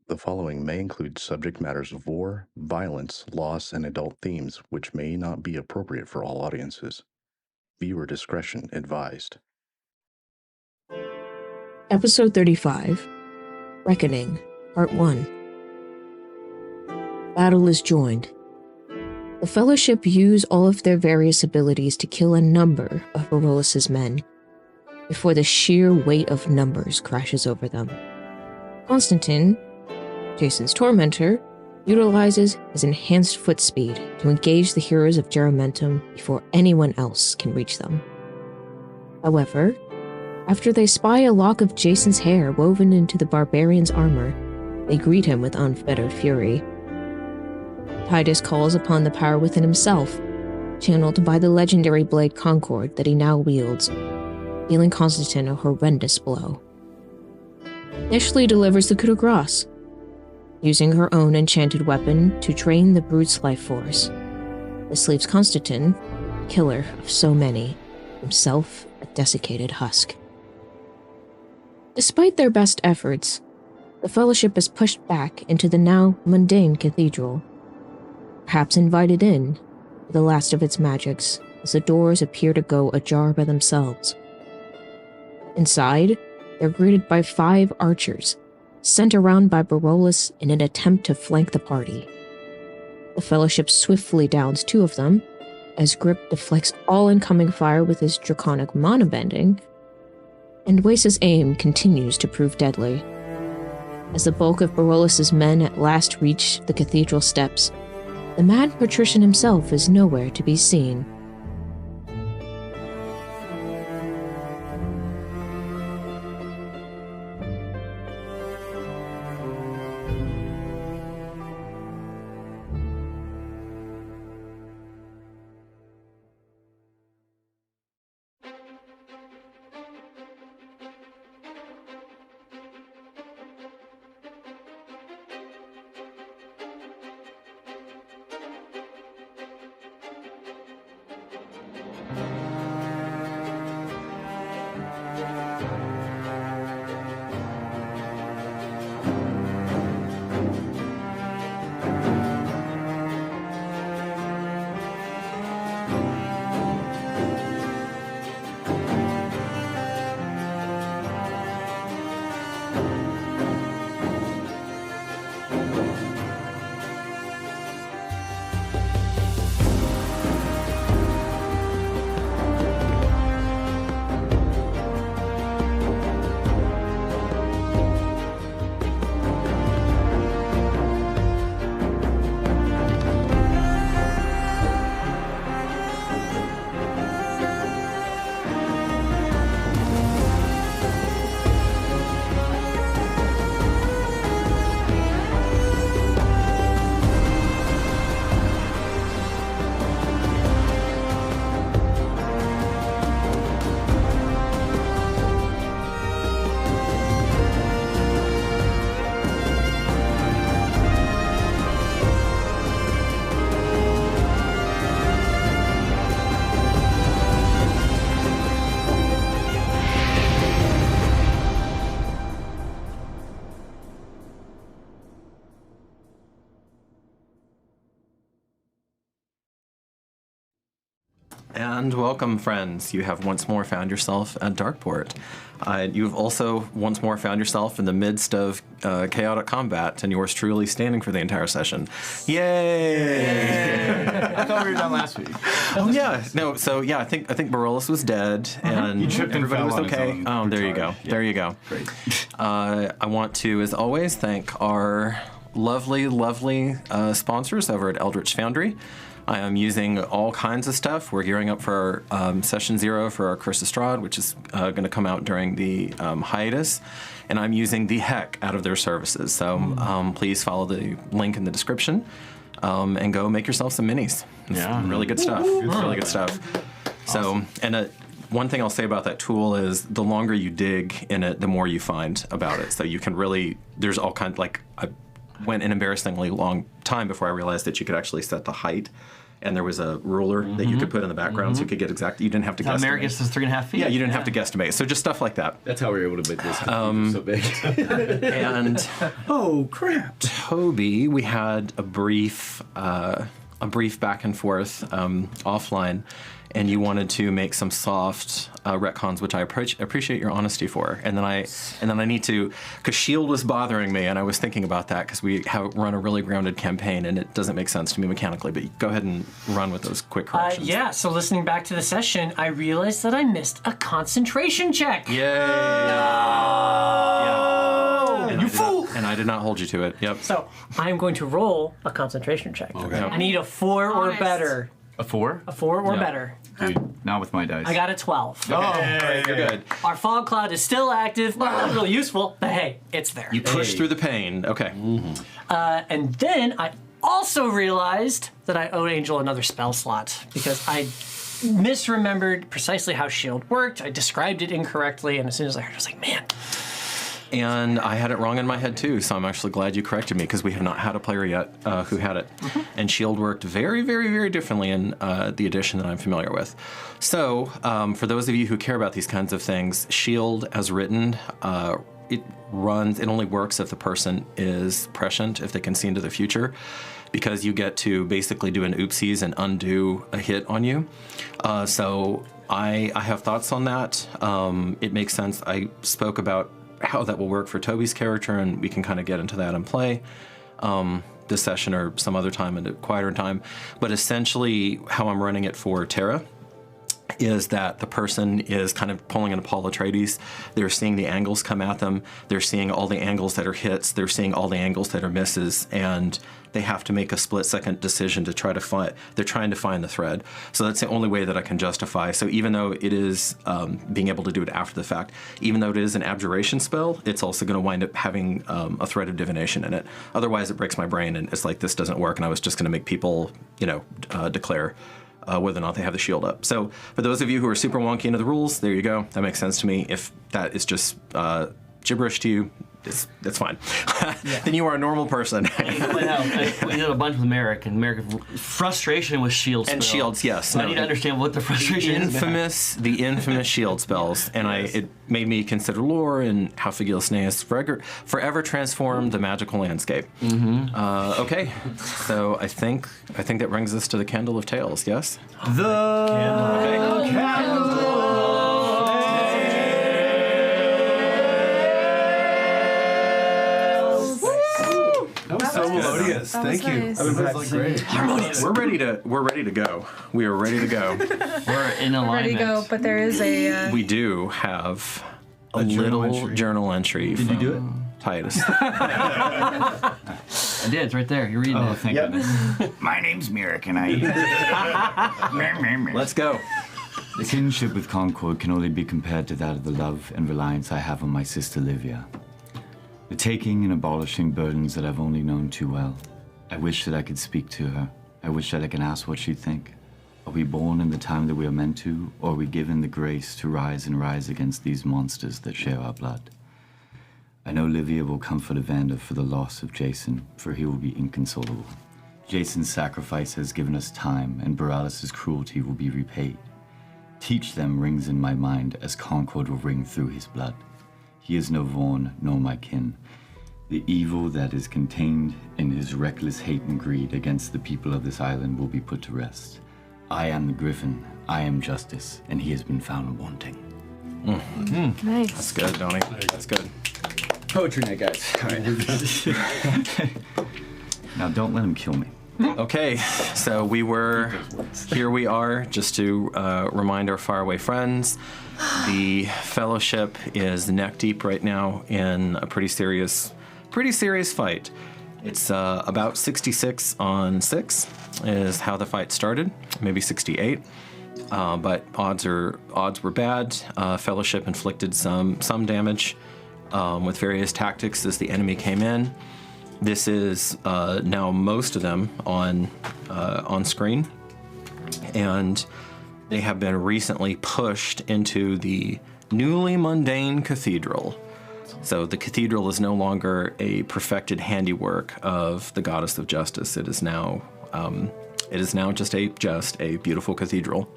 The following may include subject matters of war, violence, loss, and adult themes which may not be appropriate for all audiences. Viewer discretion advised. Episode 35, Reckoning, Part 1. Battle is joined. The Fellowship use all of their various abilities to kill a number of Barolus' men before the sheer weight of numbers crashes over them. Constantine, Jason's tormentor, utilizes his enhanced foot speed to engage the heroes of Geramentum before anyone else can reach them. However, after they spy a lock of Jason's hair woven into the barbarian's armor, they greet him with unfettered fury. Titus calls upon the power within himself, channeled by the legendary blade Concord that he now wields, dealing Constantine a horrendous blow. Ashley delivers the coup de grace, using her own enchanted weapon to drain the brute's life force. This leaves Constantine, killer of so many, himself a desiccated husk. Despite their best efforts, the Fellowship is pushed back into the now mundane cathedral, perhaps invited in with the last of its magics as the doors appear to go ajar by themselves. Inside, they're greeted by 5 archers, sent around by Barolus in an attempt to flank the party. The Fellowship swiftly downs 2 of them, as Grip deflects all incoming fire with his draconic mana bending, and Wace's aim continues to prove deadly. As the bulk of Barolus' men at last reach the cathedral steps, the mad patrician himself is nowhere to be seen. And welcome, friends. You have once more found yourself at Darkeport. You've also once more found yourself in the midst of chaotic combat, and yours truly standing for the entire session. Yay! I thought we were done last week. Oh yeah, no. So yeah, I think Barolus was dead, and everybody was okay. Oh, there you go. Yeah. There you go. Great. I want to, as always, thank our lovely sponsors over at Eldritch Foundry. I am using all kinds of stuff. We're gearing up for our Session 0 for our Curse of Strahd, which is going to come out during the hiatus. And I'm using the heck out of their services. So please follow the link in the description and go make yourself some minis. It's really good stuff. It's really good stuff. Awesome. So, and one thing I'll say about that tool is the longer you dig in it, the more you find about it. So you can really, there's all kinds, like, I went an embarrassingly long time before I realized that you could actually set the height and there was a ruler that you could put in the background so you could get exact. You didn't have to guesstimate. Americus is 3.5 feet. Yeah, you didn't have to guesstimate. So just stuff like that. That's how we were able to make this so big. And Oh, crap. Toby, we had a brief back and forth offline, and you wanted to make some soft retcons, which I appreciate your honesty for. And then I need to, because Shield was bothering me, and I was thinking about that because we have run a really grounded campaign, and it doesn't make sense to me mechanically. But go ahead and run with those quick corrections. Yeah. So listening back to the session, I realized that I missed a concentration check. Yay! And you fool! And I did not hold you to it. Yep. So I'm going to roll a concentration check. Okay. I need a 4 or Honest. better. A 4? A 4 or Yeah. better. Dude, not with my dice. I got a 12. You're good. Our fog cloud is still active. Not really useful, but hey, it's there. You push through the pain. Okay. And then I also realized that I owed Angel another spell slot because I misremembered precisely how Shield worked. I described it incorrectly, and as soon as I heard it, I was like, man. And I had it wrong in my head too, so I'm actually glad you corrected me because we have not had a player yet who had it. And Shield worked very, very, very differently in the edition that I'm familiar with. So for those of you who care about these kinds of things, Shield, as written, it only works if the person is prescient, if they can see into the future, because you get to basically do an oopsies and undo a hit on you. So I have thoughts on that. It makes sense. I spoke about how that will work for Toby's character, and we can kind of get into that and play this session or some other time in a quieter time. But essentially, how I'm running it for Tara is that the person is kind of pulling an Paul Atreides. They're seeing the angles come at them. They're seeing all the angles that are hits. They're seeing all the angles that are misses, and they have to make a split-second decision to try to find. They're trying to find the thread. So that's the only way that I can justify. So even though it is being able to do it after the fact, even though it is an abjuration spell, it's also going to wind up having a thread of divination in it. Otherwise, it breaks my brain, and it's like this doesn't work. And I was just going to make people, declare whether or not they have the shield up. So for those of you who are super wonky into the rules, there you go. That makes sense to me. If that is just gibberish to you, that's fine. Then you are a normal person. We did a bunch with Merrick, and Merrick frustration with shield spells. And shields, yes. So I need to understand what the frustration is. The infamous shield spells, and it made me consider lore and how Figilsneus forever transformed the magical landscape. Okay, so I think that brings us to the Candle of Tales. Yes. The Candle. Melodious. Thank you. Nice. That was great. Harmonious. We're ready to go. We are ready to go. We're in alignment. Ready to go, but there is a. We do have a journal little entry. journal entry. Did you do it? Titus. I did. It's right there. You're reading it. Thank goodness. My name's Merrick, and I. Let's go. The kinship with Concord can only be compared to that of the love and reliance I have on my sister Livia. The taking and abolishing burdens that I've only known too well. I wish that I could speak to her. I wish that I could ask what she'd think. Are we born in the time that we are meant to, or are we given the grace to rise and rise against these monsters that share our blood? I know Livia will comfort Evander for the loss of Jason, for he will be inconsolable. Jason's sacrifice has given us time, and Barolus' cruelty will be repaid. Teach them rings in my mind as Concord will ring through his blood. He is no Vaughn, nor my kin. The evil that is contained in his reckless hate and greed against the people of this island will be put to rest. I am the Griffin, I am justice, and he has been found wanting. Nice. That's good, Donnie. That's good. Poetry night, guys. All right. Now don't let him kill me. Okay, so here we are, just to remind our faraway friends. The Fellowship is neck deep right now in a pretty serious fight. It's about 66 on 6 is how the fight started, maybe 68. But odds were bad. Fellowship inflicted some damage with various tactics as the enemy came in. This is now most of them on screen, and they have been recently pushed into the newly mundane cathedral. So the cathedral is no longer a perfected handiwork of the goddess of justice. It is now It is now just a beautiful cathedral.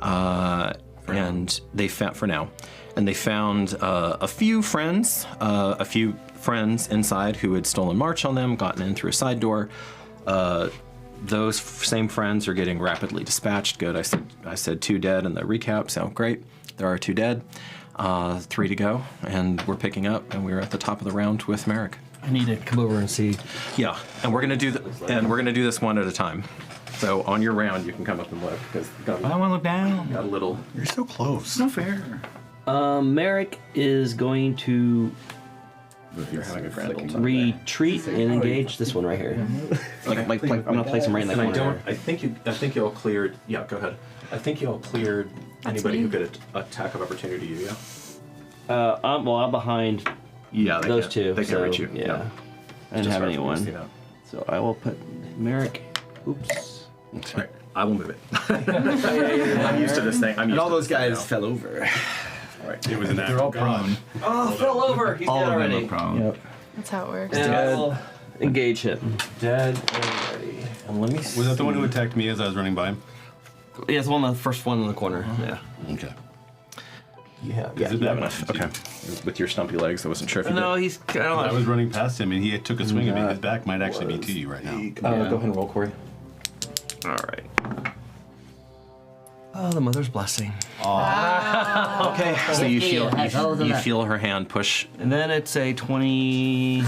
And they found for now, and they found a few friends inside who had stolen march on them, gotten in through a side door. Those same friends are getting rapidly dispatched. Good. I said 2 dead in the recap. So great. There are 2 dead, 3 to go, and we're picking up, and we're at the top of the round with Merrick. I need to come over and see. Yeah, and we're gonna do this one at a time. So on your round, you can come up and look because I don't want to look down. got a little. You're so close. No fair. Merrick is going to You're having a grand old time. retreat and engage this one right here. I'm gonna place him right in the And corner. I think you all cleared. Yeah, go ahead. I think you all cleared anybody me. who could attack of opportunity. You, I'm behind yeah. those can, two. They can so, reach you. Yeah. I didn't Just have hard for me to see anyone. that. So I will put Merrick. Oops. All right, I will move it. I'm used to this thing. And all those guys fell over. All right. It was an They're all prone. Oh, fell over. He's All dead of them already. are prone. Yep. That's how it works. And I will engage him. Dead and ready. And let me. Was that the one who attacked me as I was running by him? Yeah, it's the first one in the corner. Yeah. Okay. Yeah, Is it you have that enough. much? Okay. With your stumpy legs, I wasn't sure if you No, did. he's. I don't I know. was running past him and he took a swing at me. His back might actually be to you right now. Go ahead and roll, Corey. All right. Oh, the mother's blessing. Okay. So you feel you feel her hand push. And then it's a 22.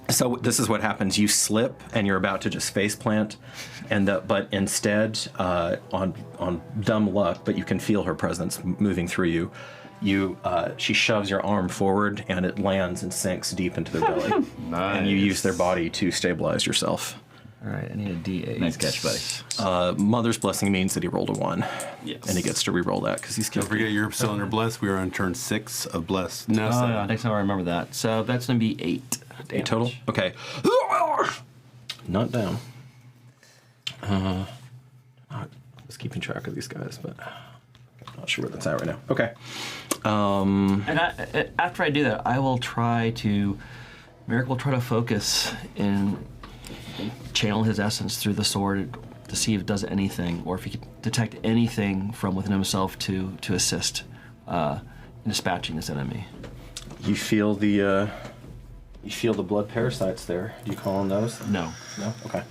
So this is what happens. You slip and you're about to just face plant, but instead, on dumb luck, but you can feel her presence moving through you. She shoves your arm forward and it lands and sinks deep into their belly. Nice. And you use their body to stabilize yourself. All right, I need a D8. Nice catch, buddy. Mother's blessing means that he rolled a 1. Yes. And he gets to re-roll that because he's Don't killed. forget you're still under bless. We are on turn 6 of bless. No, Oh, 7. yeah, next time I remember that. So that's going to be 8. 8 total? Okay. Not down. I was keeping track of these guys, but I'm not sure where that's at right now. Okay. And after I do that, I will try to. Merrick will try to focus and channel his essence through the sword to see if it does anything, or if he can detect anything from within himself to assist in dispatching this enemy. You feel the blood parasites there. Do you call on those? No. No? Okay.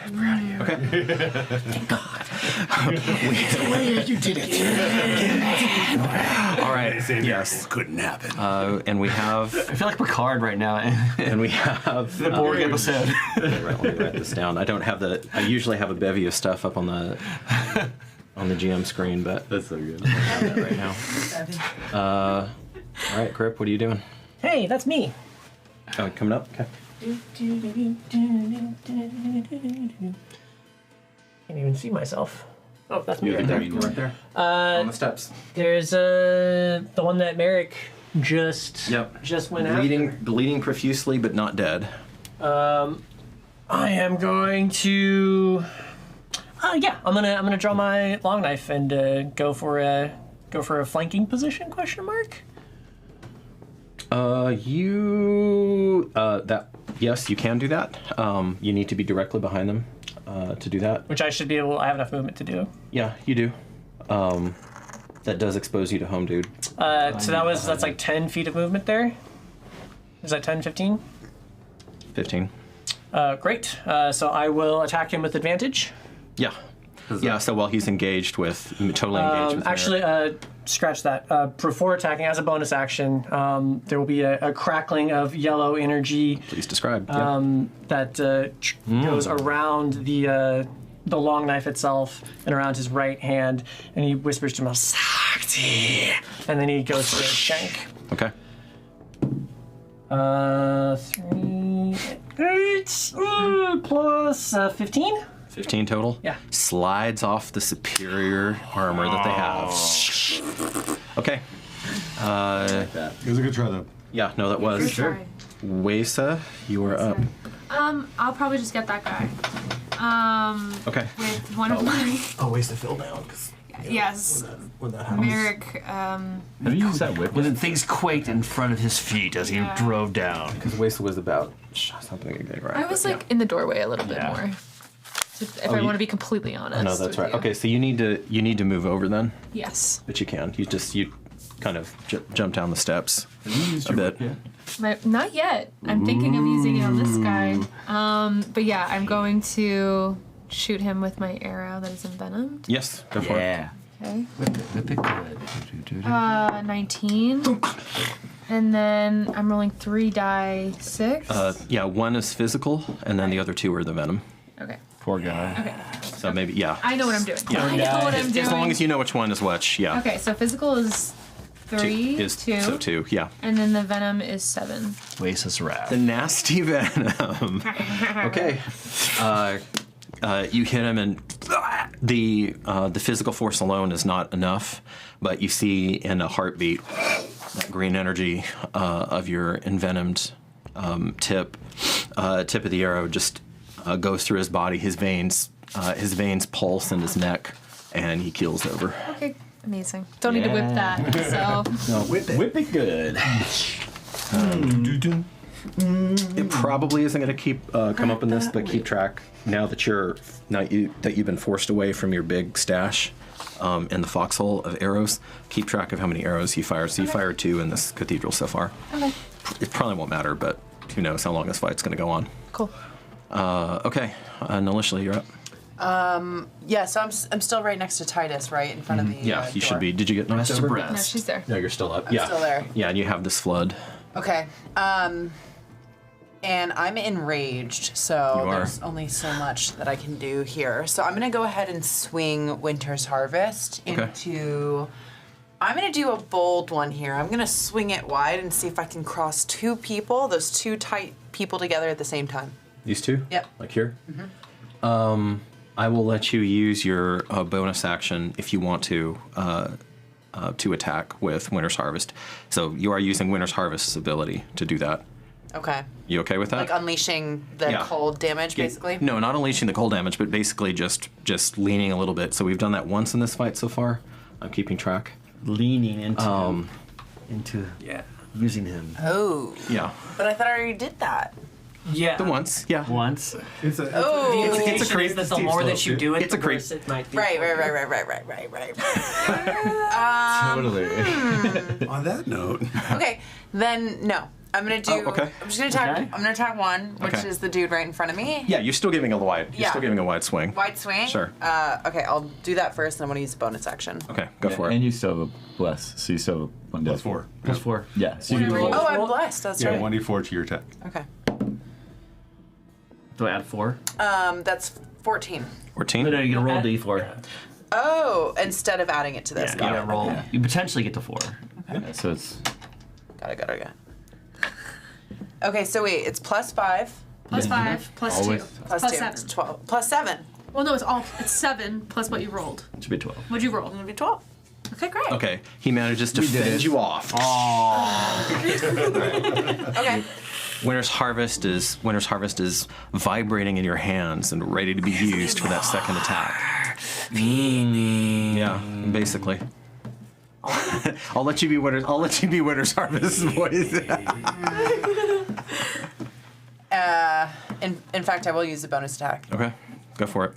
I'm proud of you. Okay. Thank God. You did it. All right. Yes. Couldn't happen. And we have. I feel like Picard right now. And we have. The Borg episode. Let me write this down. I don't have I usually have a bevy of stuff up on the GM screen, but That's so good. I don't have that right now. All right, Grip, what are you doing? Hey, that's me. Oh, coming up? Okay. Can't even see myself. Oh, that's me right There, there. right there. On the steps. There's the one that Merrick just Yep. went after. Bleeding profusely, but not dead. I am going to. Yeah, I'm gonna draw my long knife and go for a flanking position? Question mark. Yes, you can do that. You need to be directly behind them to do that. Which I should be able. I have enough movement to do. Yeah, you do. That does expose you to home, dude. So that's like 10 feet of movement there. Is that 10, 15? 15. Great. So I will attack him with advantage. Yeah. Yeah, so while he's engaged with, totally engaged with Actually, scratch that. Before attacking, as a bonus action, there will be a crackling of yellow energy Please describe. that goes around the long knife itself and around his right hand, and he whispers to himself, "Sakti," and then he goes for a shank. Okay. 3, 8, plus 15. 15 total? Yeah. Slides off the superior armor that they have. Okay. It was a good try, though. Yeah, no, that was. Sure. Wesa, you are up. I'll probably just get that guy. Okay. With one of my. Oh, ways to fill down. Yes. When that happens. Merrick, Have you used that whip? When things quaked in front of his feet as he Yeah. drove down. Because Waste was about something again, right? I was like in the doorway a little bit Yeah. more. If I you- want to be completely honest. No, that's with right. you. Okay, so you need to move over then, Yes. but you can. You kind of jump down the steps Have you used a your bit. whip yet? Not yet. I'm thinking of using it on this guy. But yeah, I'm going to shoot him with my arrow that is envenomed. Yes, go for it. Yeah. Okay. Whip it good. 19. And then I'm rolling 3 die 6. Yeah, one is physical, and then the other two are the venom. Okay. Poor guy. Okay. So maybe, yeah. I know what I'm doing. Yeah. I know what I'm doing. As long as you know which one is which, yeah. Okay, so physical is 3, Is 2, so two, yeah. and then the venom is 7. Waste is wrath. The nasty venom. Okay. You hit him, and the physical force alone is not enough, but you see in a heartbeat that green energy of your envenomed tip of the arrow just goes through his body. His veins pulse in his neck, and he keels over. Okay, amazing. Don't need to whip that. So No, whip it. Whip it good. It probably isn't going to keep come up in this, but keep track now that you've been forced away from your big stash in the foxhole of arrows. Keep track of how many arrows you fired. So you fired 2 in this cathedral so far. okay, It probably won't matter, but who knows how long this fight's going to go on. cool. Okay, Nalisha, you're up. Yeah, so I'm still right next to Titus, right in front of the Yeah, you door. should be. Did you get knocked Rest to over? No, breath. she's there. No, you're still up. I'm still there. Yeah, and you have this flood. Okay. And I'm enraged, so You are. there's only so much that I can do here. So I'm gonna go ahead and swing Winter's Harvest into. I'm gonna do a bold one here. I'm gonna swing it wide and see if I can cross 2 people, those 2 tight people together at the same time. These two? Yep. Like here? Mm-hmm. I will let you use your bonus action if you want to attack with Winter's Harvest. So you are using Winter's Harvest's ability to do that. Okay. You okay with that? Like unleashing the Yeah. cold damage, basically. No, not unleashing the cold damage, but basically just leaning a little bit. So we've done that once in this fight so far. I'm keeping track. Leaning into using him. Oh. Yeah. But I thought I already did that. Yeah. The once, yeah. Once. It's a, Oh. The It's a implication crazy is that the steep more slope, that you dude. do it, It's a the worse crazy- it might be. Right. Totally. on that note, Okay, then no. I'm gonna do. Oh, okay. I'm just gonna attack. Okay. I'm gonna attack one, which Okay. is the dude right in front of me. Yeah, you're still giving a wide. You're Yeah. still giving a wide swing. Wide swing. Sure. Okay, I'll do that first, and I'm gonna use a bonus action. Okay, go for And it. you still have a bless, so you still have one plus death. 4. Plus 4. Yeah, so you can roll. Oh, I'm blessed. That's Yeah, right. 1d4 to your attack. Okay. Do I add 4? That's 14. 14. No, you're gonna roll D4. Oh, instead of adding it to this. You Got gotta it. roll. You potentially get to 4. Yeah, so it's Got it. Okay, so wait, it's plus 5, Plus 5, plus 2, Always. plus 2, 7. it's 12, plus 7. Well, no, it's 7 plus what you rolled. Should be 12. What'd you roll? It'll be 12. Okay, great. Okay, he manages to fend you off. Okay. Winter's Harvest is vibrating in your hands and ready to be used for that second attack. Yeah, basically. I'll let you be Winter's Harvest voice. In fact, I will use a bonus attack. Okay, go for it.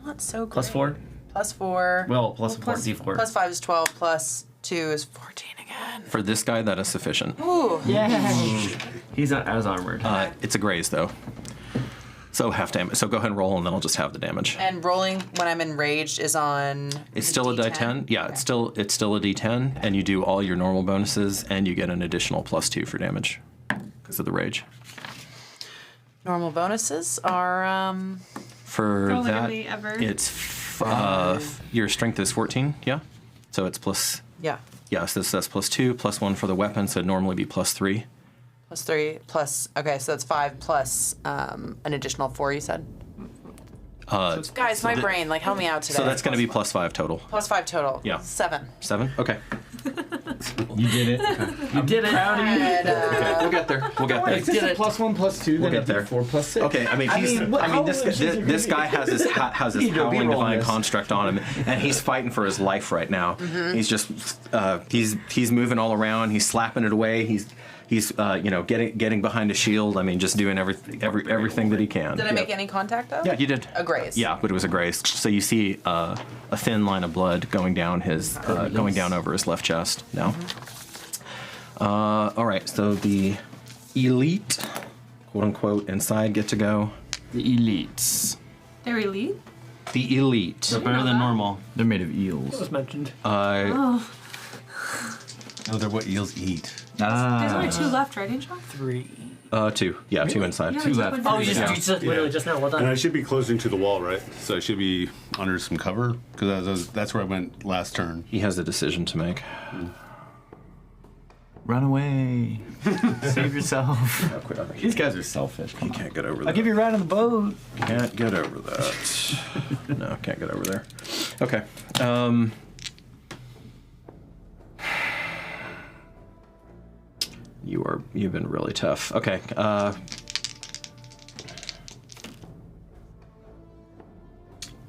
Not so great. Plus 4? Plus 4. Well, plus 4, D4. Plus 5 is 12, plus 2 is 14 again. For this guy, that is sufficient. Ooh. He's not as armored. It's a graze though. So half damage. So go ahead and roll, and then I'll just have the damage. And rolling when I'm enraged is on. It's still a D10. Yeah, Okay. it's still a D10, and you do all your normal bonuses, and you get an additional +2 for damage because of the rage. Normal bonuses are. For that, Literally ever. it's your strength is 14. Yeah, so it's plus. Yeah. Yeah, so that's +2, +1 for the weapon, so it'd normally be +3. Plus 3, plus. Okay, so that's 5 plus an additional 4, you said? Guys, my brain, like, help me out today. So that's going to be +5 total. Plus 5 total. Yeah. 7. 7? Okay. You did it. You did it. Okay, we'll get there. We'll get there. It's just a +1, +2, We'll then get there. 4 + 6. Okay, I mean, this guy has his howling divine construct on him, and he's fighting for his life right now. He's just he's moving all around. He's slapping it away. He's getting behind a shield. I mean, just doing everything that he can. Did I make any contact though? Yeah, you did. A graze. Yeah, but it was a graze. So you see a thin line of blood going down over his left chest now. All right, so the elite, quote unquote, inside get to go. The elites. They're elite? The elite. They're better than normal. They're made of That eels. was mentioned. No, they're what eels eat. There's only 2 left, right, Angel? 3. 2. Yeah, 2 inside. Yeah, 2 we took left. one down. Oh, you just literally just now. Well And I done. should be closing to the wall, right? So I should be under some cover because that's where I went last turn. He has a decision to make. Run away. Save yourself. Oh, quit over here. These guys are selfish. He can't get over that. I'll give you a ride on the boat. Can't get over that. No, can't get over there. Okay. You've been really tough. Okay.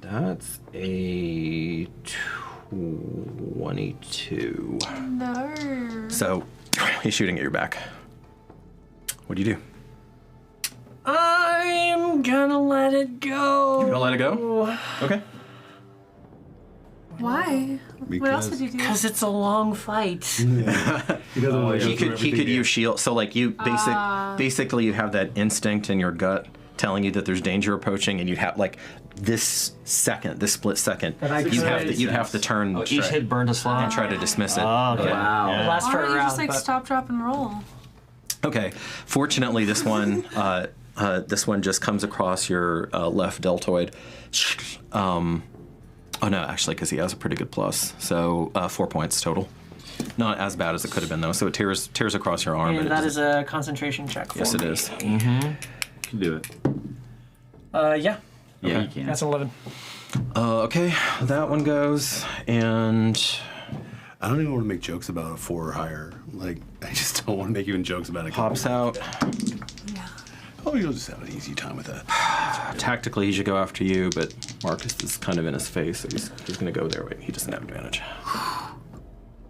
That's a 22. No. So he's shooting at your back. What do you do? I'm gonna let it go. You're gonna let it go? Okay. Why? What else would you do? Because it's a long fight. He doesn't want to He could use shield. So like you basically you have that instinct in your gut telling you that there's danger approaching, and you'd have like this split second, you'd have to turn Each hit burned a slot. and try to dismiss it. Oh, okay. Wow. Yeah. Last Why for a don't you round. just like but- stop, drop, and roll? Okay. Fortunately, this one just comes across your left deltoid. Oh no, actually, because he has a pretty good plus. So 4 points total. Not as bad as it could have been though. So it tears across your arm. And that is a concentration check. For yes, it me. is. You can do it. Yeah. Yeah, you can. That's an 11. Okay, that one goes, and I don't even want to make jokes about a 4 or higher. Like, I just don't want to make even jokes about it. pops out. Oh, you'll just have an easy time with that. Tactically, he should go after you, but Marcus is kind of in his face, so he's going to go there. Wait, he doesn't have advantage.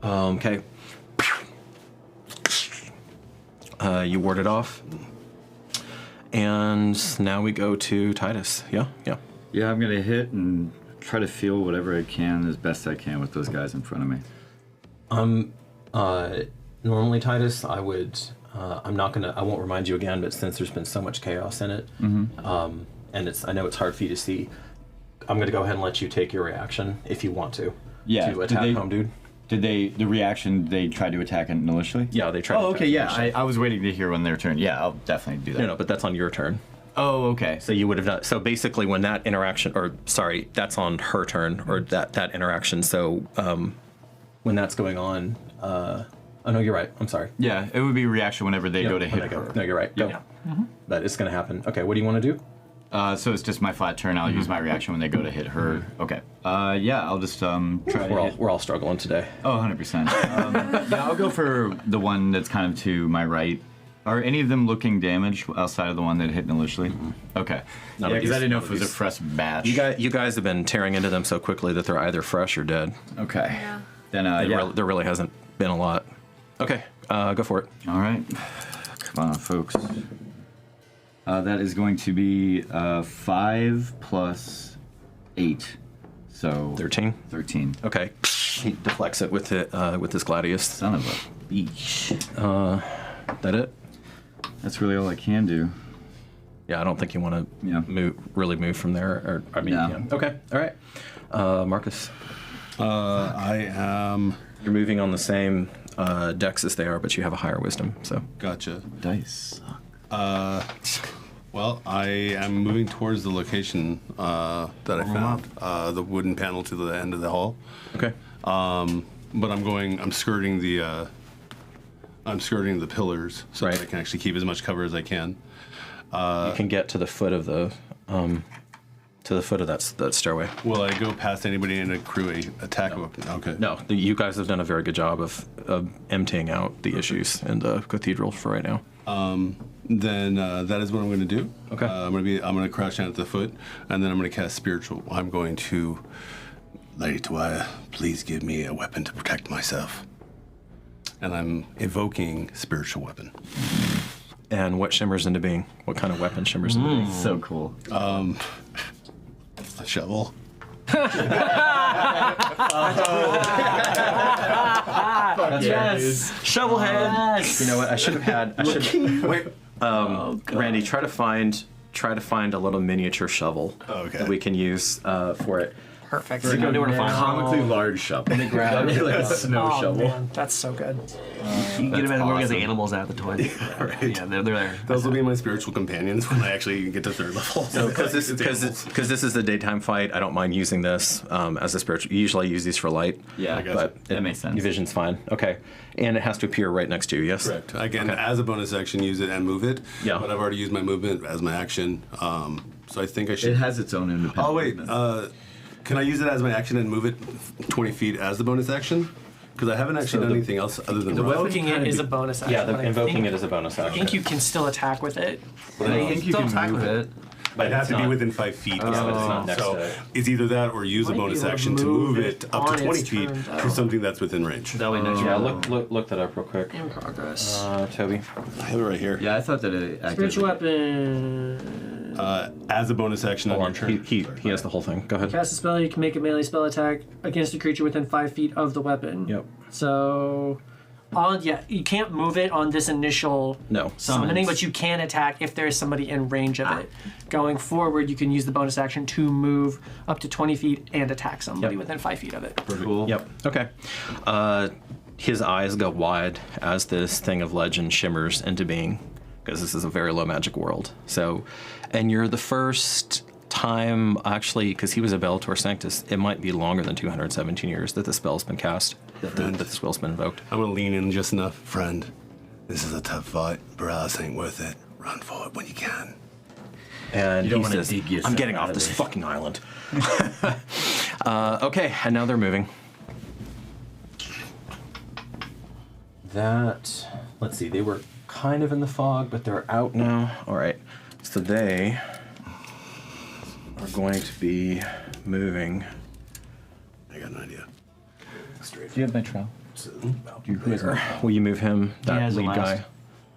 Okay. You ward it off. And now we go to Titus. Yeah. Yeah, I'm gonna hit and try to feel whatever I can as best I can with those guys in front of me. Normally, Titus, I would. I won't remind you again, but since there's been so much chaos in it, and I know it's hard for you to see, I'm gonna go ahead and let you take your reaction if you want to. Yeah. To attack home, dude. Did the reaction, they tried to attack it initially? Yeah, they tried. Oh, to okay, yeah. initially. I was waiting to hear when their turn. Yeah, I'll definitely do that. No, but that's on your turn. Oh, okay. So you would have done. So basically, when that interaction, that's on her turn, or that interaction. So when that's going on, oh no, you're right. I'm sorry. Yeah, it would be a reaction whenever they go to hit her. No, you're right. Go. Yeah. But it's going to happen. Okay, what do you want to do? So it's just my flat turn. I'll use my reaction when they go to hit her. Okay. Yeah, I'll just try to hit. We're all struggling today. Oh, 100%. Yeah, I'll go for the one that's kind of to my right. Are any of them looking damaged outside of the one that hit initially? Okay. None Yeah, of because I these- didn't know none if of it was a these. fresh batch. You guys have been tearing into them so quickly that they're either fresh or dead. Okay. Yeah. Then, There really hasn't been a lot. Okay, go for it. All right. Come on, folks. That is going to be 5 plus 8. So 13. 13. Okay. He deflects it with his gladius. Son of a beach. That it? That's really all I can do. Yeah, I don't think you want to Yeah. move from there. Or I mean, No. yeah. Okay, all right. Marcus, I am. you're moving on the same dex as they are, but you have a higher wisdom. So Gotcha. Dice. Well, I am moving towards the location that I found, the wooden panel to the end of the hall. okay. But I'm skirting the pillars so Right. that I can actually keep as much cover as I can. You can get to the foot of the to the foot of that stairway. Will I go past anybody and accrue a attack weapon? Okay. No, you guys have done a very good job of emptying out the issues in the cathedral for right now. Then that is what I'm going to do. Okay. I'm going to crouch down at the foot, and then I'm going to cast spiritual. I'm going to, Lady Tawaya, please give me a weapon to protect myself. And I'm evoking spiritual weapon. And what shimmers into being? What kind of weapon shimmers into being? So cool. A shovel. Yes. Shovelhead. Yes. You know what? I should have had. Wait. Randy, try to find a little miniature shovel that we can use for it. Perfect. We're going to find Comically large shovel. Let me grab like a snow Oh, shovel. man, that's so good. You can get them in where we get the awesome. animals at the toy. Right. Yeah, they're there. Those will be my spiritual companions when I actually get to third level. Because this is a daytime fight, I don't mind using this as a spiritual. Usually I use these for light. Yeah, But that makes sense. Your vision's fine. Okay. And it has to appear right next to you, yes? Correct. I can, as a bonus action, use it and move it. Yeah. But I've already used my movement as my action. So I think I should. It has its own independent. Oh, wait. movement. Can I use it as my action and move it 20 feet as the bonus action? Because I haven't actually done anything else other than run. Invoking it is a bonus action. Yeah, but I invoking think- it is a bonus I action. think you can still attack with it. But I think you Still can attack move with it. it. I'd have it's to be not- within 5 feet. but it's not next so to it. it's either that or use a Might be bonus able to action to move move it it up on to 20 its feet turn, to though. something that's within range. That way next Yeah, look that up real quick. In progress. Toby. I have it right here. Yeah, I thought that it acted. Spiritual weapon. As a bonus action on Hold your on. turn. He has the whole thing. Go ahead. Cast a spell, you can make a melee spell attack against a creature within 5 feet of the weapon. Yep. So, you can't move it on this initial No. summoning, but you can attack if there is somebody in range of it. Going forward, you can use the bonus action to move up to 20 feet and attack somebody Yep. within 5 feet of it. Cool. Yep. Okay. His eyes go wide as this thing of legend shimmers into being, because this is a very low magic world. So, and you're the first time, actually, because he was a Bellator Sanctus, it might be longer than 217 years that the spell's been cast, that the spell's been invoked. I'm going to lean in just enough. Friend, this is a tough fight. Barolus ain't worth it. Run for it when you can. And You don't he wanna says, dig yourself I'm getting out off of this this." fucking island. Okay, and now they're moving. That, let's see, they were kind of in the fog, but they're out now. All right, so they are going to be moving. I got an idea. Do you have my trowel? Will you move him, He that has the lead last. guy?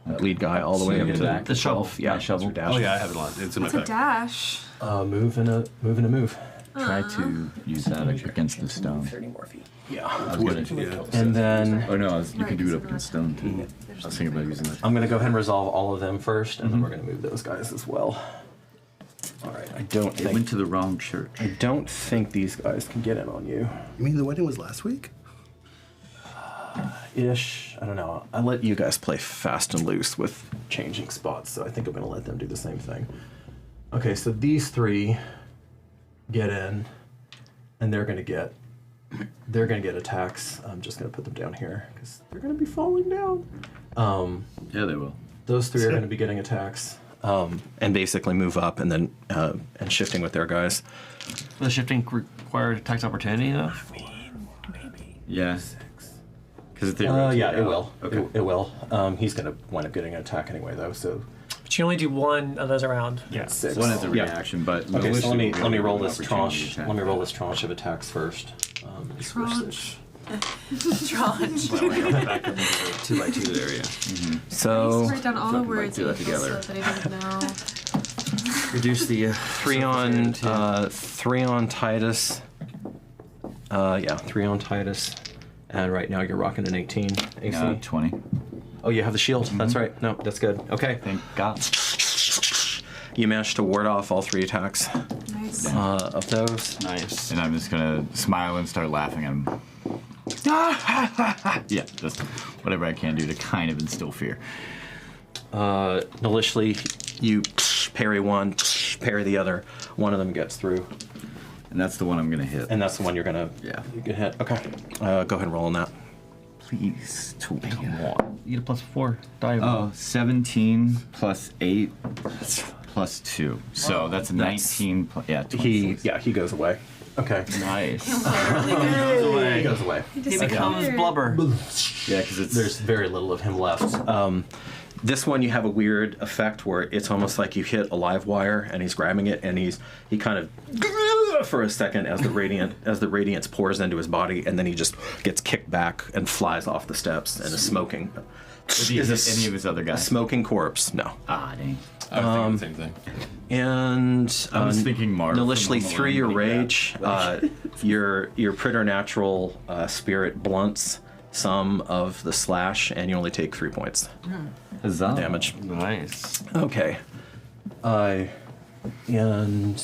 That lead guy all the way up in to the back? The shovel. Yeah, shovel. that's your dash. Oh, yeah, I have it on. It's in my It's a pack. dash. Move and a move. Try to use that against the stone. 30 more feet. Yeah. I was gonna, Yeah. And then oh no, you Right, can do it so up against stone too. I was thinking about using that. I'm going to go ahead and resolve all of them first, and then we're going to move those guys as well. All right, I don't It went think to the wrong church. these guys can get in on you. You mean the wedding was last week? Ish. I don't know. I let you guys play fast and loose with changing spots, so I think I'm going to let them do the same thing. Okay, so these three get in, and they're going to get attacks. I'm just going to put them down here because they're going to be falling down. Yeah, they will. Those three are going to be getting attacks, and basically move up and then and shifting with their guys. Will the shifting require tax opportunity though? Yeah. Because Yeah, it will. Okay. It will. He's going to wind up getting an attack anyway, though. So But you only do one of those around. Yeah. 6. One is a Yeah. reaction, but Okay, so maliciously let me will roll be this an tranche. opportunity attack. Let me roll this tranche of attacks first. Tranche. Tranche. 2x2 there, yeah. So Write down all the words do that and together. stuff that I didn't know. Reduce the three on Titus. 3 on Titus. And right now you're rocking an 18 AC. 20. Oh, you have the shield. That's right. No, that's good. Okay. Thank God. You managed to ward off all 3 attacks Nice. of those. nice. And I'm just gonna smile and start laughing at him. Yeah, just whatever I can do to kind of instill fear. Maliciously, you parry one, parry the other. One of them gets through, And that's the one I'm gonna hit. and that's the one you're gonna you can hit. Okay, go ahead and roll on that. Please, come on. You get a +4 die. Oh, 17 plus 8. +2. So that's a 19. Yeah, 26. He goes away. Okay. Nice. He goes away. He becomes blubber. Yeah, because There's very little of him left. This one, you have a weird effect where it's almost like you hit a live wire, and he's grabbing it, and he kind of for a second as the radiance pours into his body, and then he just gets kicked back and flies off the steps and is smoking. Is this any of his other A guys? smoking corpse? No. Ah, dang. I was thinking the same thing. And I was thinking Marv. Nilishly, from through your Home Alone, rage, your preternatural spirit blunts some of the slash, and you only take 3 points Huzzah. damage. Nice. Okay. And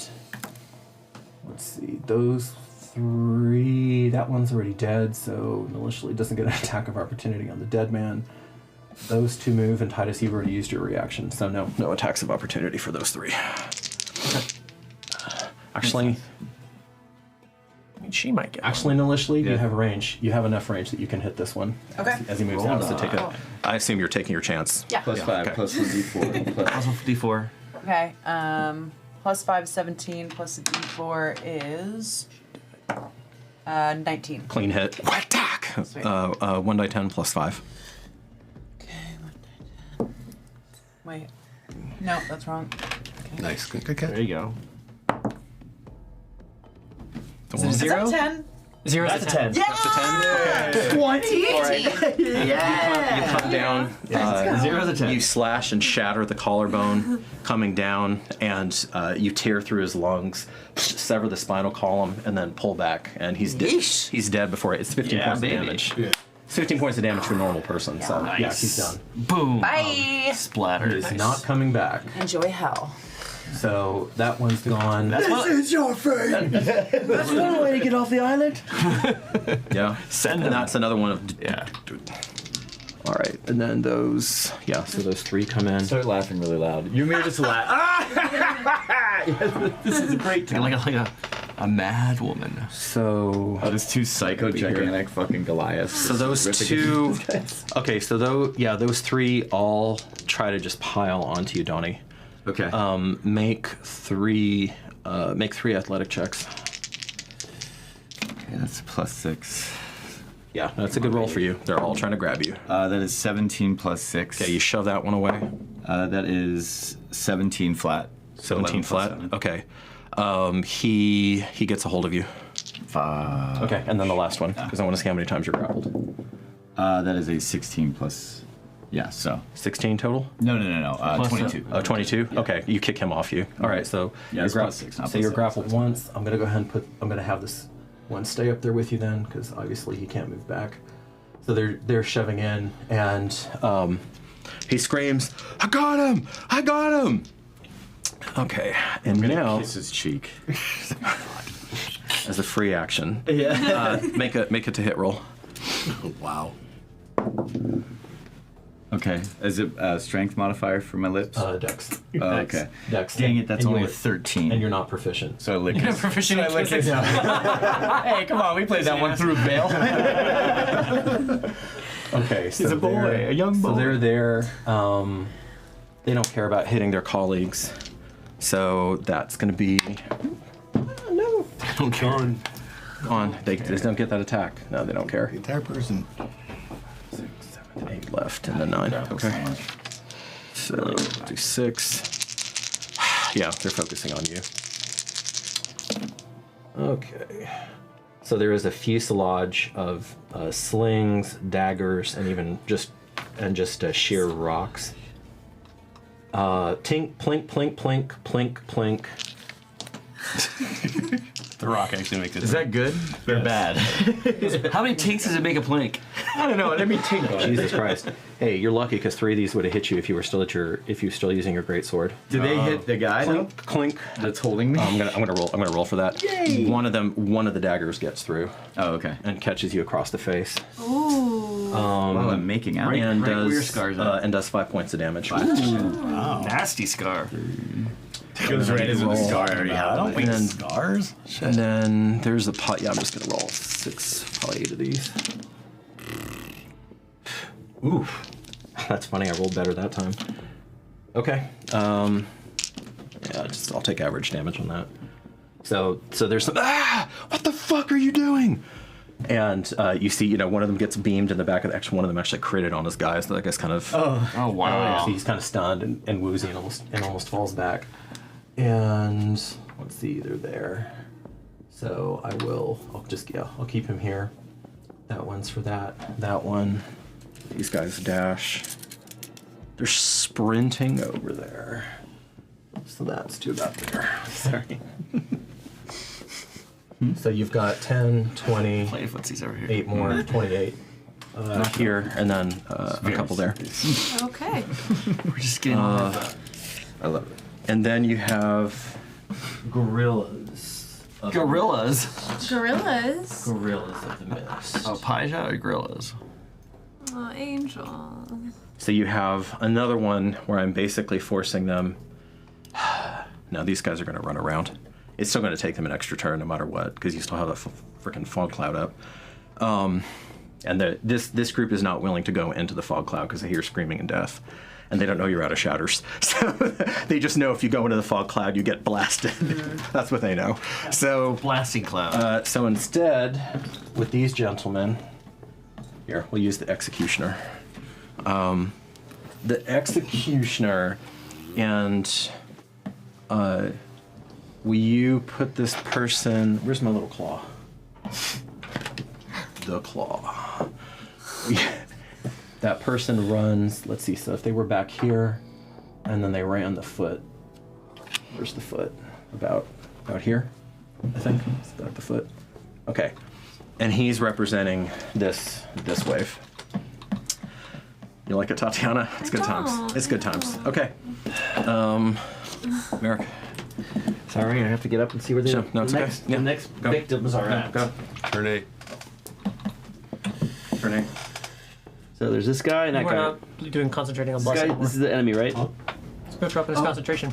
let's see, those 3. That one's already dead, so Nilishly doesn't get an attack of opportunity on the dead man. Those 2 move, and Titus, you've already used your reaction, so no attacks of opportunity for those 3. Okay. Actually, I mean, she might get Nilishly, you Yeah. have range. You have enough range that you can hit this one. Okay. As he moves down to take it. I assume you're taking your chance. Yeah. +5, okay. +1d4. Also D4. Okay. +5 is 17, plus a D4 is 19. Clean hit. Attack! Sweet. 1d10 plus 5. Okay, 1, 9, 10. Wait. No, that's wrong. Nice. Good There catch. you go. Is it a Is that 10? 0 to 10. Yeah! That's a 10. 20! You come down. 0 to 10. You slash and shatter the collarbone coming down, and you tear through his lungs, sever the spinal column, and then pull back. And he's dead. Yeesh. He's dead before it's 15 points baby. of damage. It's 15 points of damage for a normal person. So yeah, Nice. he's done. Boom. Bye! Splattered. He's not coming back. Enjoy hell. So that one's gone. This is your fate. That's one way to get off the island. Yeah. Send And him. that's another one of. Yeah. All right, and then those. Yeah. So those 3 come in. Start laughing really loud. You made us laugh. This is a great time. Like a mad woman. So. Oh, there's 2 psycho gigantic fucking Goliaths. So those 2. Okay, so those 3 all try to just pile onto you, Donnie. Okay. Make 3 athletic checks. Okay, that's +6. Yeah, that's a good roll for you. They're all trying to grab you. That is 17 +6. Okay, you shove that one away. That is 17 flat. 17 11 plus flat. 7. Okay. He gets a hold of you. Fuck. Okay, and then the last one, because I want to see how many times you're grappled. That is a 16 plus. Yeah, so. 16 total? No. 22. Oh, 22? Okay, you kick him off you. All right, so Yeah, it's plus 6, not so plus you're 7, grappled so once. I'm gonna go ahead and I'm gonna have this one stay up there with you then, because obviously he can't move back. So they're shoving in, and he screams, "I got him! I got him!" Okay, and now Kiss his cheek. as a free action, make a to hit roll. Wow. Okay. Is it strength modifier for my lips? Dex. Oh, okay. Dex. Dang it, that's And only a you're- 13. And you're not proficient. So I lick You're his. proficient in kissing. Hey, come on, we played that one through Bale. Okay, so He's a boy, a young boy. So they're there. They don't care about hitting their colleagues. So that's going to be. No. Don't care. On. They just don't get that attack. No, they don't care. The entire person. 6, 7, 8 left, and then 9. Okay. So do 6. Yeah, they're focusing on you. Okay. So there is a fuselage of slings, daggers, and even just sheer rocks. Tink, plink, plink, plink, plink, plink. The rock actually makes it. Is that good or bad? How many tinks does it make a plank? I don't know. Let me tink. Jesus Christ! Hey, you're lucky because 3 of these would have hit you if you were still using your greatsword. Do they hit the guy Clink, clink. that's holding me? I'm gonna roll for that. Yay! One of the daggers gets through Oh, okay. and catches you across the face. Ooh. While I'm making out. And right where does your scars are. and does 5 points of damage. Nasty scar. Goes right into the roll. scar area. I don't like And then- scars. And then there's a pot. Yeah, I'm just gonna roll 6, probably 8 of these. Oof. That's funny. I rolled better that time. Okay. I'll take average damage on that. So there's some, what the fuck are you doing? And you see, one of them gets beamed in the back of the, actually one of them actually critted on his guy, so that guy's kind of, Oh wow. so he's kind of stunned and woozy and almost falls back. And let's see, they're there. So I'll keep him here. That one's for that one. These guys dash. They're sprinting over there. So that's two about there. Sorry. So you've got 10, 20, Play footsies over here. 8 more, 28 here, and then a couple there. Okay. We're just getting on that. I love it. And then you have gorillas. Gorillas. Gorillas. Gorillas of the mist. Oh, Paja or gorillas? Oh, Angel. So you have another one where I'm basically forcing them. Now these guys are going to run around. It's still going to take them an extra turn no matter what, because you still have that freaking fog cloud up. And this group is not willing to go into the fog cloud because they hear screaming and death. And they don't know you're out of shatters. So they just know if you go into the fog cloud, you get blasted. That's what they know. So Blasting cloud. so instead, with these gentlemen, here, we'll use the executioner. The executioner, and will you put this person, where's my little claw? The claw. That person runs, let's see, so if they were back here, and then they ran the foot. Where's the foot? About here, I think. It's about the foot. Okay. And he's representing this wave. You like it, Tatiana? It's good times. It's good times. Okay. Merrick. Sorry, I have to get up and see where Sure. No, it's okay. Yeah. the next Go. victims are at. Go. Turn 8. Turn 8. So there's this guy and that We're guy. not doing concentrating on This, blessing. guy, this is the enemy, right? Let's go drop in his concentration.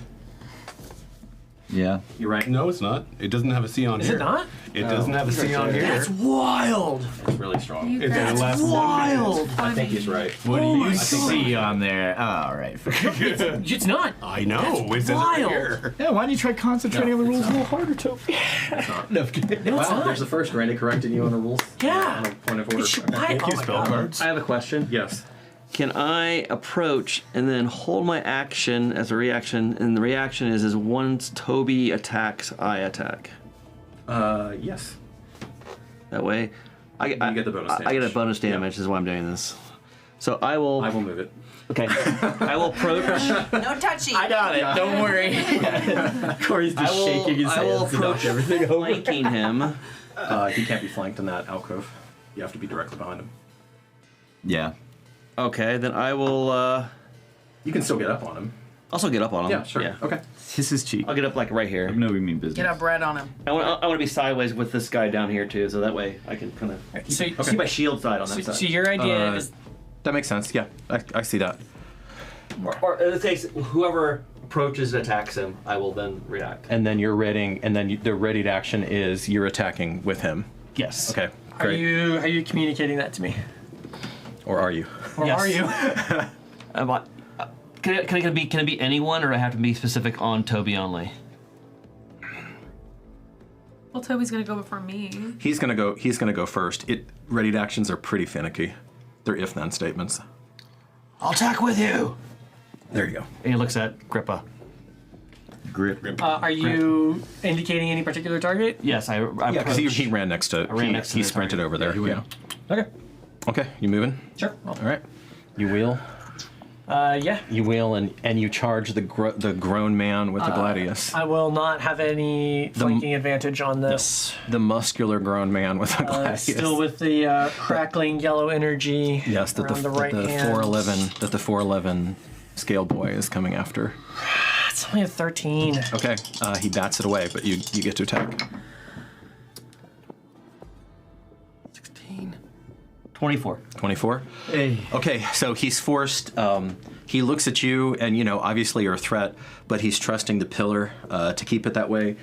Yeah. You're right. No, it's not. It doesn't have a C on Is here. it not? It doesn't have a C on here. That's wild. It's really strong. You It's guys the last 1 Wild. minute. I think he's right. What do you see see on there? All right. It's not. I know. It says it right wild. here. Yeah, why don't you try concentrating on the rules a little harder, Toby? No, it's Wow, not. there's the first. Randy corrected you on the rules. Yeah. On a point of order. It's Okay. wild. Thank you, Oh my spell God. cards. I have a question. Yes. Can I approach and then hold my action as a reaction? And the reaction is once Toby attacks, I attack. Yes. That way, You get the bonus I get a damage. bonus damage. Is why I'm doing this. So I will. I will move it. Okay. I will approach. No touchy. I got it. Don't worry. Corey's just shaking his I will hands to knock approach everything over. flanking him. He can't be flanked in that alcove. You have to be directly behind him. Yeah. Okay, then I will You can still get up on him. also get up on him. Yeah, sure. Okay. This is cheap. I'll get up like right here. No, we mean business. Get a bread on him. I want to be sideways with this guy down here too, so that way I can kind of So, see my shield side on that so, side. so your idea is That makes sense. Yeah, I see that. Or in this case, whoever approaches and attacks him, I will then react. And then you're ready, and then the readied action is you're attacking with him. Yes. Okay, are great. you communicating that to me? Or are you? Or Yes. are you? Can it be anyone, or do I have to be specific on Toby only? Well, Toby's gonna go before me. He's gonna go first. Readied actions are pretty finicky. They're if-then statements. I'll attack with you. There you go. And he looks at Grippa. Grip. Are you indicating any particular target? Yes, I Yeah, because approach. he ran next to. ran next to he the sprinted target. over there. Yeah. Okay. Okay, you moving? Sure. All right. You wheel. Yeah. You wheel and you charge the grown man with the gladius. I will not have any flanking advantage on this. The muscular grown man with the gladius. Still with the crackling yellow energy. Yes, that around the right hand. 411 scale boy is coming after. It's only a 13. Okay, he bats it away, but you get to attack. 16. 24. 24. Hey. Okay, so he's forced. He looks at you, and obviously you're a threat, but he's trusting the pillar to keep it that way.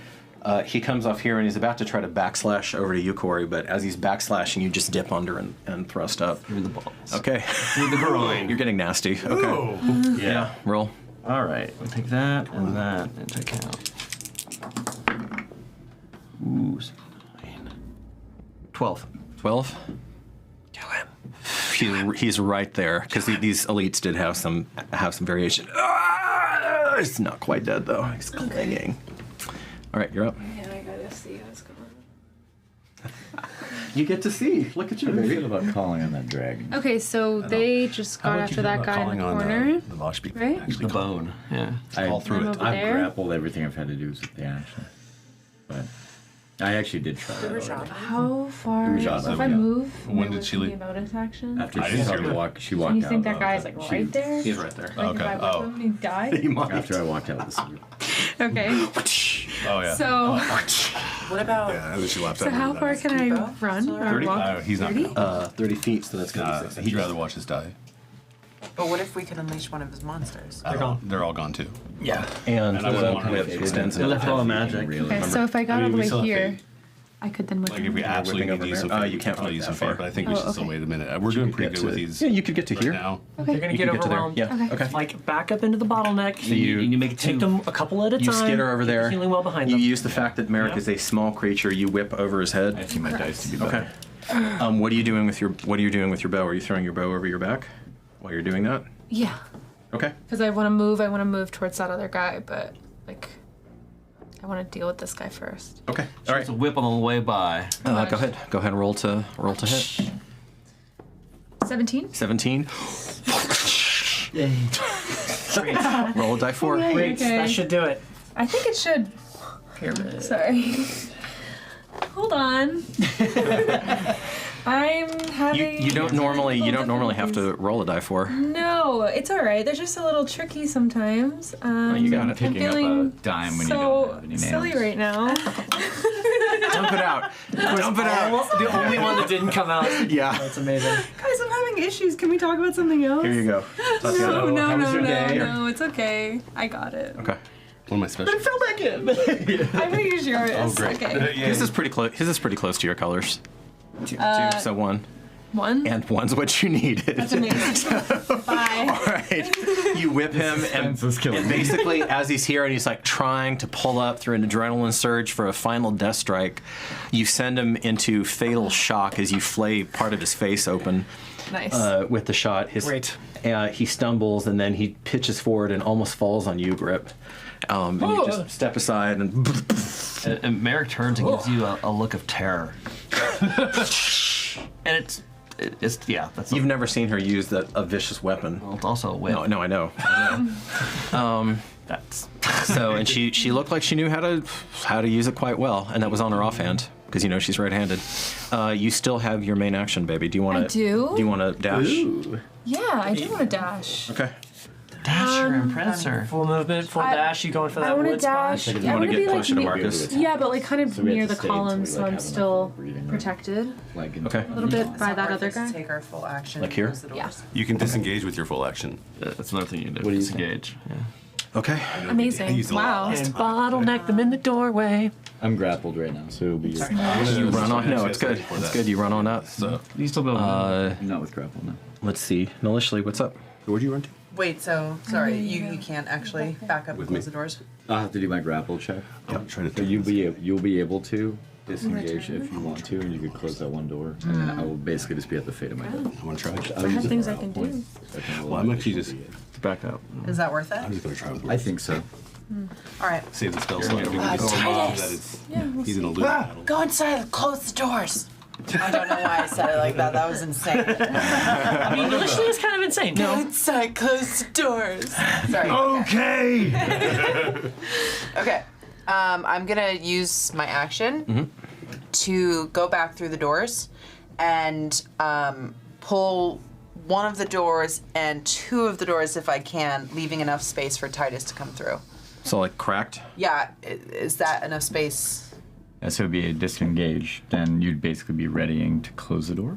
He comes off here and he's about to try to backslash over to you, Corey, but as he's backslashing, you just dip under and thrust up. Through the balls. Okay. Through the groin. You're getting nasty. Okay. Yeah. Roll. All right, we'll take that and that into account. Ooh, 12. 12. Kill him. He's right there because these elites did have some variation. Ah, he's not quite dead though. He's clinging. All right, you're up. Yeah, I gotta see what's going on. You get to see. Look at you, How do you feel baby. about calling on that dragon? Okay, so they just got after that guy in the corner. The mosh beat. right? Actually, The bone, yeah. all through I'm it. over I've there. grappled everything I've had to do with the action. But I actually did try that already. How far? Rajada, So if I yeah. move, When did she leave? Bonus action. After I she didn't started see to her. walk, she walked And you out. think that guy's like she- right there? He's right there. Like if I whip him and he died? He might. After I walked out of the suit. Okay. Oh yeah. So, What about? Yeah, and then she laughed so at me. how far can I run or 30? walk? He's not 30? gonna. 30 feet, so that's gonna be 6 He'd inches. rather watch us die. But what if we could unleash one of his monsters? They're all gone too. Yeah, and And I wouldn't want her it to get extends They left all the magic. Okay, so if I got I mean, all the we way still have here, fate. I could then whip Like if him. we absolutely whipping need to use over some there? fate, You can't probably walk use that some far. fate, but I think we Oh, should still okay. wait a minute. We're doing pretty get good with to- these. Yeah, you could get to right here. now. Okay. You're gonna You get could get to there. overwhelmed. Yeah. Okay. Like back up into the bottleneck. So you make Take them a couple at a you time. skitter over keep the there. Healing well behind You them. use the fact that Merrick Yeah. is a small creature. You whip over his I head. see my dice to be better. Okay. What are you doing with your bow? Are you throwing your bow over your back while you're doing that? Yeah, Okay. because I want to move. I want to move towards that other guy, but like, I want to deal with this guy first. Okay. All right. So whip on the way by. Go ahead. Go ahead and roll to hit. 17. 17. Roll a die 4. Great. Okay. That should do it. I think it should. Pyramid. Sorry. Hold on. I'm having. You don't normally have to roll a die 4. No, it's all right. They're just a little tricky sometimes. You got it. I'm Picking up a feeling dime when you so don't have any nails. silly right now. Dump it out. Dump it out. The only one that didn't come out. Yeah. That's amazing. Guys, I'm having issues. Can we talk about something else? Here you go. No, How was your day? no, it's okay. I got it. Okay. One of my special. Fell back in. I'm gonna use yours. Oh, great. Okay. His is pretty close. His is pretty close to your colors. Two, so 1. One. And 1's what you needed. That's amazing. Bye. All right. You whip him, and basically, as he's here and he's like trying to pull up through an adrenaline surge for a final death strike, you send him into fatal shock as you flay part of his face open. Nice. With the shot. Great. He stumbles and then he pitches forward and almost falls on you, Grip. And you just step aside and. And Merrick turns and gives you a look of terror. And it's yeah. That's You've never seen her use a vicious weapon. well, it's also a whip. No, I know. That's So, and she looked like she knew how to use it quite well, and that was on her offhand because she's right-handed. You still have your main action, baby. Do you want to? I do. Do you want to dash? Yeah, I do want to dash. Okay. Dasher and Prancer. Full movement, full dash. You going for I that want to wood spot? dash. You I want to want get be closer to like Marcus? yeah, but like kind of So we have near to the stay until column, we, so like, I'm have enough still breathing room. protected. Like in Okay. A little bit It's by not that worth other it to guy. Take our full action. Like and here? close the doors. Yeah. You can disengage with your full action. That's another thing you do. What do you Disengage. Yeah. Okay. I Amazing. used a lot Wow. last And bottleneck them in the doorway. I'm grappled right now, so it'll be. You run on. No, it's good. It's good. You run on up. So You still be able to I'm not with grapple now. Let's see. Nalishli, what's up? where'd you run to? Wait, so sorry, you can't actually back up and With close me. the doors. I'll have to do my grapple check. I'm trying to. So you'll be able to disengage if you want to, and you could close that one door, and then I will basically just be at the fate of my death. I want to try. I'll I use have it things for I can point, do. so I can roll Well, I'm my actually just. to back up. Is that worth it? I'm just gonna try with. I think so. All right. Save the spell slot. Titus. That it's. He's gonna lose. battle. Go inside. Close the doors. I don't know why I said it like that. That was insane. I mean, Nalishli is kind of insane. Go inside. Close the doors. Sorry. Okay. Okay. I'm gonna use my action to go back through the doors and pull one of the doors and two of the doors if I can, leaving enough space for Titus to come through. So like cracked. Yeah, is that enough space? So it'd be a disengage. Then you'd basically be readying to close the door.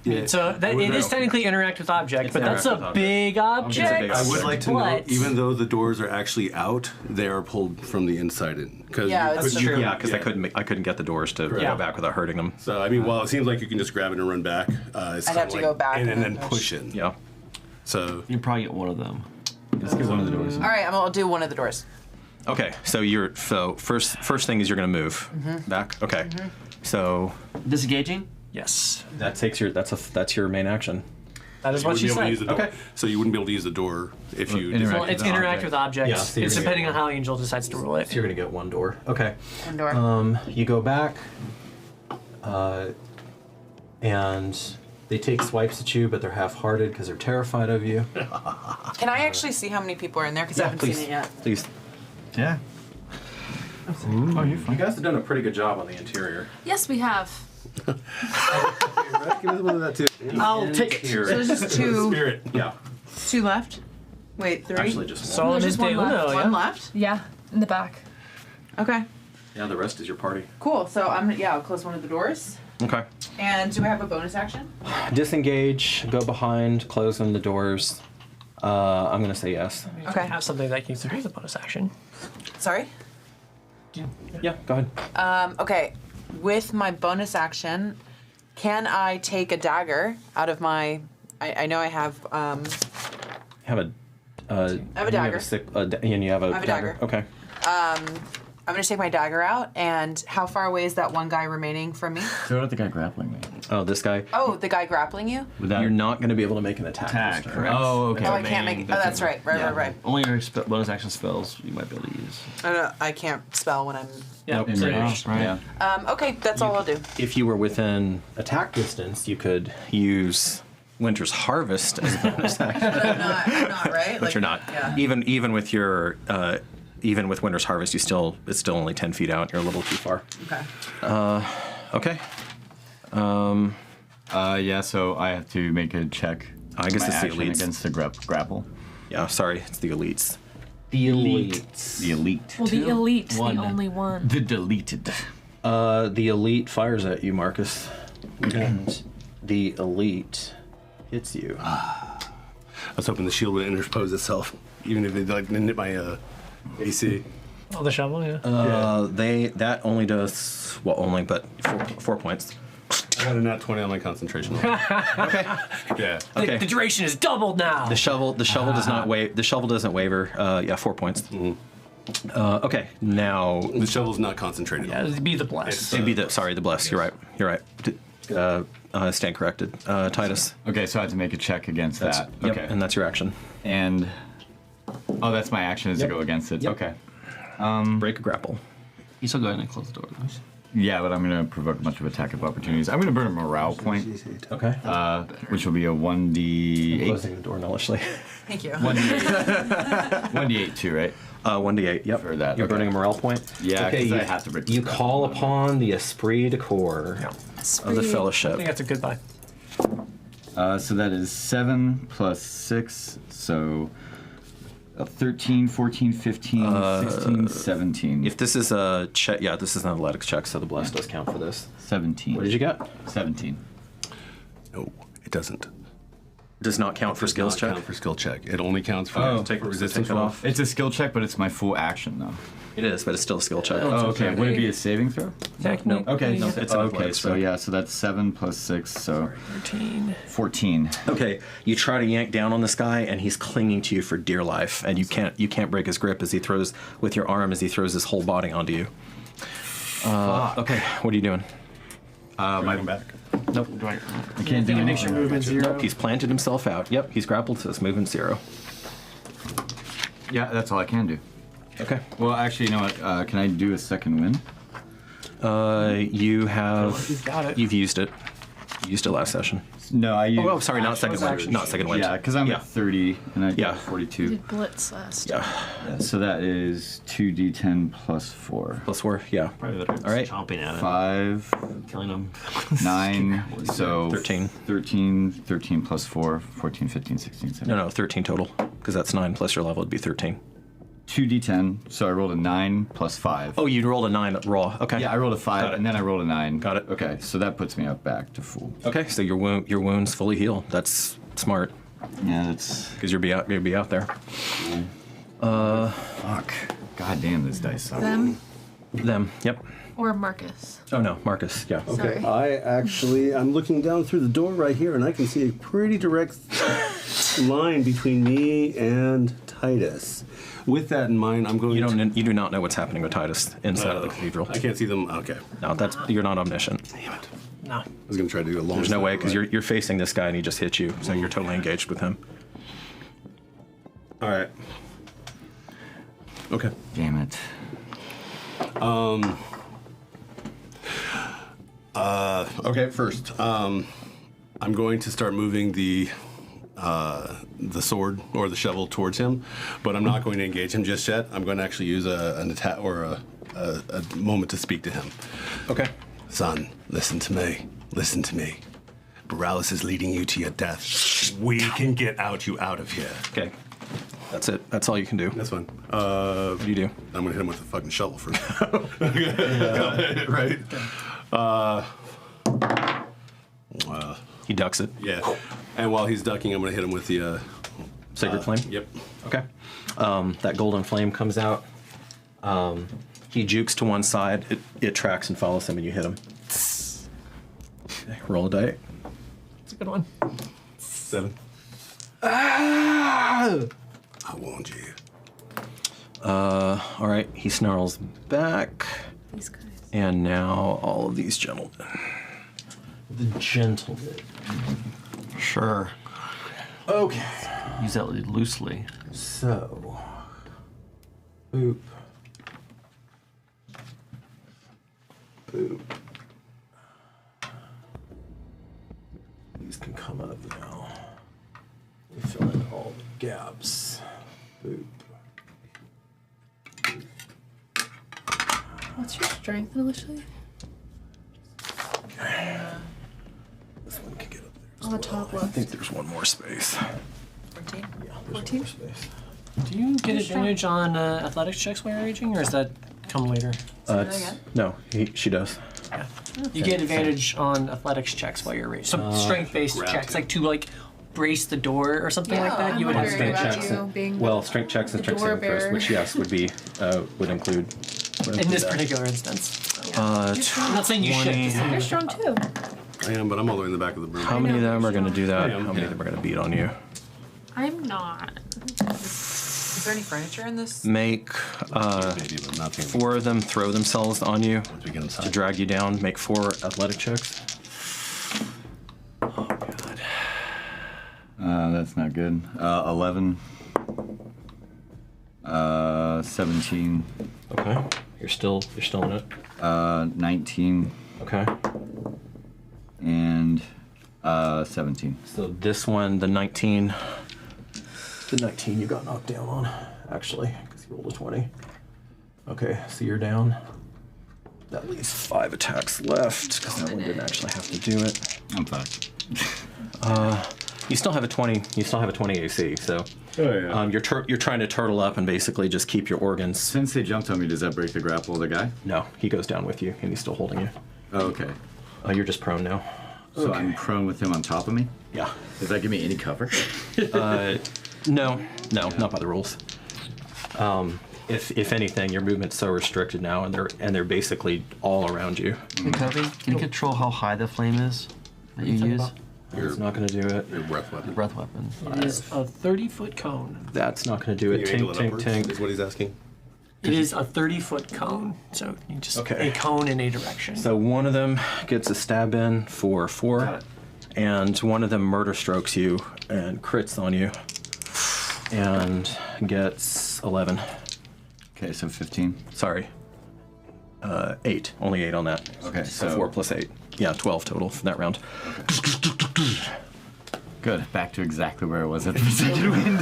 Yeah. So that, it is technically interact with object, but that's interact a with big object. It's a big I would like to know, But- even though the doors are actually out, they are pulled from the inside in. Cause Yeah, you that's could- true. Yeah, because I couldn't get the doors to Correct. go back without hurting them. So I mean, while it seems like you can just grab it and run back, it's I'd kinda have to like go back and and then then push in. Yeah. So You probably get one of them. Just get one of the doors. All right, I'll do one of the doors. Okay, so first thing is you're gonna move back. Okay, so Disengaging? Yes. that takes that's your main action. That is what she said. Okay. So you wouldn't be able to use the door if you. interact Well, it's with interact object. with objects. Yeah, so you're It's gonna depending get on how Angel decides to rule it. So you're gonna get one door. Okay. One door. You go back, and they take swipes at you, but they're half-hearted because they're terrified of you. Can I actually see how many people are in there? Because I haven't please, seen it yet. please. Yeah. Oh, you're fine. You guys have done a pretty good job on the interior. Yes, we have. Give us one of that too. I'll take it. So there's just two, Spirit. Yeah. two left. Wait, three. Actually, just one. So There's just one left. one left. Yeah, in the back. Okay. Yeah, the rest is your party. Cool. So I'll close one of the doors. Okay. And do I have a bonus action? Disengage. Go behind. Close on the doors. I'm gonna say yes. Okay. Have something that can use a bonus action. Sorry. Yeah. Go ahead. Okay. With my bonus action, can I take a dagger out of my? I know I have. Have a. I have a dagger. And you have a I have a dagger. Okay. I'm gonna take my dagger out. And how far away is that one guy remaining from me? So what about the guy grappling me? Oh, this guy. Oh, the guy grappling you? Without You're not going to be able to make an attack. this turn. Oh, okay. Oh, I can't make. Oh, that's right. Right. Only your bonus action spells you might be able to use. I can't spell when I'm. Yeah. Nope. In range, right? Yeah. Okay, that's all I'll do. If you were within attack distance, you could use Winter's Harvest as a bonus action. But I'm not right. But you're not. Yeah. Even with your even with Winter's Harvest, it's still only 10 feet out. You're a little too far. Okay. Okay. Yeah, so I have to make a check. I guess my it's the action elites. against the grapple. Yeah. Sorry, it's the elites. The elites. The elite. Well, the elite, One. the only one. The deleted. The elite fires at you, Marcus, and the elite hits you. I was hoping the shield would interpose itself, even if it didn't hit my AC. Oh, the shovel, yeah. That only does but 4 points. I got a nat 20 on my concentration. Okay. Yeah. Okay. The duration is doubled now. The shovel does not wave. The shovel doesn't waver. Yeah, 4 points. Okay, now The shovel's not concentrated. Yeah, it'd be the bless. It's, it'd be the bless. You're right. Stand corrected. Titus. Okay, so I have to make a check against that. Yep, Okay. and that's your action. And oh, that's my action is Yep. to go against it. Yep. Okay. Break a grapple. You still go ahead and close the door, though. Yeah, but I'm gonna provoke a bunch of attack of opportunities. I'm gonna burn a morale point, Okay. which will be a 1d8. Closing the door nullishly. Thank you. 1d8. 1d8 too, right? 1d8. Yep. For that, You're okay. burning a morale point. Yeah, Okay. 'cause You, I have to break you the call upon the esprit de corps of the I fellowship. think that's a goodbye. So that is 7 plus 6, so 13, 14, 15, 16, 17. If this is a check, yeah, this is an athletics check, so the bless does count for this. 17. What did you get? 17. No, it doesn't. Does not count for Does skills not check. count for skill check. It only counts for, take resistance it roll. off. It's a skill check, but it's my full action, though. It is, but it's still a skill check. Oh, okay. Would it be a saving throw? No. Okay, No, it's an okay, athletics so check. yeah, so that's 7 plus 6, so 13. 14. Okay, you try to yank down on this guy, and he's clinging to you for dear life, and you can't break his grip as he throws with your arm as he throws his whole body onto you. Okay, what are you doing? My back. Nope. I can't do Makes your anything. movement 0. Nope. He's planted himself out. Yep, he's grappled, so it's movement 0. Yeah, that's all I can do. Okay. Well, actually, you know what? Can I do a second win? You have. You've got it. You've used it. You used it last session. No, I used. Oh, sorry, not second wind. Not second wind. Yeah, because I'm Yeah. at 30 and I Yeah. got 42. Did blitz last. Yeah. So that is 2d10 plus 4. Plus 4. Yeah. Probably that All right. chomping at it. 5, Killing him. 9, so 13. 13 plus 4, 14, 15, 16, 17. No, 13 total, because that's 9 plus your level would be 13. 2d10, so I rolled a 9 plus 5. Oh, you rolled a 9 raw. Okay. Yeah, I rolled a 5 Got it. and then I rolled a 9. Got it. Okay, so that puts me up back to full. Okay, so your wounds fully heal. That's smart, Yeah, that's. because you'll be out there. Fuck. God damn, this dice suck. Them Them. Yep. or Marcus. Oh no, Marcus. Yeah. Sorry. I'm looking down through the door right here, and I can see a pretty direct line between me and Titus. With that in mind, I'm going You do not know what's happening with Titus inside of the cathedral. I can't see them. Okay. No, you're not omniscient. Damn it. No. I was going to try to do a long There's no way, step, because right? you're facing this guy and he just hit you, so you're totally engaged with him. All right. Okay. Damn it. Okay, first, I'm going to start moving the sword or the shovel towards him, but I'm not going to engage him just yet. I'm going to actually use an attack or a moment to speak to him. Okay. Son, listen to me. Listen to me. Barolus is leading you to your death. We can get you out of here. Okay. That's it. That's all you can do. That's fine. What do you do? I'm gonna hit him with a fucking shovel first. Right? He ducks it. Yeah. And while he's ducking, I'm gonna hit him with the Sacred flame? Yep. Okay. That golden flame comes out. He jukes to one side. It tracks and follows him, and you hit him. Okay, roll a die. It's a good one. 7. I warned you. All right. He snarls back. These guys. And now all of these gentlemen. The gentlemen. Sure. Okay. Use that loosely. So. Boop. Boop. These can come up now. We fill in all the gaps. Boop. What's your strength initially? This one can get up there. On the top I left. think there's one more space. 14? Yeah, there's 14? one more space. Do you get advantage on athletics checks while you're raging, or does that come later? No, she does. Yeah. You get advantage on athletics checks while you're raging. So strength-based checks, like to brace the door or something like that. You would have wondering advantage. about checks. you being Well, strength checks and the strength door saving throws, bearer. which yes would include. In this particular instance. I'm not saying you should. 20. just saying You're you strong too. I am, but I'm all the way in the back of the room. How many of them are going to do that? I am. How many of them are going to beat on you? I'm not. Is there any furniture in this? Make Maybe, but nothing. 4 of them throw themselves on you Once we get inside. to drag you down. Make 4 athletic checks. Oh god. That's not good. 11. 17. Okay. You're still in it. 19. Okay. And 17. So this one, the 19 you got knocked down on, actually, because you rolled a 20. Okay, so you're down. That leaves 5 attacks left, because that one didn't actually have to do it. I'm fucked. You still have a 20. You still have a 20 AC. So you're trying to turtle up and basically just keep your organs. Since they jumped on me, does that break the grapple of the guy? No, he goes down with you, and he's still holding you. Oh, okay. You're just prone now. So I'm prone with him on top of me? Yeah. Does that give me any cover? No, not by the rules. If anything, your movement's so restricted now, and they're basically all around you. Hey, Kofi, can you control how high the flame is that you use? It's not going to do it. Your breath weapon. Breath weapon. It is a 30-foot cone. That's not going to do Can it. you angle it Tink, upwards, tink, is what he's asking. It is a 30-foot cone, so you just Okay. a cone in a direction. So one of them gets a stab in for 4, and one of them murder strokes you and crits on you, and gets 11. Okay, so 15. Sorry. 8. Only 8 on that. Okay, So so 4 plus 8. Yeah, 12 total for that round. Good. Back to exactly where it was at the second wind.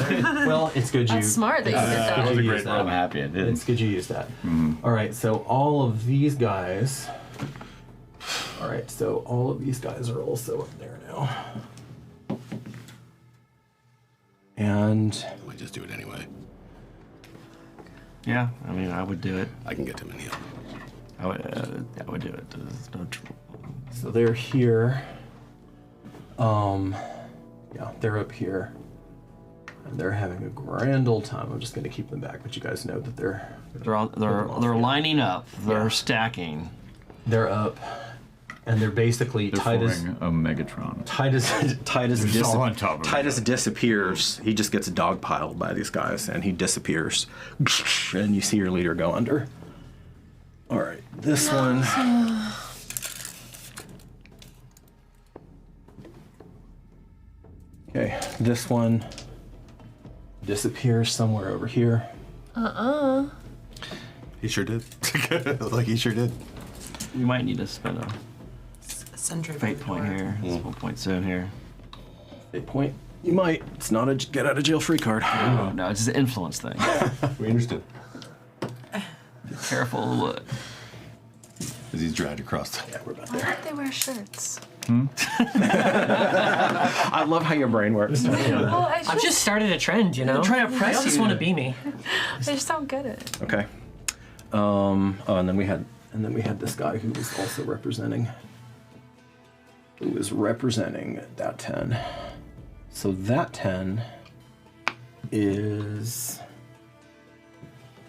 Well, it's good you. That's smart that you did It was that. a great roll. I'm happy I did. It's good you used that. All right, so all of these guys. All right, so all of these guys are also up there now. And I might just do it anyway. Yeah, I mean, I would do it. I can get to him and heal. I would do it. There's no trouble. so they're here. Yeah, they're up here. And they're having a grand old time. I'm just going to keep them back, but you guys know that they're They're lining up. They're stacking. up. and they're basically Titus. A Megatron. Titus disappears. He just gets dogpiled by these guys, and he disappears. And you see your leader go under. All right, this one. Okay, this one disappears somewhere over here. He sure did. Like he sure did. You might need to spend a Sentry fate point here. This whole point zone here. Fate point. You might. It's not a get out of jail free card. No, it's an influence thing. We understood. Be careful. As he's dragged across the... Yeah, we're about Why there. don't they wear shirts? I love how your brain works. Well, I've just started a trend, you know? I'm trying to press They just you. want to be me. I just don't get it. Okay. Oh, and then we had this guy who was also representing that 10. So that 10 is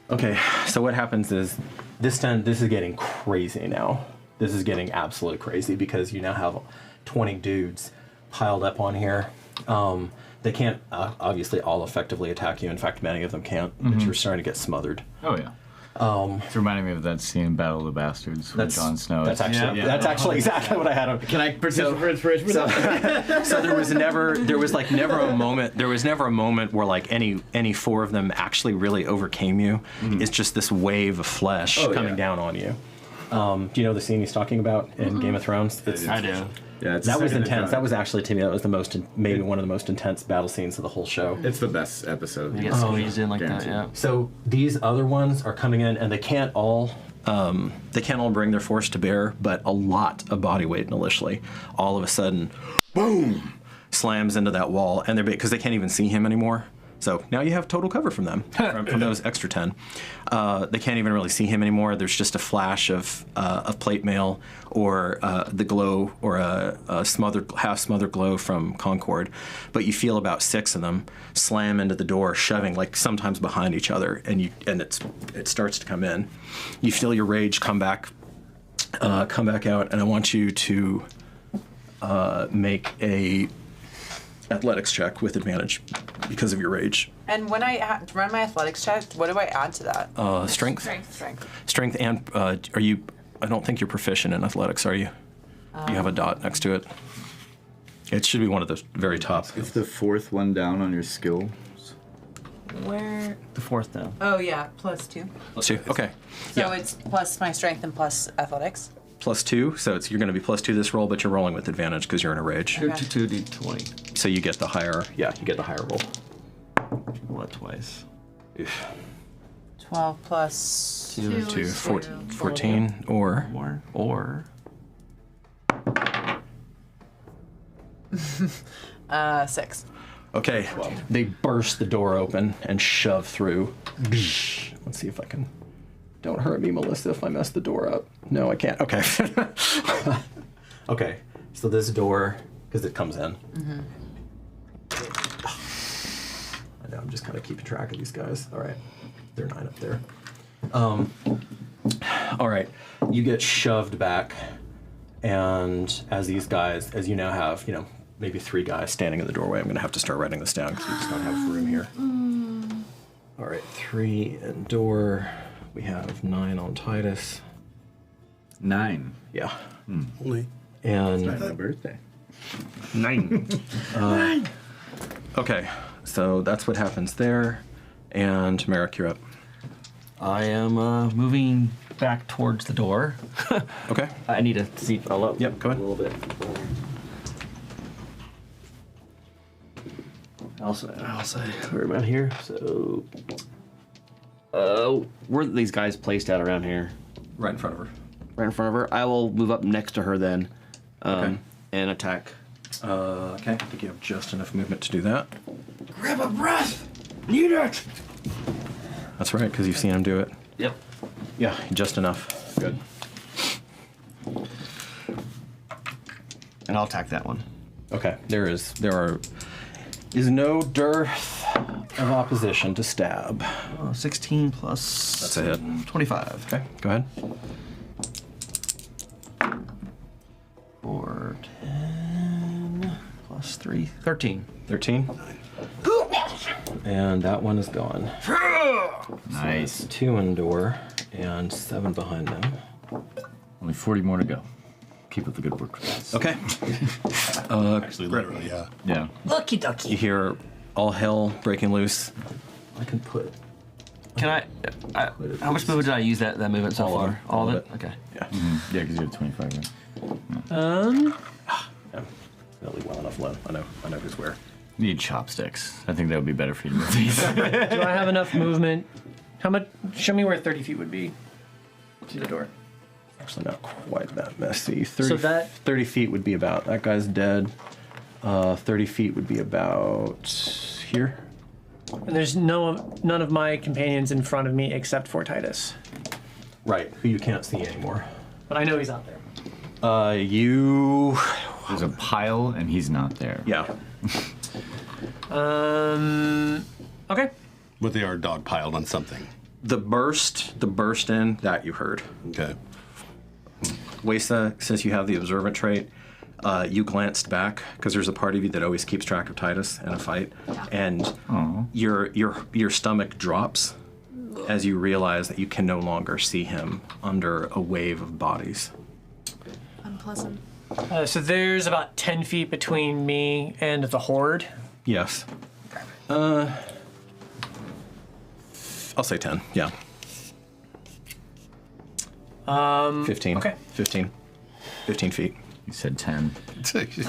okay. So what happens is this is getting crazy now. This is getting absolutely crazy because you now have 20 dudes piled up on here. They can't obviously all effectively attack you. In fact, many of them can't. But you're starting to get smothered. Oh yeah. It's reminding me of that scene in Battle of the Bastards with Jon Snow. That's actually exactly what I had. Can I participate for inspiration? So there was never a moment where like any four of them actually really overcame you. It's just this wave of flesh coming down on you. Do you know the scene he's talking about in Game of Thrones? I do. Yeah, that was intense. That was actually, to me, that was maybe one of the most intense battle scenes of the whole show. It's the best episode. You get squeezed in like that, yeah. So these other ones are coming in, and they can't all bring their force to bear, but a lot of body weight initially, all of a sudden, boom, slams into that wall, and because they can't even see him anymore. So now you have total cover from them, from those extra 10. They can't even really see him anymore. There's just a flash of plate mail or the glow or a half-smothered glow from Concord. But you feel about 6 of them slam into the door, shoving, like sometimes behind each other, and it starts to come in. You feel your rage come back out, and I want you to make a athletics check with advantage because of your rage. And when I run my athletics check, what do I add to that? Strength. Strength, and are you? I don't think you're proficient in athletics, are you? You have a dot next to it. It should be one of the very top. It's the 4th one down on your skill. Where? The 4th down. Oh yeah, +2. +2. Okay. So it's plus my strength and plus athletics. +2, so you're going to be +2 this roll, but you're rolling with advantage because you're in a rage. Okay. 2d20. So you get the higher. Yeah, you get the higher roll. Roll that twice. 12 plus 2, 14, or Or 6. okay. They burst the door open and shove through. Let's see if I can. Don't hurt me, Melissa, if I mess the door up. No, I can't. Okay. Okay, so this door, because it comes in. I know, I'm just kind of keeping track of these guys. All right, they're 9 up there. All right, you get shoved back, and as you now have, maybe 3 guys standing in the doorway. I'm going to have to start writing this down because we just don't have room here. All right, 3 in door. We have 9 on Titus. 9. Yeah. Only. And It's my birthday. 9. okay, so that's what happens there. And Merrick, you're up. I am moving back towards the door. Okay. I need to see. Yep, go ahead. A little bit. I'll say we're about here. So, where are these guys placed at around here? Right in front of her. Right in front of her. I will move up next to her then, Okay. and attack. Okay, I think you have just enough movement to do that. Grab a breath! Need it! That's right, because you've seen him do it. Yep. Yeah, just enough. Good. And I'll attack that one. Okay, there is no dearth of opposition to stab. 16 plus. That's a hit. 25. Okay, go ahead. For 10 plus 3, 13. 13. And that one is gone. Nice. So 2 endure and 7 behind them. Only 40 more to go. Keep up the good work, guys. Okay. Actually, literally, yeah. Yeah. Lucky ducky. You hear all hell breaking loose. I can put Can I how much movement did I use that movement so All of far? it. All of it? Okay. Yeah. Yeah, because you have 25, right? Yeah. Really well enough low. I know who's where. Need chopsticks. I think that would be better for you to move these. Do I have enough movement? How much? Show me where 30 feet would be to the door. Actually, not quite that messy. 30, So that- 30 feet would be about, that guy's dead. 30 feet would be about here. And there's none of my companions in front of me except for Titus. Right, who you can't see anymore. But I know he's out there. There's a pile, and he's not there. Yeah. Okay. But they are dog piled on something. The burst in, that you heard. Okay. Wesa, since you have the observant trait, you glanced back because there's a part of you that always keeps track of Titus in a fight, and your stomach drops as you realize that you can no longer see him under a wave of bodies. Unpleasant. So there's about 10 feet between me and the horde. Yes. I'll say 10. Yeah. 15. Okay. 15 feet. You said 10. Tasty's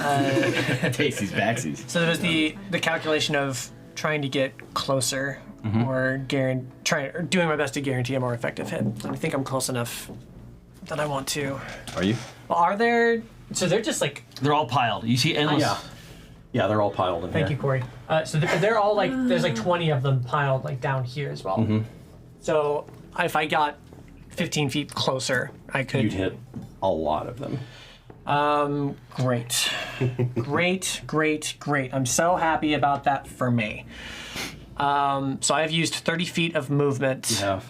backsies. So there was the calculation of trying to get closer or doing my best to guarantee a more effective hit. And I think I'm close enough that I want to. Are you? Well, are there? So they're just like. They're all piled. You see endless. Yeah, they're all piled in Thank you, Corey. So they're all like, there's like 20 of them piled like down here as well. So if I got 15 feet closer, I could. You'd hit a lot of them. Great. Great. I'm so happy about that for me. So I've used 30 feet of movement. You have.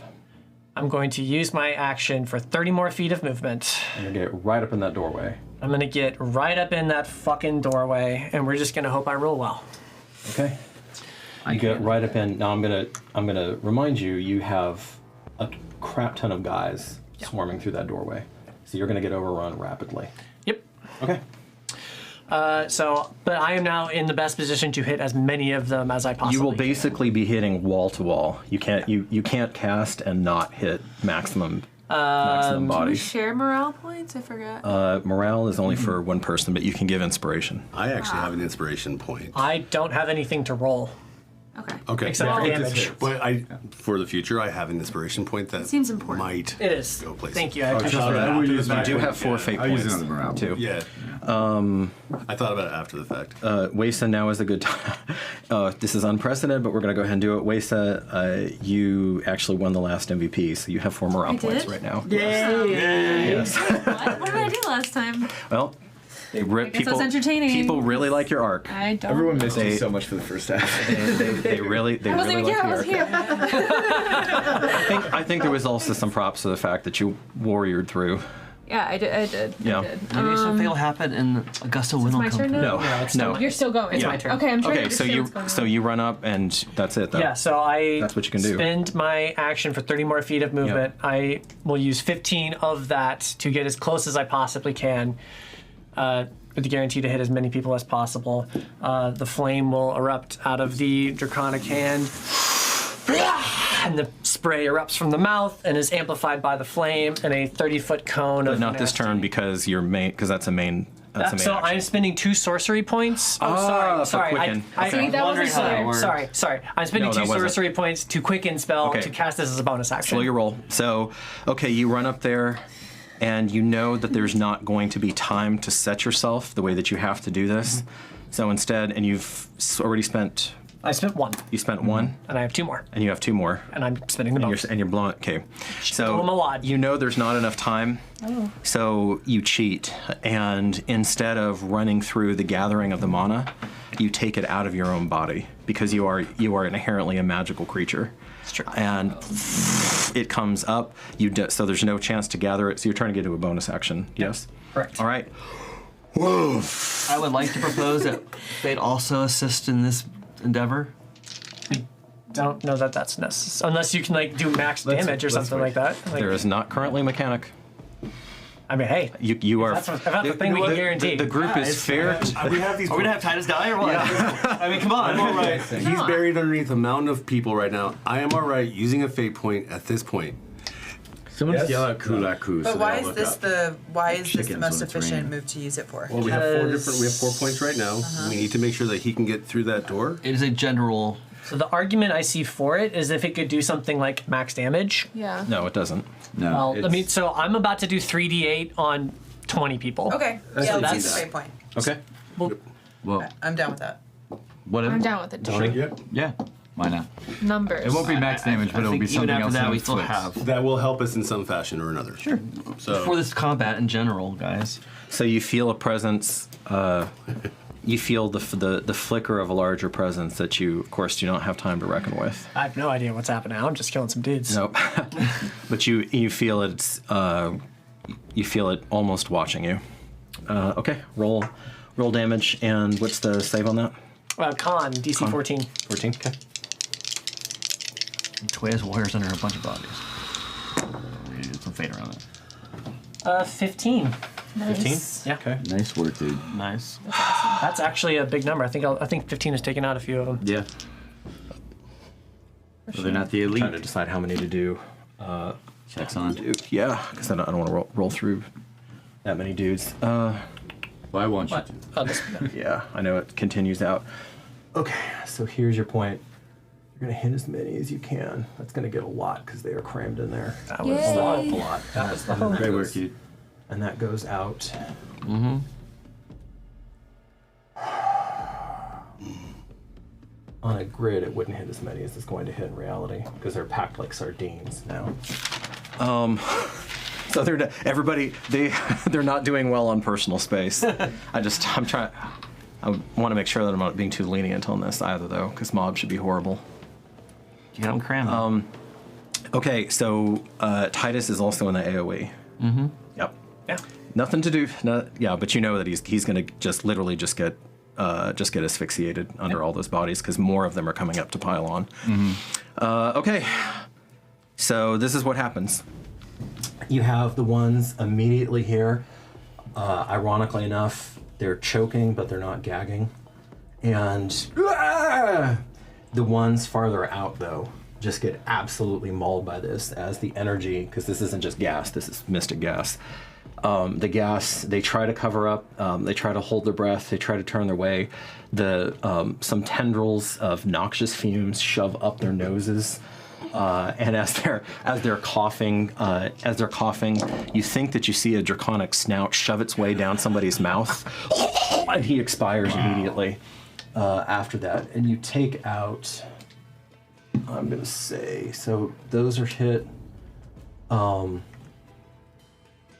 I'm going to use my action for 30 more feet of movement. And you're gonna get right up in that doorway. I'm gonna get right up in that fucking doorway, and we're just gonna hope I roll well. Okay. You get right up in. Now I'm gonna remind you. You have a crap ton of guys swarming through that doorway, so you're gonna get overrun rapidly. Yep. Okay. But I am now in the best position to hit as many of them as I possibly You will can. basically be hitting wall to wall. You can't cast and not hit maximum Do we bodies. share morale points? I forgot. Morale is only for one person, but you can give inspiration. I actually have an inspiration point. I don't have anything to roll. Okay. Okay. Except for damage. But for the future, I have an inspiration point that Seems important. might It is. go places. Thank you. I appreciate it. You do have 4 fate I use points it on the morale too. Yeah. I thought about it after the fact. Wesa, now is a good time. This is unprecedented, but we're going to go ahead and do it. Wesa, you actually won the last MVP, so you have 4 morale I points did? right now. Yes. Yes. What did I do last time? Well, they rip guess that's entertaining. People really like your arc. I don't. Everyone missed They- you so much for the first half. They really I wasn't like even the here. I arc. was here. I think there was also some props to the fact that you warriored through. Yeah, I did. Yeah. I did. Maybe something will happen and a gust of wind will my come turn through. now? No, You're still going. It's my turn. Okay, I'm trying to Okay, so understand you what's going on. run up and that's it. Though. Yeah, so I That's what you can do. spend my action for 30 more feet of movement. I will use 15 of that to get as close as I possibly can, with the guarantee to hit as many people as possible. The flame will erupt out of the draconic hand, and the spray erupts from the mouth and is amplified by the flame in a 30-foot cone But of not this nasty- turn because that's a main. That's a main So action. I'm spending 2 sorcery points. Oh, for sorry. quicken. See, that Wondering wasn't how that clear. worked. Sorry. I'm spending No, 2 that wasn't. sorcery points to quicken spell Okay. to cast this as a bonus action. Slow your roll. So, okay, you run up there, and you know that there's not going to be time to set yourself the way that you have to do this. So instead, and you've already spent. I spent 1, You spent 1, and I have 2 more, and you have 2 more. and I'm spending the And bonus. you're blowing. Okay, blow 'em a so wad. you know there's not enough time. So you cheat, and instead of running through the gathering of the mana, you take it out of your own body because you are inherently a magical creature. It's true. And it comes up. So there's no chance to gather it. So you're trying to get to a bonus action. Yes. Correct. All right. Woof. I would like to propose that they'd also assist in this endeavor. Don't know that that's necessary. Unless you can, like, do max damage or something like that. Like, There is not currently a mechanic. I mean, hey. You are. That's the thing we can guarantee. The group is fair. Are we gonna have Titus die or what? I mean, come on. I'm all right. He's buried underneath a mountain of people right now. I am all right using a fate point at this point. Someone yell out Kulaku. But so why they all is look this up. the Chickens most when it's efficient raining. move to use it for? Well, we have 4 points right now. We need to make sure that he can get through that door. It is a general. So the argument I see for it is if it could do something like max damage. Yeah. No, it doesn't. No. Well, I it's- mean, so I'm about to do 3d8 on 20 people. Okay. That's Yeah, what let's he use the did. fate point. Okay. Well, I'm down with that. whatever. I'm down with it. Tony? Yeah. Why not? Numbers. It won't be max damage, but I it'll think be even something after else. that, in we its still place. have. That will help us in some fashion or another. Sure. So For this combat in general, guys. So you feel a presence. You feel the flicker of a larger presence that you, of course, do not have time to reckon with. I have no idea what's happening. I'm just killing some dudes. Nope. But you feel it's you feel it almost watching you. Okay, roll damage, and what's the save on that? Con, DC 14. 14. Okay. Toya's warriors under a bunch of bodies. We did some fade around it. 15. Nice. 15? Yeah. Okay. Nice work, dude. Nice. That's actually a big number. I think 15 has taken out a few of them. Yeah. So they're not the elite. Trying to decide how many to do. Checks on. Yeah, because I don't want to roll through that many dudes. Well, I want you What? to. Oh, this, Yeah, I know it continues out. Okay, so here's your point. You're gonna hit as many as you can. That's gonna get a lot because they are crammed in there. that was Yay. A lot. That was the hope. Great work, dude. And that goes out. On a grid, it wouldn't hit as many as it's going to hit in reality because they're packed like sardines now. So they're not doing well on personal space. I want to make sure that I'm not being too lenient on this either, though, because mobs should be horrible. You got them crammed. Okay, so Titus is also in the AOE. Mm-hmm. Yep. Yeah. Nothing to do. Yeah, but you know that he's going to just literally just get asphyxiated under all those bodies because more of them are coming up to pile on. Okay, so this is what happens. You have the ones immediately here. Ironically enough, they're choking, but they're not gagging. And the ones farther out, though, just get absolutely mauled by this as the energy, because this isn't just gas, this is mystic gas. The gas, they try to cover up, they try to hold their breath, they try to turn their way. Some tendrils of noxious fumes shove up their noses. And as they're coughing, you think that you see a draconic snout shove its way down somebody's mouth, and he expires immediately after that. And you take out, I'm gonna say, so those are hit.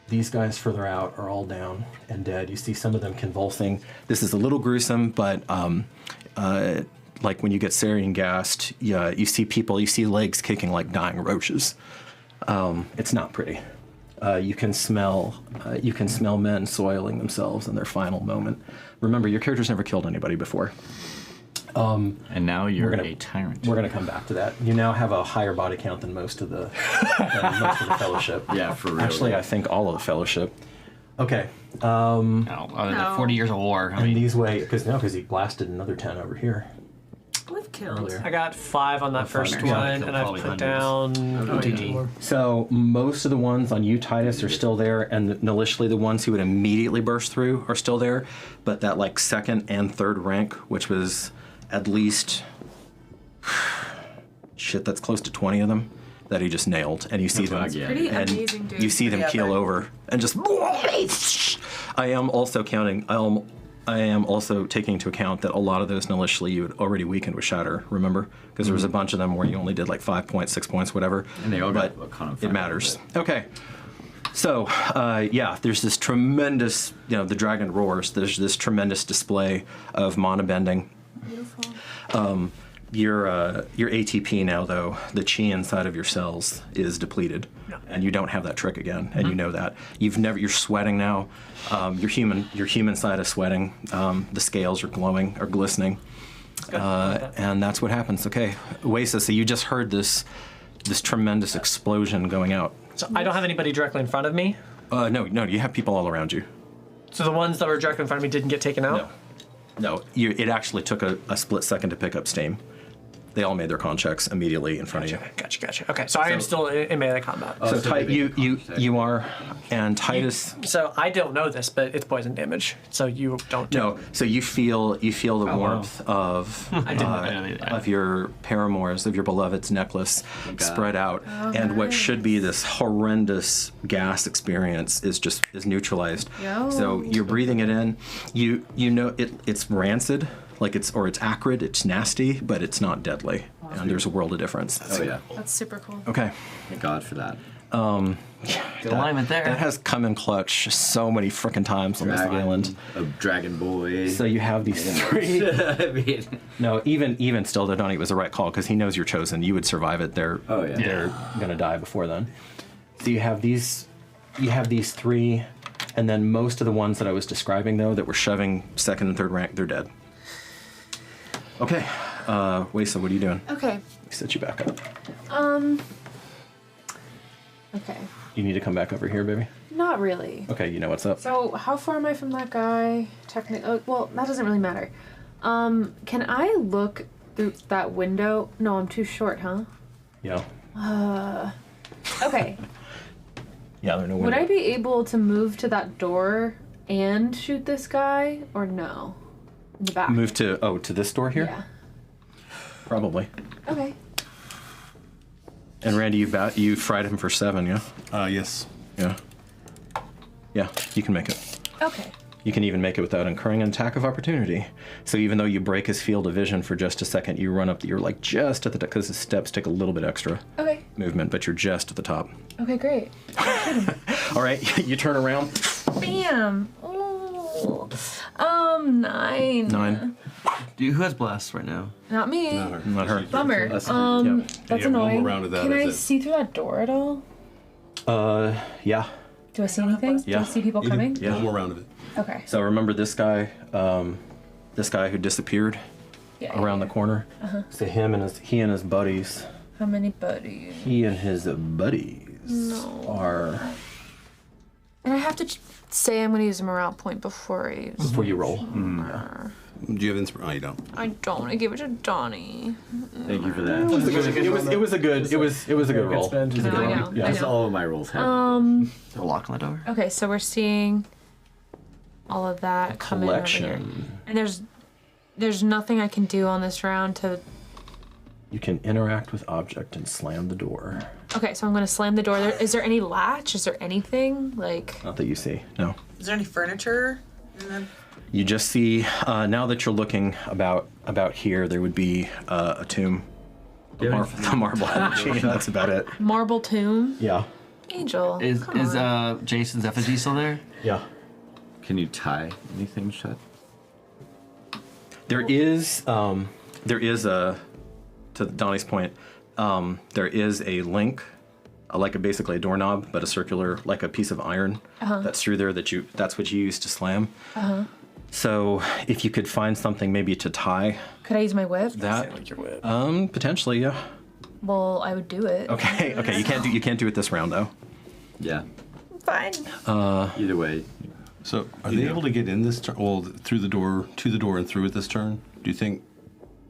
These guys further out are all down and dead. You see some of them convulsing. This is a little gruesome, but like when you get sarin gassed, you see legs kicking like dying roaches. It's not pretty. You can smell men soiling themselves in their final moment. Remember, your character's never killed anybody before. And now you're a tyrant. We're gonna come back to that. You now have a higher body count than most of the fellowship. Yeah, for real. Actually, I think all of the fellowship. Okay. No, other than 40 years of war. I And mean, these way, because he blasted another 10 over here We've killed. earlier. I got 5 on that first Yeah, one, killed and I've probably put hundreds. down 18 more. So most of the ones on you, Titus, are still there, and initially the ones who would immediately burst through are still there. But that like second and third rank, which was at least that's close to 20 of them that he just nailed, and you see them. Pretty And amazing, dude. you see them keel over and just. I am also counting. I am also taking into account that a lot of those initially you had already weakened with Shatter. Remember, because there was a bunch of them where you only did like 5 points, 6 points, whatever. And they all but got a kind of it matters. Okay. So there's this tremendous, the dragon roars. There's this tremendous display of mana bending. Beautiful. Your ATP now, though, the chi inside of your cells is depleted, and you don't have that trick again, and you know that. You're sweating now. Your human side is sweating. The scales are glowing or glistening, and that's what happens. Okay, Wesa, so you just heard this tremendous explosion going out. So I don't have anybody directly in front of me? No, you have people all around you. So the ones that were directly in front of me didn't get taken out? No, it actually took a split second to pick up steam. They all made their con checks immediately in front of you. Gotcha. Okay, so I am still in melee combat. So you are, and Titus. So I don't know this, but it's poison damage. So you don't. No, so you feel the warmth of your paramours, of your beloved's necklace spread out, and what should be this horrendous gas experience is neutralized. So you're breathing it in. You know it's rancid. Like it's acrid, it's nasty, but it's not deadly. And there's a world of difference. That's super cool. Okay. Thank God for that. Good alignment there. That has come in clutch so many frickin' times on this island. A dragon boy. So you have these three. No, even still, though, Donnie, it was the right call because he knows you're chosen. You would survive it. They're gonna die before then. So you have these three, and then most of the ones that I was describing, though, that were shoving second and third rank, they're dead. Okay, Wesa, what are you doing? Okay. Set you back up. Okay. You need to come back over here, baby. Not really. Okay, you know what's up. So how far am I from that guy? Technically, well, that doesn't really matter. Can I look through that window? No, I'm too short, huh? Yeah. Okay. Yeah, there's no window. Would I be able to move to that door and shoot this guy, or no? In the back. Move to this door here? Yeah. Probably. Okay. And Randy, you fried him for 7, yeah? Yes. Yeah. Yeah, you can make it. Okay. You can even make it without incurring an attack of opportunity. So even though you break his field of vision for just a second, you run up, you're like just at the top, because his steps take a little bit extra movement, but you're just at the top. Okay, great. All right, you turn around. Bam! Oh, 9. 9. Dude, who has blast right now? Not me. Not her. Bummer. That's annoying. Can I see through that door at all? Yeah. Do I see anything? Yeah. Do I see people coming? Yeah. One more round of it. Okay. So remember this guy who disappeared around the corner? So he and his buddies. How many buddies? He and his buddies are. And I have to say I'm going to use a morale point before you roll. Do you have inspiration? Oh, you don't. I don't. I give it to Donnie. Thank you for that. It was a good roll. I know. That's all of my rolls have. Is there a lock on the door? Okay, so we're seeing all of that coming over here. Collection. And there's nothing I can do on this round to. You can interact with object and slam the door. Okay, so I'm gonna slam the door. Is there any latch? Is there anything like? Not that you see. No. Is there any furniture? You just see now that you're looking about here, there would be a tomb. The marble effigy. That's about it. Marble tomb. Yeah. Angel. Is Jason's effigy still there? Yeah. Can you tie anything shut? There is a, to Donnie's point, there is a link, basically a doorknob, but a circular, like a piece of iron that's through there that's what you use to slam. So if you could find something maybe to tie. Could I use my whip? That, like your whip. Potentially, yeah. Well, I would do it. Okay, you can't do it this round though. Yeah. Fine. Either way. So are they able to get in this turn? Well, through the door, to the door, and through it this turn? Do you think?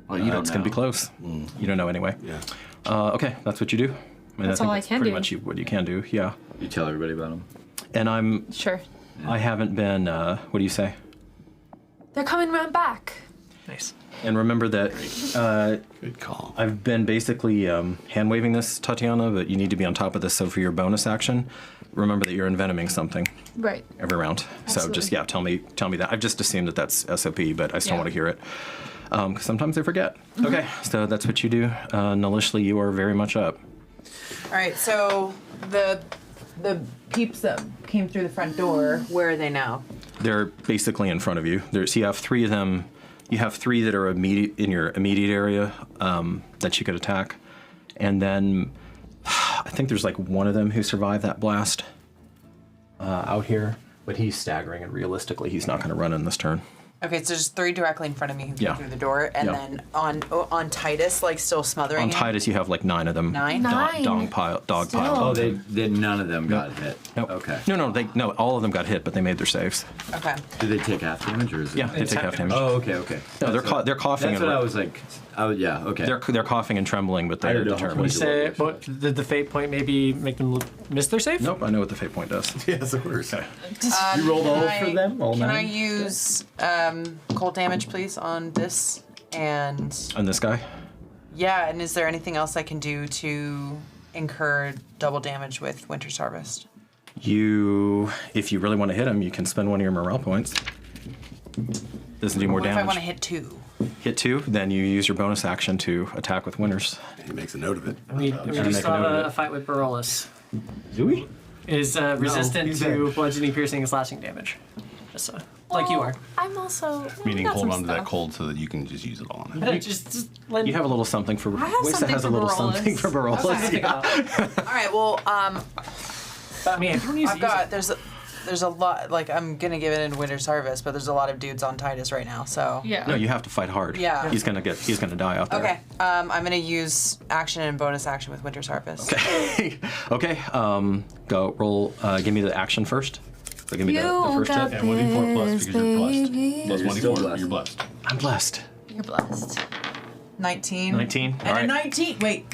Well, you don't it's know. gonna be close. You don't know anyway. Yeah. Okay, that's what you do. That's all I can pretty do. Much what you can do. Yeah. You tell everybody about them. And I'm. Sure. I haven't been. What do you say? They're coming round back. Nice. And remember that Good call. I've been basically hand waving this, Tatiana, but you need to be on top of this. So for your bonus action, remember that you're envenoming something Right. every round. So just tell me that. I've just assumed that that's SOP, but I still want to hear it. Because sometimes I forget. Okay, so that's what you do. Nalishli, you are very much up. All right, so the peeps that came through the front door, where are they now? They're basically in front of you. You have 3 of them You have 3 that are in your immediate area that you could attack. And then I think there's like one of them who survived that blast out here. But he's staggering, and realistically, he's not going to run in this turn. Okay, so just 3 directly in front of me who Yeah. came through the door, and Yeah. then on Titus, like still smothering On him? Titus, you have like 9 of them. 9? Dog pile. Oh, they none of them got hit. Nope. Okay. No, all of them got hit, but they made their saves. Okay. Did they take half damage or is it? Yeah, they take half damage. Oh, okay. No, they're coughing. That's and what I was like. Yeah, okay. They're coughing and trembling, but I they're don't know how determined. to Say, but did the fate point maybe make them miss their save? Nope, I know what the fate point does. Yes, of course. Okay. You rolled all Can for them? All Can 9? I use cold damage, please, on this? And And this guy? yeah, and is there anything else I can do to incur double damage with Winter's Harvest? If you really want to hit him, you can spend one of your morale points. Doesn't do more What if I damage. want to hit 2? Hit 2, then you use your bonus action to attack with Winters. He makes a note of it. We make just a saw note of a it. fight with Barolus. Do we? Is resistant he's to dead. bludgeoning, piercing, and slashing damage. Just like you are. I'm also. Meaning got hold some on to that stuff. cold so that you can just use it all on it. Just let You have a little something for. have Wissa something has a for little Barolus. something for Barolus. Okay. Yeah. All right, well, I mean, if you want to use I've got, there's a lot, like, I'm going to give it in Winter's Harvest, but there's a lot of dudes on Titus right now, so. Yeah. No, you have to fight hard. Yeah. He's gonna die out there. Okay, I'm going to use action and bonus action with Winter's Harvest. Okay. Okay. Go roll. Give me the action first. So give me the first got hit. And 1d4 plus because you're blessed. Plus You're still 1d4, blessed. you're blessed. I'm blessed. You're blessed. 19. 19. And All right. a 19. Wait.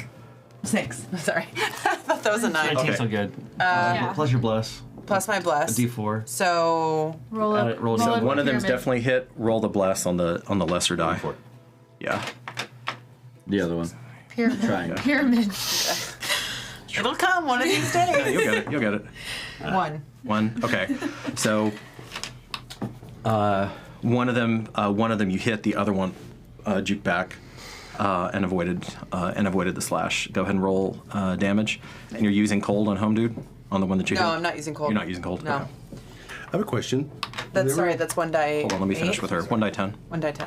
6. Sorry. I thought that was a 9. 19's Okay. so good. Yeah. Plus your bless. Plus my A bless. D4. So. Roll Add up. it, roll roll it. up One of them's pyramid. definitely hit. Roll the bless on the lesser die. Yeah. The other one. Pyramid. Trying. Pyramid. It'll come one of these days. You'll get it. You'll get it. 1. 1. Okay. So one of them you hit. The other one juked back and avoided the slash. Go ahead and roll damage. And you're using cold on home dude on the one that you hit. No, I'm not using cold. You're not using cold. No. Okay. I have a question. That's sorry, that's 1 die. Hold on. Let me finish 8? with her. 1 die 10. 1 die 10.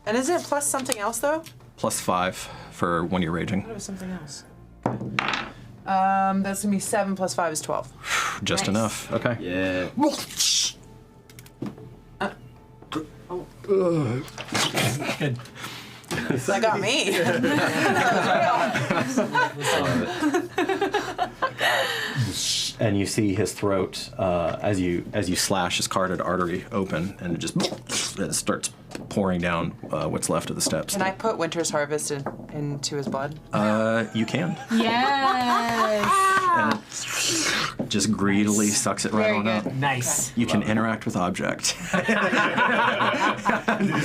And is it plus something else though? Plus 5 for when you're raging. It was something else. That's gonna be 7 plus 5 is 12. Just Nice. enough. Okay. Yeah. That got me. And you see his throat as you slash his carotid artery open, and it starts pouring down what's left of the steps. Can I put Winter's Harvest into his blood? You can. Yes. And it just greedily sucks it right Very on good. up. nice. You can interact with object. He's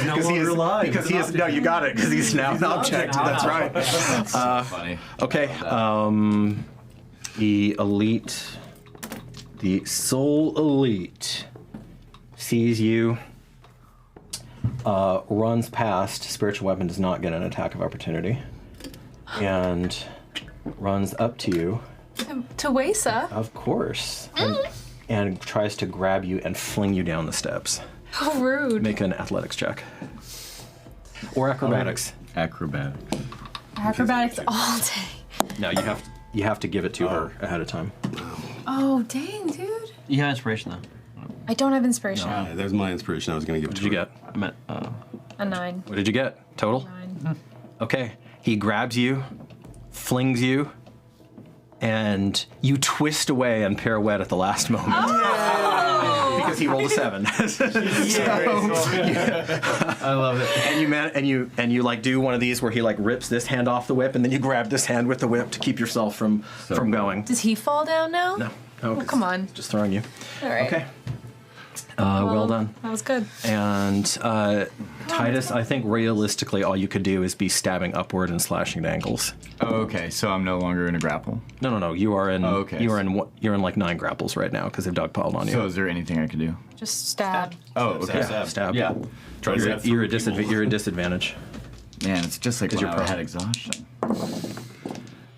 no longer alive. Because he is. No, you got it. Because he's now an object. That's right. That's so funny. Okay. The elite, the soul elite, sees you. Runs past. Spiritual weapon does not get an attack of opportunity, and runs up to you. To Wesa. Of course. And tries to grab you and fling you down the steps. How rude. Make an athletics check. Or acrobatics. Acrobatic. Acrobatics all day. No, you have to give it to her ahead of time. Oh, dang, dude. You have inspiration though. I don't have inspiration. Yeah, there's my inspiration. I was going to give What it did to you her. get? I meant, A 9. What did you get? Total? 9. Okay. He grabs you, flings you, and you twist away and pirouette at the last moment. Because he rolled a 7. I love it. And you like do one of these where he like rips this hand off the whip, and then you grab this hand with the whip to keep yourself from going. Does he fall down now? No. Oh, come on. Just throwing you. All right. Okay. Well done. That was good. And Titus, I think realistically all you could do is be stabbing upward and slashing at ankles. Oh, okay, so I'm no longer in a grapple. No. You are in. Oh, okay. You're in like 9 grapples right now because they've dogpiled on you. So is there anything I can do? Just stab. Oh, okay. Stab. Yeah. Try to You're, stab you're, a through people. you're a disadvantage. Man, it's just like when you're I prone. had exhaustion.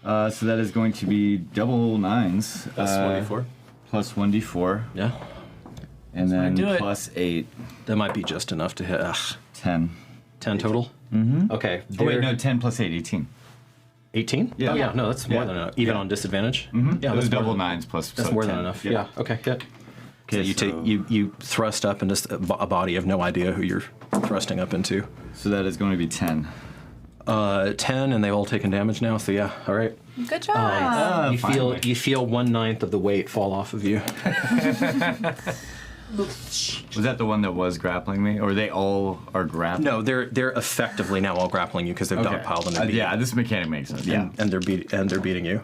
So that is going to be double 9s. Plus 1d4. Plus 1d4. Yeah. And I then do it. plus 8. That might be just enough to hit. 10. 10 total? Mm-hmm. Okay. Oh, wait, no, 10 plus 8, 18. 18? Yeah. Oh, yeah, no, that's more than enough. Even on disadvantage? Mm-hmm. Yeah, Those that's double more 9s plus That's so more 10. than enough. Yeah, okay, good. So you so- you thrust up into a body, you have no idea who you're thrusting up into. So that is going to be 10. 10, and they've all taken damage now, so yeah, all right. Good job. You feel 1/9 of the weight fall off of you. Was that the one that was grappling me? Or they all are grappling? No, they're effectively now all grappling you because they've dogpiled and they're beating. Yeah, this mechanic makes sense. Yeah. And they're beating you.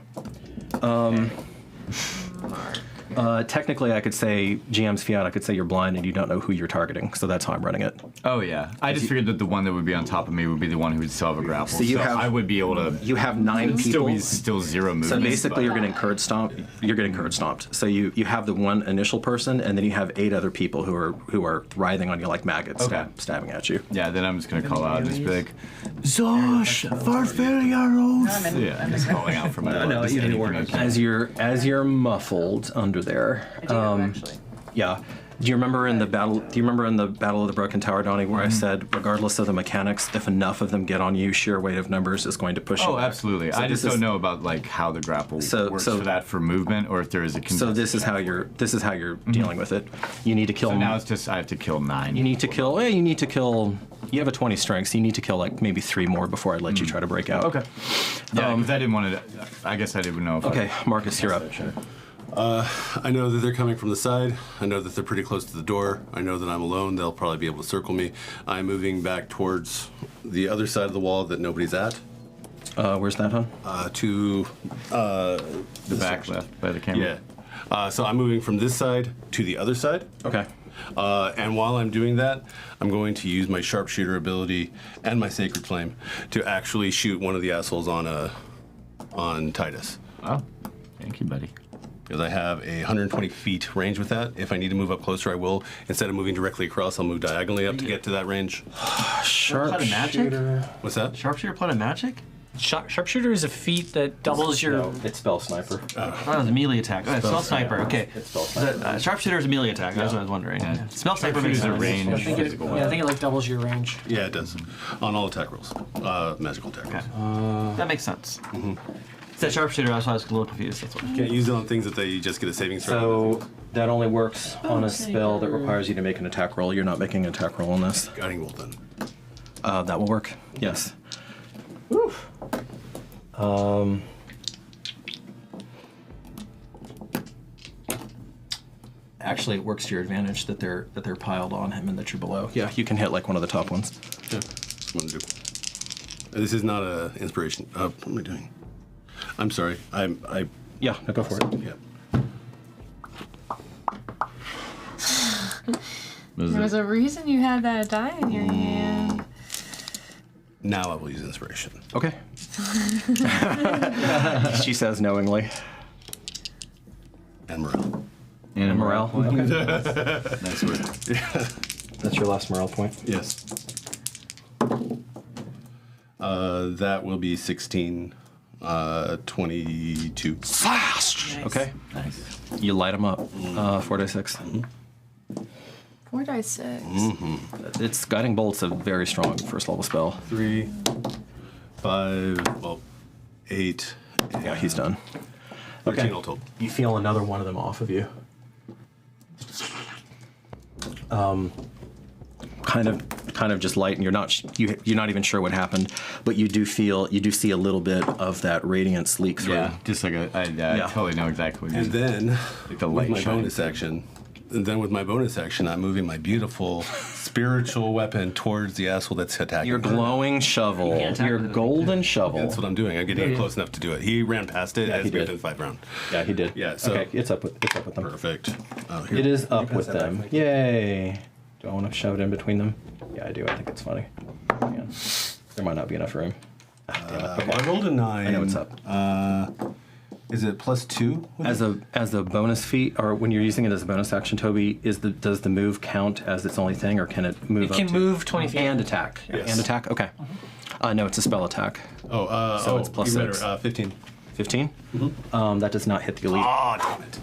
Technically, I could say GM's fiat. I could say you're blind and you don't know who you're targeting. So that's how I'm running it. Oh yeah. I just figured that the one that would be on top of me would be the one who would still have a grapple. So you have- I would be able to. You have 9 people. Still 0 movement. So basically, you're getting curd stomped. You're getting curd stomped. So you have the one initial person, and then you have 8 other people who are writhing on you like maggots, stabbing at you. Yeah. Then I'm just gonna call out and just be like, Zosh, Farfariaros. yeah, I'm just calling out for my. No, just even anything worse. I can. As you're muffled under there. Actually. Yeah. Do you remember in the battle? Do you remember in the Battle of the Broken Tower, Donnie, where I said, regardless of the mechanics, if enough of them get on you, sheer weight of numbers is going to push you. Oh, back. absolutely. So I just this don't is- know about like how the grapple works so- for that for movement, or if there is a. So this is how you're dealing with it. You need to kill. So now it's just I have to kill 9. You need to kill. You need to kill. You have a 20 strength, so you need to kill like maybe 3 more before I let you try to break out. Okay. Yeah, because I didn't want to. I guess I didn't know. If Okay, Marcus, you're up. I know that they're coming from the side. I know that they're pretty close to the door. I know that I'm alone. They'll probably be able to circle me. I'm moving back towards the other side of the wall that nobody's at. Where's that, hon? To the back left by the camera. yeah. So I'm moving from this side to the other side. Okay. And while I'm doing that, I'm going to use my sharpshooter ability and my sacred flame to actually shoot one of the assholes on Titus. Oh, thank you, buddy. Because I have a 120 feet range with that. If I need to move up closer, I will. Instead of moving directly across, I'll move diagonally up to get to that range. Plot of magic? What's that? Sharpshooter plot of magic? Sharpshooter is a feat that doubles your. No, it's spell sniper. Oh, it's a melee attack. Oh, it's spell sniper. Okay. It's spell sniper. Sharpshooter is a melee attack. That's what I was wondering. Yeah. Spell sniper makes Sharpshooter's a sense. range. I think I think it like doubles your range. Yeah, it does. On all attack rolls. Magical attack rolls. Okay. That makes sense. It's that sharpshooter. That's why I was a little confused. That's why. Can't use it on things that they just get a saving throw. So that only works on a spell that requires you to make an attack roll. You're not making an attack roll on this. Guiding bolt then. That will work. Yes. Actually, it works to your advantage that they're piled on him and that you're below. Yeah, you can hit like one of the top ones. Yeah, that's what I'm gonna do. This is not a inspiration. What am I doing? I'm sorry. Yeah, no, go for it. Yeah. There was a reason you had that die in your hand. Now I will use inspiration. Okay. She says knowingly. And morale. And morale. Okay. Nice work. That's your last morale point. Yes. That will be 16, 22. Fast! Okay. Nice. You light them up. 4d6. 4 dice 6. Its guiding bolt's a very strong first level spell. 3, 5, well, 8. Yeah, he's done. 13 all total. You feel another one of them off of you. Kind of just light, and you're not even sure what happened, but you do see a little bit of that radiance leak through. Yeah, just like I totally know exactly what you And mean. then, Like the with light my shining bonus action, I'm moving my beautiful spiritual weapon towards the asshole that's attacking. Your me. glowing shovel, your golden shovel. That's what I'm doing. I'm getting close enough to do it. He ran past it as he did. within 5 rounds. Yeah, he did. Yeah, so- okay, it's up with them. Perfect. Oh, here. It is up with them. Yay! Do I want to shove it in between them? Yeah, I do. I think it's funny. Man, there might not be enough room. I rolled a 9. I know it's up. Is it +2? As a bonus feat, or when you're using it as a bonus action, Toby, does the move count as its only thing, or can it move? It can up to, move 20 feet. and attack. Yes. And attack. Okay. No, it's a spell attack. So it's plus even 6. better, 15. 15. That does not hit the elite. Oh, damn it.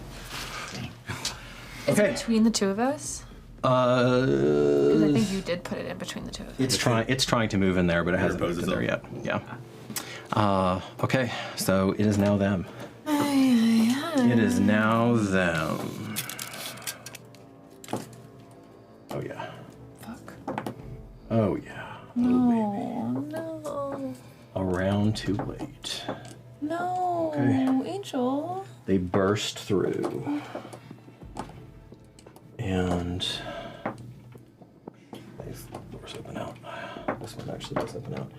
Is it between the two of us? Because I think you did put it in between the two of us. It's trying to move in there, but it hasn't moved in there yet. Yeah. Okay, so it is now them. It is now them. Oh yeah. Fuck. Oh yeah. No. A round too late. No. Okay. Angel. They burst through. And these doors open out. This one actually does open out.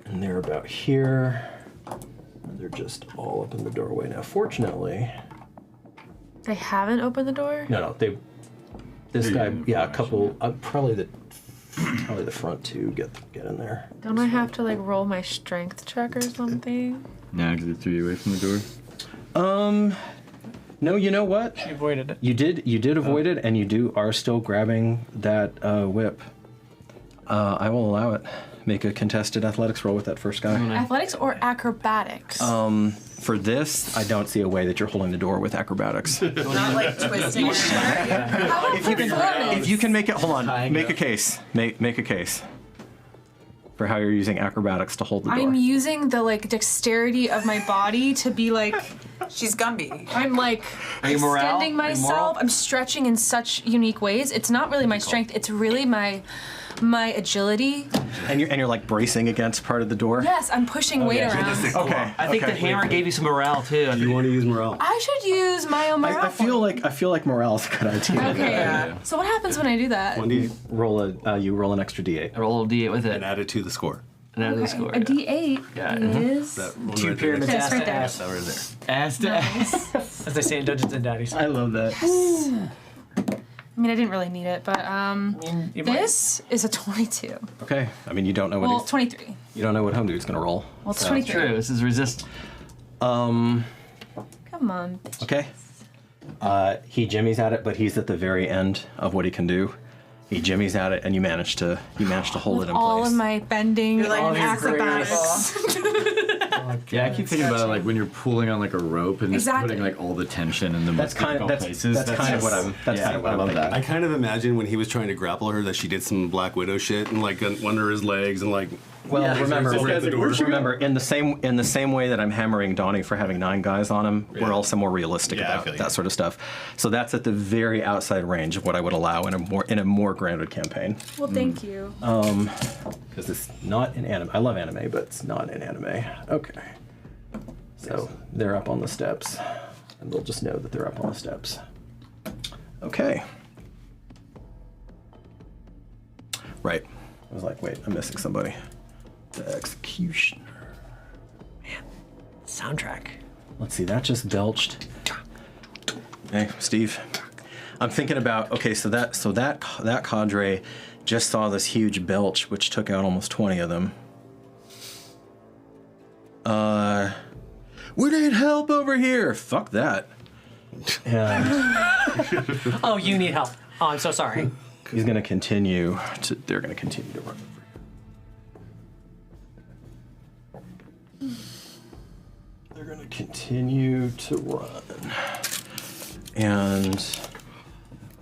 And they're about here. And they're just all up in the doorway now. Fortunately. They haven't opened the door? No, this guy, yeah, a couple, probably the front two get in there. Don't I have to like roll my strength check or something? Nah, because it threw you away from the door. No, you know what? You avoided it. You did avoid it, and you are still grabbing that whip. I will allow it. Make a contested athletics roll with that first guy. Athletics or acrobatics? For this, I don't see a way that you're holding the door with acrobatics. Not like twisting your How about performance? If you can make it, hold on. Make a case. Make a case for how you're using acrobatics to hold the door. I'm using the like dexterity of my body to be like. She's Gumby. I'm like Are you morale? extending Are you myself. moral? I'm stretching in such unique ways. It's not really my strength. It's really my agility. And you're like bracing against part of the door. Yes, I'm pushing weight around. Okay. I think the hammer gave you some morale too. You want to use morale? I should use my own morale. I feel like morale's a good idea. Okay. Yeah. So what happens when I do that? You roll an extra d8. I roll a d8 with it. And add it to the score. And that is the score. A D8 Yeah. is. That one Two right there pyramids next Yes, ass right to there. ass. to that right there. Ass to Nice. As they say in Dungeons and Daddies. I love that. I mean, I didn't really need it, but You might- this is a 22. Okay. I mean, you don't know what Well, he's, 23. you don't know what home dude's gonna roll. Well, it's So- 23. True. This is resist. Come on. Bitch. Okay. He jimmies at it, but he's at the very end of what he can do. He jimmies at it, and you manage to hold it in All place. of my bending You're like and an acrobatics. Yeah, I keep thinking about it like when you're pulling on like a rope and just Exactly. putting like all the tension in the most difficult places. That's kind of what I'm. That's kind of what I I'm love thinking. that. I kind of imagine when he was trying to grapple her that she did some Black Widow shit and like under his legs and like. Well, remember, At the door. remember, in the same way that I'm hammering Donnie for having 9 guys on him, we're also more realistic Yeah, I about feel you. that sort of stuff. So that's at the very outside range of what I would allow in a more grounded campaign. Well, thank you. Because it's not in anime. I love anime, but it's not in anime. Okay. So they're up on the steps, and they'll just know that they're up on the steps. Okay. Right. I was like, wait, I'm missing somebody. The executioner. Soundtrack. Let's see, that just belched. Hey, Steve. I'm thinking about, okay, so that cadre just saw this huge belch, which took out almost 20 of them. We need help over here. Fuck that. And Oh, you need help. Oh, I'm so sorry. they're gonna continue to run over here. They're gonna continue to run. And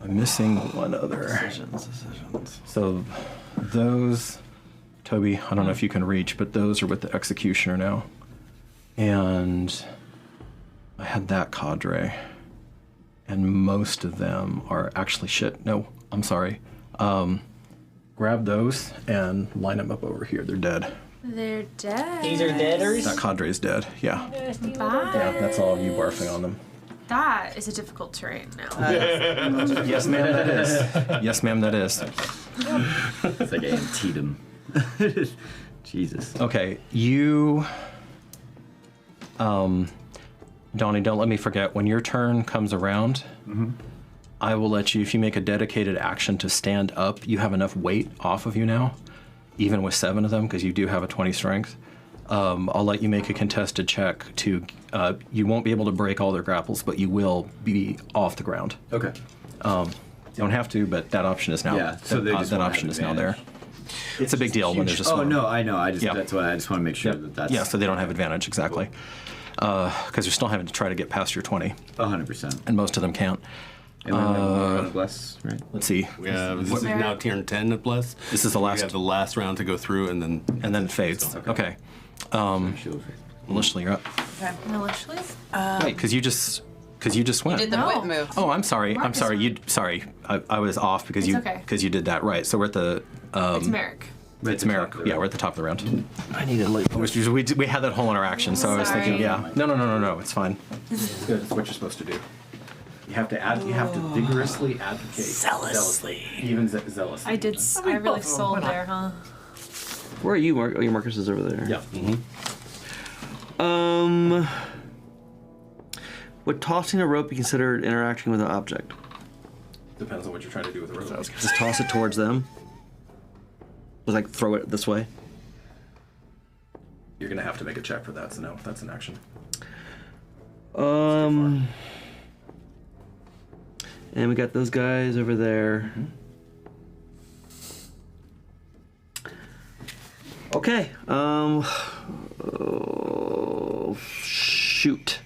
I'm missing one other. Decisions. So those, Toby, I don't know if you can reach, but those are with the executioner now. And I had that cadre. And most of them are actually shit. No, I'm sorry. Grab those and line them up over here. They're dead. They're dead. These are deaders. That cadre's dead. Yeah. Bye. Yeah, that's all you barfing on them. That is a difficult terrain now. Yes, ma'am, that is. Yes, ma'am, that is. It's like Antietam. Jesus. Okay, you... Donnie, don't let me forget, when your turn comes around, I will let you, if you make a dedicated action to stand up, you have enough weight off of you now, even with 7 of them, because you do have a 20 strength. I'll let you make a contested check to, you won't be able to break all their grapples, but you will be off the ground. Okay. You don't have to, but that option is now, Yeah, so they just that won't option have is now there. It's a big deal when there's just Oh one. no, I know. Yeah. That's why I just want to make sure that that's. Yeah, so they don't have advantage, exactly. Because you're still having to try to get past your 20, 100%. and most of them can't. And then we're gonna bless, right? Let's see. We have, this is now turn 10 at Bless. This is the last. We have the last round to go through, and then it fades. Okay. Melissa, you're up. Okay. Maliciously? Wait, because you just went. You did the whip move. Oh, I'm sorry. Marcus I'm sorry. went. I was off because It's okay. you did that right. So we're at the. It's Merrick. It's Merrick. Yeah, we're at the top of the round. I need a late. We had that whole interaction, so I was thinking, Sorry. yeah. No. It's fine. It's good. It's what you're supposed to do. You have to vigorously advocate. Zealously. Even zealously. I really sold there, huh? Where are you, Mark? Oh, your Marcus is over there. Yeah. Would tossing a rope be considered interacting with an object? Depends on what you're trying to do with the rope. Just toss it towards them. Just like throw it this way. You're gonna have to make a check for that. So no, that's an action. And we got those guys over there. Okay. Shoot.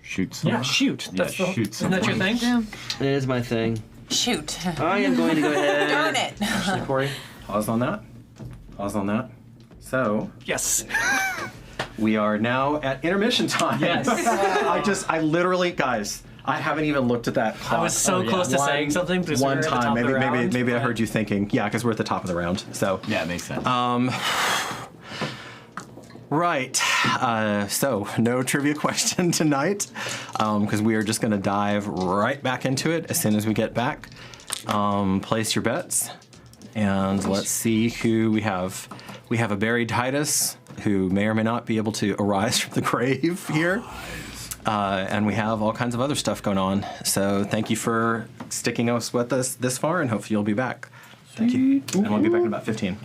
Shoots. Yeah, shoot. That's isn't that your thing? It is my thing. Shoot. I am going to go ahead. Darn it. Actually, Corey, pause on that. So Yes. we are now at intermission time. Yes. I literally, guys, I haven't even looked at that clock. I was so close to saying something because One we were at the top time, of the round, maybe I but- heard you thinking, yeah, because we're at the top of the round. So Yeah, it makes sense. right. So no trivia question tonight, because we are just going to dive right back into it as soon as we get back. Place your bets, and let's see who we have. We have a buried Titus who may or may not be able to arise from the grave here. And we have all kinds of other stuff going on. So thank you for sticking us with us this far, and hopefully you'll be back. Thank you. And we'll be back in about 15.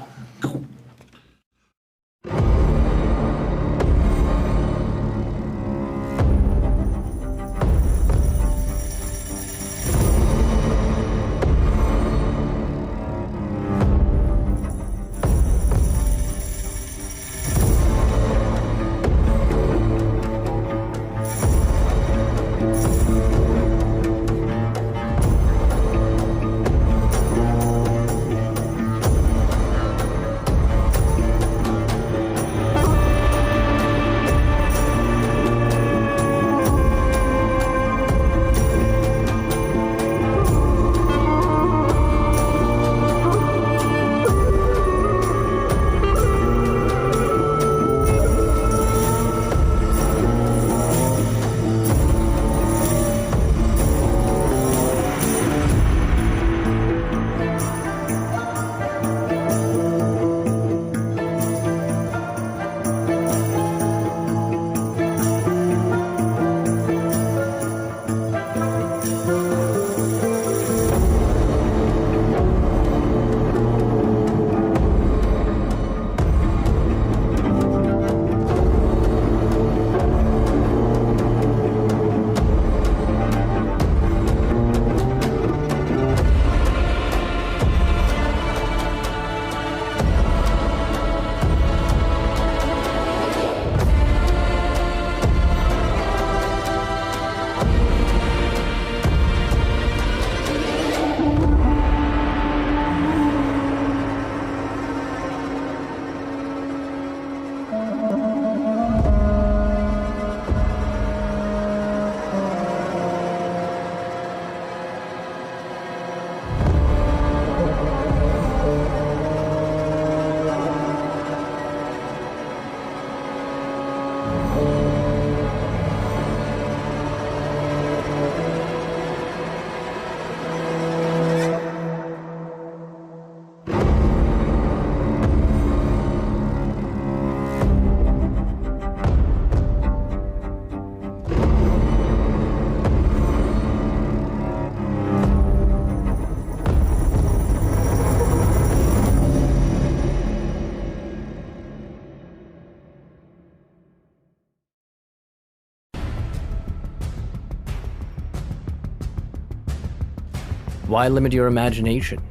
Why limit your imagination?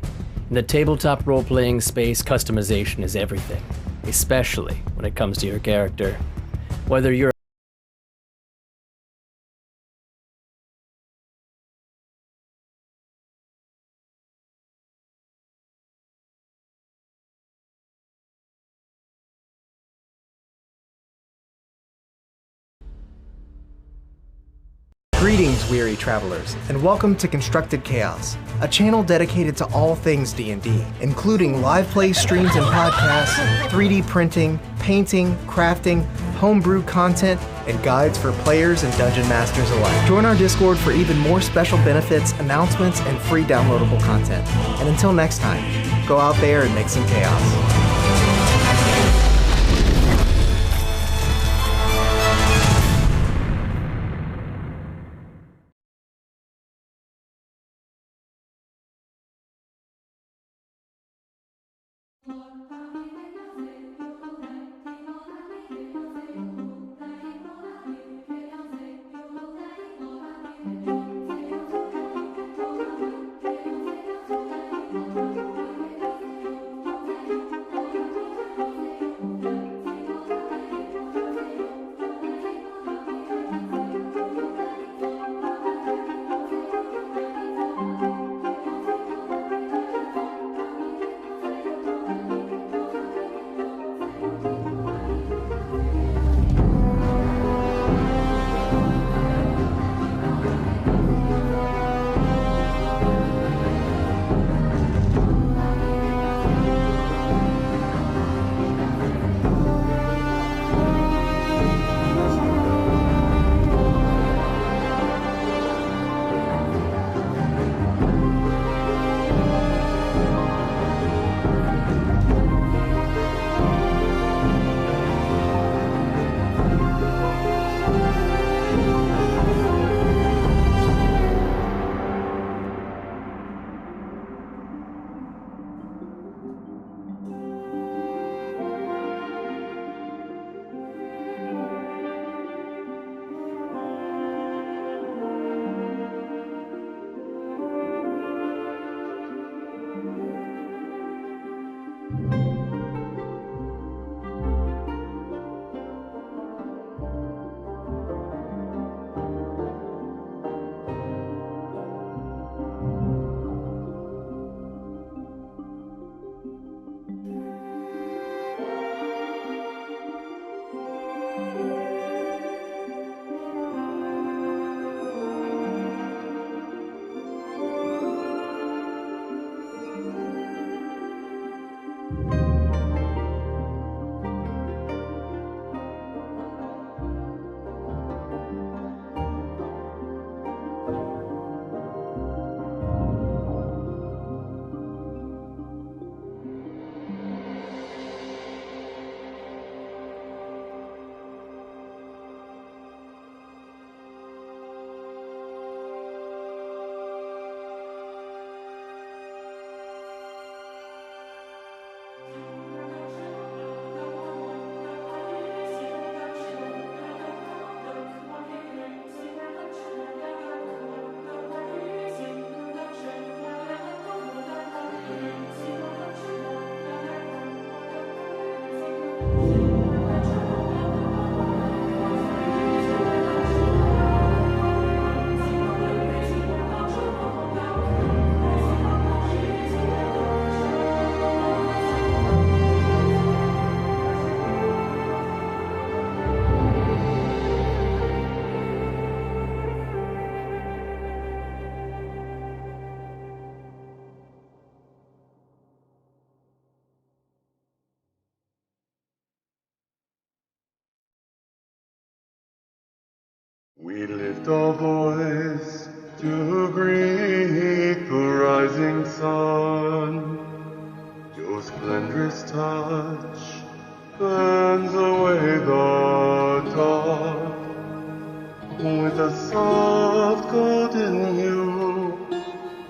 In the tabletop role-playing space, customization is everything, especially when it comes to your character. Whether you're Greetings, weary travelers, and welcome to Constructed Chaos, a channel dedicated to all things D&D, including live play streams and podcasts, 3D printing, painting, crafting, homebrew content, and guides for players and dungeon masters alike. Join our Discord for even more special benefits, announcements, and free downloadable content. And until next time, go out there and make some chaos. We lift our voice to greet the rising sun. Your splendorous touch burns away the dark. With a soft golden hue,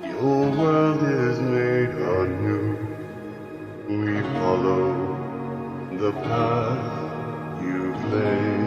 your world is made anew. We follow the path you've laid.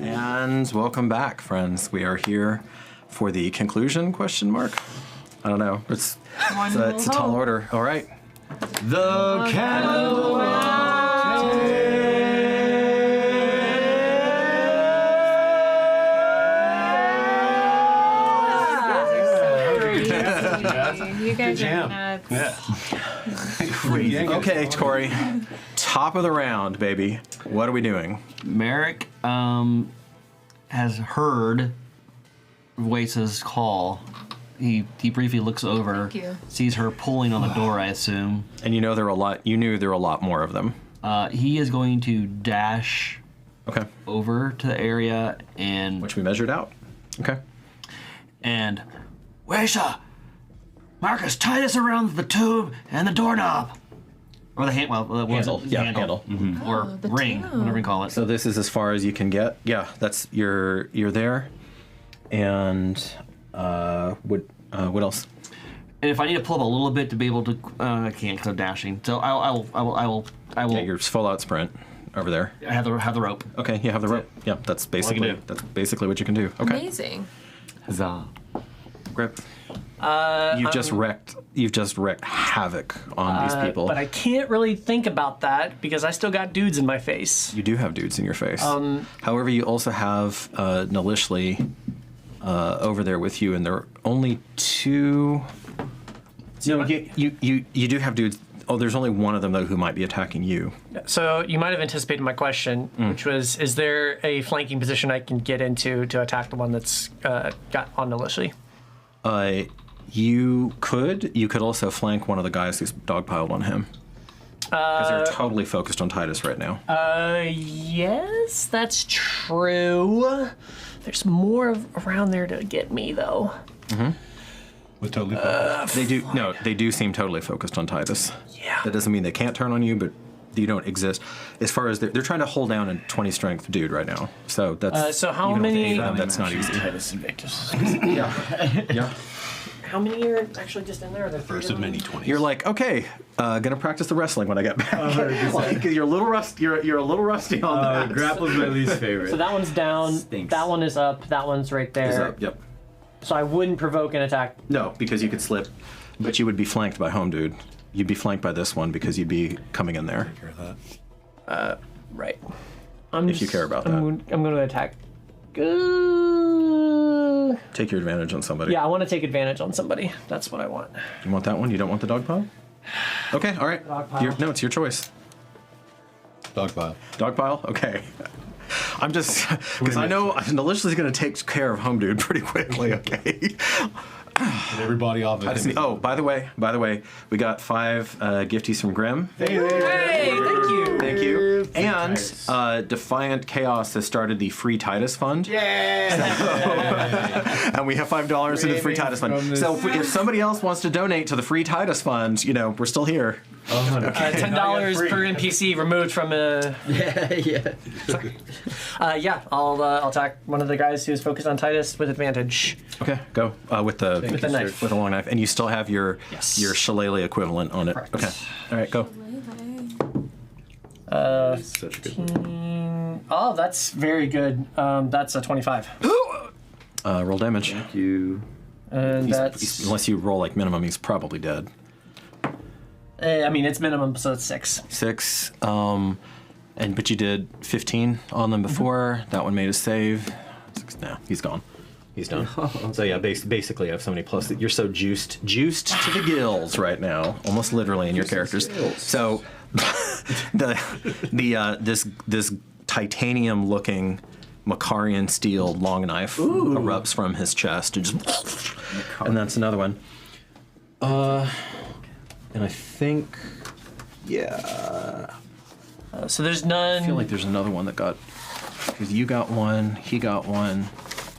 And welcome back, friends. We are here for the conclusion, question mark? I don't know. It's a tall order. All right. The candle You guys are nuts. Okay, Tori. Top of the round, baby. What are we doing? Merrick has heard Wace's call. He briefly looks over, sees her pulling on the door, I assume. And you know there were a lot. You knew there were a lot more of them. He is going to dash over to the area and which we measured out. Okay. And Waisha, Marcus, tie this around the tube and the doorknob. Or the handle. Handle. Mm-hmm. Or ring, whatever you call it. So this is as far as you can get. Yeah, that's you're there. And what else? And if I need to pull up a little bit to be able to, I can't because I'm dashing. So I will. Yeah, your full out sprint. over there? I have the rope. Okay, you have the rope. Yeah, that's basically what you can do. Okay. Amazing. Huzzah. Grip. You've just wrecked havoc on these people. But I can't really think about that because I still got dudes in my face. You do have dudes in your face. However, you also have Nalishli over there with you, and there are only two. No, you do have dudes. Oh, there's only one of them though who might be attacking you. So you might have anticipated my question, which was: is there a flanking position I can get into to attack the one that's got on Nalishli? You could also flank one of the guys who's dogpiled on him. Because they're totally focused on Titus right now. Yes, that's true. There's more around there to get me, though. Mm-hmm. With totally focused? They do seem totally focused on Titus. Yeah. That doesn't mean they can't turn on you, but you don't exist. As far as they're trying to hold down a 20 strength dude right now. So that's so how even with many? 8 of them, that's not easy. Titus Invictus. Yeah. How many are actually just in there? First of many 20s. You're like, okay, gonna practice the wrestling when I get back. Like, you're a little rusty on that. Grapple's my least favorite. So that one's down. Stinks. That one is up. That one's right there. Is up, yep. So I wouldn't provoke an attack. No, because you could slip, but you would be flanked by home dude. You'd be flanked by this one because you'd be coming in there. Take care of that. Right. If you care about that. I'm going to attack. Take your advantage on somebody. Yeah, I want to take advantage on somebody. That's what I want. You want that one? You don't want the dog pile? Okay, all right. Dog pile. No, it's your choice. Dog pile. Dog pile? Okay. I'm just, because I know Nalishli's going to take care of home dude pretty quickly, okay? Get everybody off of it. Oh, by the way, we got 5 gifties from Grimm. Hey, thank you. Thank you. And Defiant Chaos has started the Free Titus Fund. And we have $5 in the Free Titus Fund. So if somebody else wants to donate to the Free Titus Fund, we're still here. $10 per NPC removed from a. I'll attack one of the guys who's focused on Titus with advantage. Okay, go with the knife. with a long knife, and you still have your shillelagh equivalent on it. Correct. Okay, all right, go. 15. Oh, that's very good. That's a 25. Roll damage. Thank you. And that's unless you roll like minimum, he's probably dead. I mean, it's minimum, so it's 6. 6. But you did 15 on them before. That one made a save. 6, no, he's gone. He's done. So yeah, basically, you have so many plus. You're so juiced to the gills right now, almost literally in your characters. So this titanium-looking Macarian steel long knife erupts from his chest, and that's another one. And I think, so there's none. I feel like there's another one that got, because you got one, he got one.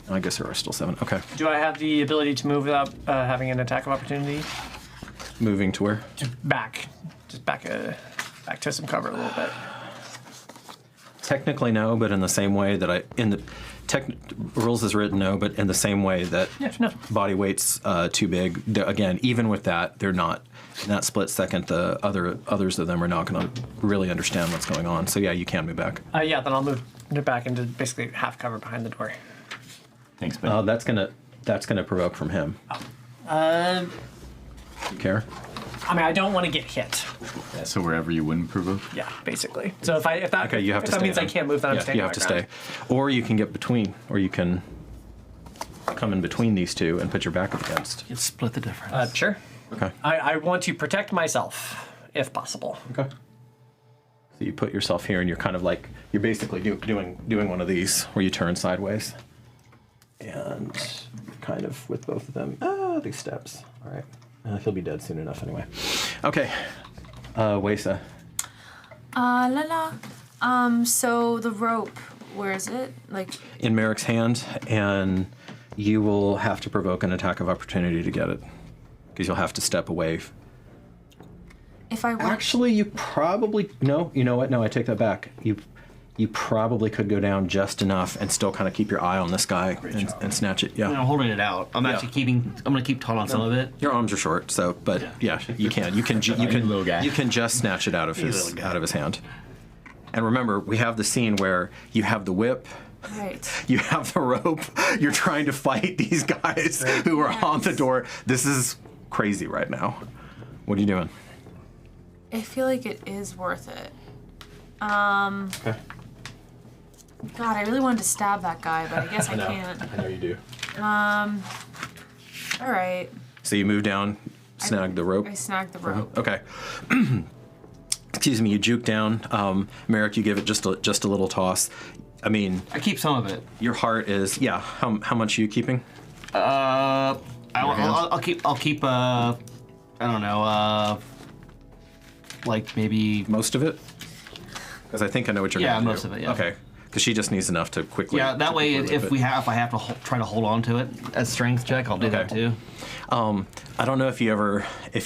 I guess there are still 7. Okay. Do I have the ability to move without having an attack of opportunity? Moving to where? Back to some cover a little bit. Technically no, but in the same way that rules is written no, but in the same way that body weight's too big. Again, even with that, they're not. In that split second, the others of them are not going to really understand what's going on. So yeah, you can move back. Then I'll move back into basically half cover behind the door. Thanks, Ben. That's gonna provoke from him. You care? I mean, I don't want to get hit. Yeah, so wherever you wouldn't provoke. Yeah, basically. So if that you have to that stay means then. I can't move, then I'm standing. You have to stay, or you can get between, or you can come in between these two and put your back up against. You split the difference. Sure. Okay. I want to protect myself, if possible. Okay. So you put yourself here, and you're kind of like you're basically doing one of these where you turn sideways, and kind of with both of them. These steps. All right. He'll be dead soon enough anyway. Okay. Wesa. So the rope, where is it? In Merrick's hand, and you will have to provoke an attack of opportunity to get it, because you'll have to step away. If I want. Actually, you probably no. You know what? No, I take that back. You probably could go down just enough and still kind of keep your eye on this guy and snatch it. Yeah. I'm holding it out. I'm actually keeping. I'm gonna keep taut on some of it. Your arms are short, so you can. You can just snatch it out of his hand. And remember, we have the scene where you have the whip, Right. you have the rope, you're trying to fight these guys who are on the door. This is crazy right now. What are you doing? I feel like it is worth it. Okay. God, I really wanted to stab that guy, but I guess I can't. I know you do. All right. So you move down, snag the rope. I snagged the rope. Okay. Excuse me. You juke down. Merrick, you give it just a little toss. I mean, I keep some of it. Your heart is How much are you keeping? I'll keep. I don't know. Like maybe most of it. Because I think I know what you're going to do. Yeah, most of it. Yeah. Okay. Because she just needs enough to quickly. Yeah, that way, if I have to try to hold on to it as strength check, I'll do that too. I don't know if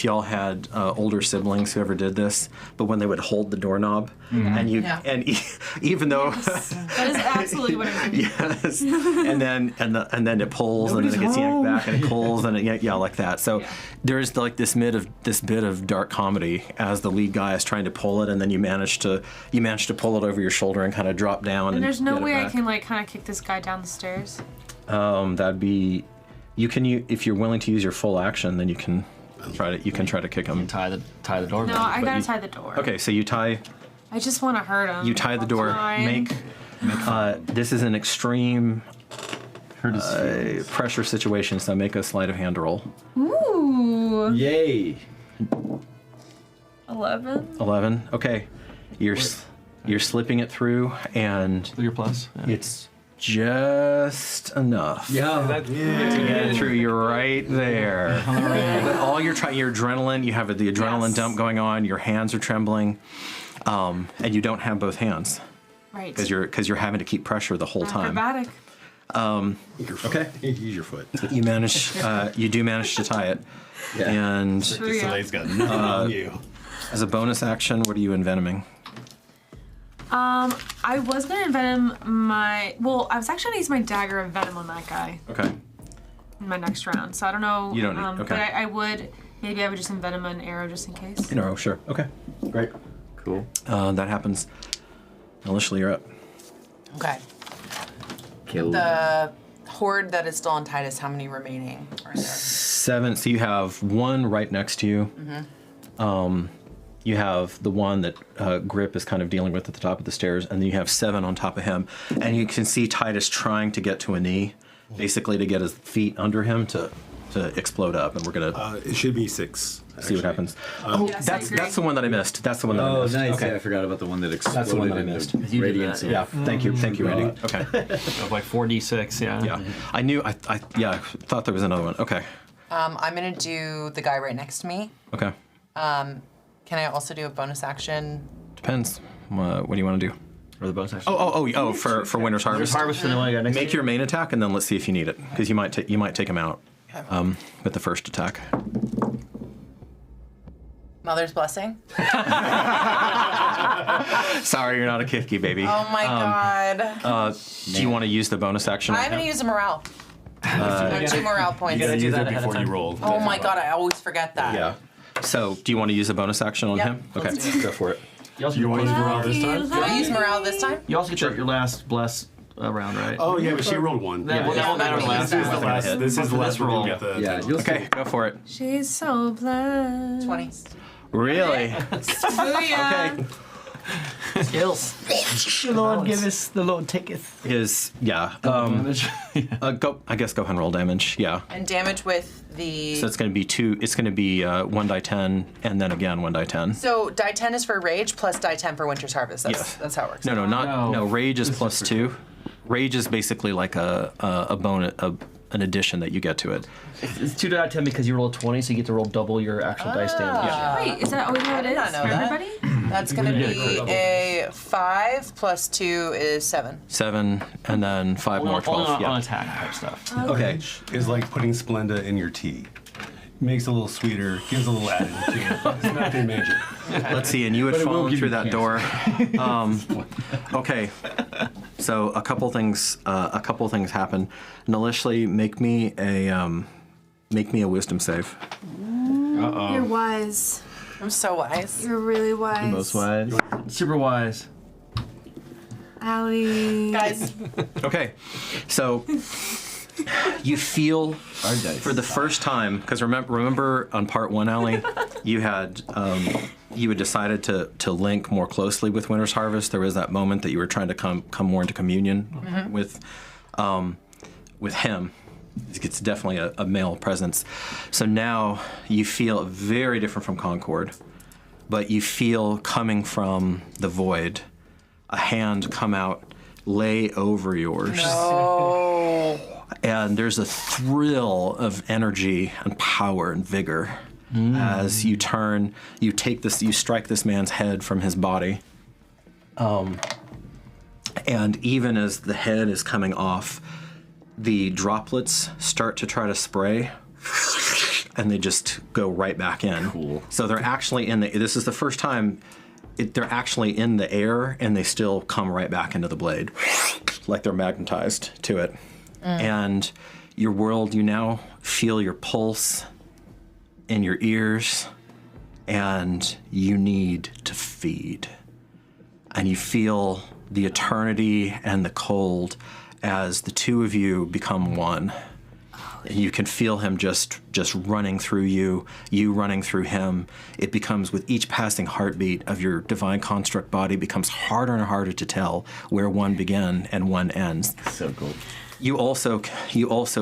y'all had older siblings who ever did this, but when they would hold the doorknob, and even though That is absolutely what I'm doing. yes, and then it pulls, and then it gets yanked back, and it pulls, and it like that. So there's like this bit of dark comedy as the lead guy is trying to pull it, and then you manage to pull it over your shoulder and kind of drop down. And there's no get it way I back. can like kind of kick this guy down the stairs. That'd be. If you're willing to use your full action, then you can try to kick him. Tie the door. No, I gotta tie the door. Okay, so you tie. I just want to hurt him. You tie the door. Fine. This is an extreme pressure situation, so make a sleight of hand roll. Ooh. Yay. 11. 11. Okay, you're slipping it through, and your plus. Yeah. It's just enough. Yeah, to get it through. You're right there. But all your adrenaline, you have the adrenaline dump going on. Your hands are trembling, and you don't have both hands. Right. Because you're having to keep pressure the whole time. Acrobatic. Okay. Use your foot. You do manage to tie it. Yeah. And Soleil's got nothing on you. As a bonus action, what are you envenoming? I was gonna envenom I was actually gonna use my dagger of venom on that guy Okay. in my next round. So I don't know. You don't need- okay. But I would just envenom an arrow just in case. An arrow, sure. Okay. Great. Cool. That happens. Alicia, you're up. Okay. Kill. The horde that is still on Titus, how many remaining are there? 7. So you have one right next to you. Mm-hmm. You have the one that Grip is kind of dealing with at the top of the stairs, and then you have 7 on top of him. And you can see Titus trying to get to a knee, basically to get his feet under him to explode up. And we're gonna. It should be 6. See what happens. Yes, I agree. That's the one that I missed. That's the one that I missed. Nice. Okay. Yeah, I forgot about the one that exploded. That's the one that I missed. Radiance. Yeah. Thank you, Randy. Okay. Like 4d6. Yeah. Yeah. I knew. I thought there was another one. Okay. I'm gonna do the guy right next to me. Okay. Can I also do a bonus action? Depends. What do you want to do? Or the bonus action. Oh! For Winter's Harvest. Harvest and the one I got next Make to your main attack, and then let's see if you need it, because you might take him out. With the first attack. Mother's blessing. Sorry, you're not a Kifki, baby. Oh my god. Do you want to use the bonus action? I'm gonna use a morale. 2 morale points. You gotta use it before you roll. Oh my god, I always forget that. Yeah. So, do you want to use a bonus action on Yep. him? Okay, go for it. You want to use morale this time? Do I use morale this time? You also get your last bless round, right? Oh yeah, but she rolled 1. That won't matter. This is the last. This is the last roll. roll. Get the Yeah, you'll Okay, go for it. She's so blessed. 20. Really? Booyah. Okay. Skills. The Lord giveth, the Lord taketh. Is go. I guess go ahead and roll damage. Yeah. And damage with the. So it's going to be 2. It's going to be 1 die 10, and then again 1 die 10. So die 10 is for rage plus die 10 for Winter's Harvest. That's how it works. No. Rage is plus 2. Rage is basically like a bonus, an addition that you get to it. It's 2 out of 10 because you roll 20, so you get to roll double your actual dice damage. Wait, is that always how it is not know for that. everybody? That's going to be a 5 plus 2 is 7. 7, and then 5 more, 12. On Yeah. attack type stuff. Okay. is like putting Splenda in your tea. Makes it a little sweeter, gives a little added to it. It's nothing major. Let's see, and you had But it will fallen give through you that door. Okay. So a couple things happen. Nalishli, make me a wisdom save. You're wise. I'm so wise. You're really wise. Most wise. Super wise. Allie. Guys. Okay, so you feel for the first time, because remember on part 1, Allie, you had decided to link more closely with Winter's Harvest. There was that moment that you were trying to come more into communion with him. It's definitely a male presence. So now you feel very different from Concord, but you feel coming from the void, a hand come out, lay over yours. No. And there's a thrill of energy and power and vigor as you turn, you strike this man's head from his body. And even as the head is coming off, the droplets start to try to spray, and they just go right back in. Cool. So they're actually this is the first time they're actually in the air, and they still come right back into the blade, like they're magnetized to it. And your world, you now feel your pulse in your ears, and you need to feed. And you feel the eternity and the cold as the two of you become one. And you can feel him just running through you running through him. It becomes, with each passing heartbeat of your divine construct body, becomes harder and harder to tell where one began and one ends. So cool. You also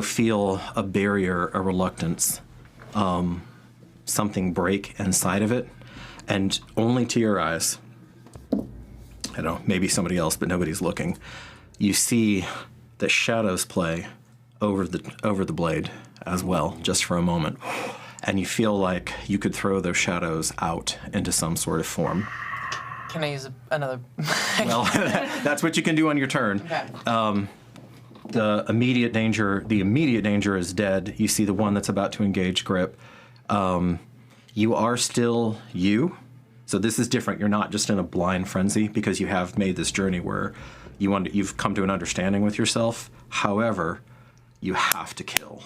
feel a barrier, a reluctance, something break inside of it, and only to your eyes, I don't know, maybe somebody else, but nobody's looking, you see the shadows play over the blade as well, just for a moment. And you feel like you could throw those shadows out into some sort of form. Can I use another? Well, that's what you can do on your turn. Okay. The immediate danger is dead. You see the one that's about to engage grip. You are still you. So this is different. You're not just in a blind frenzy, because you have made this journey where you've come to an understanding with yourself. However, you have to kill.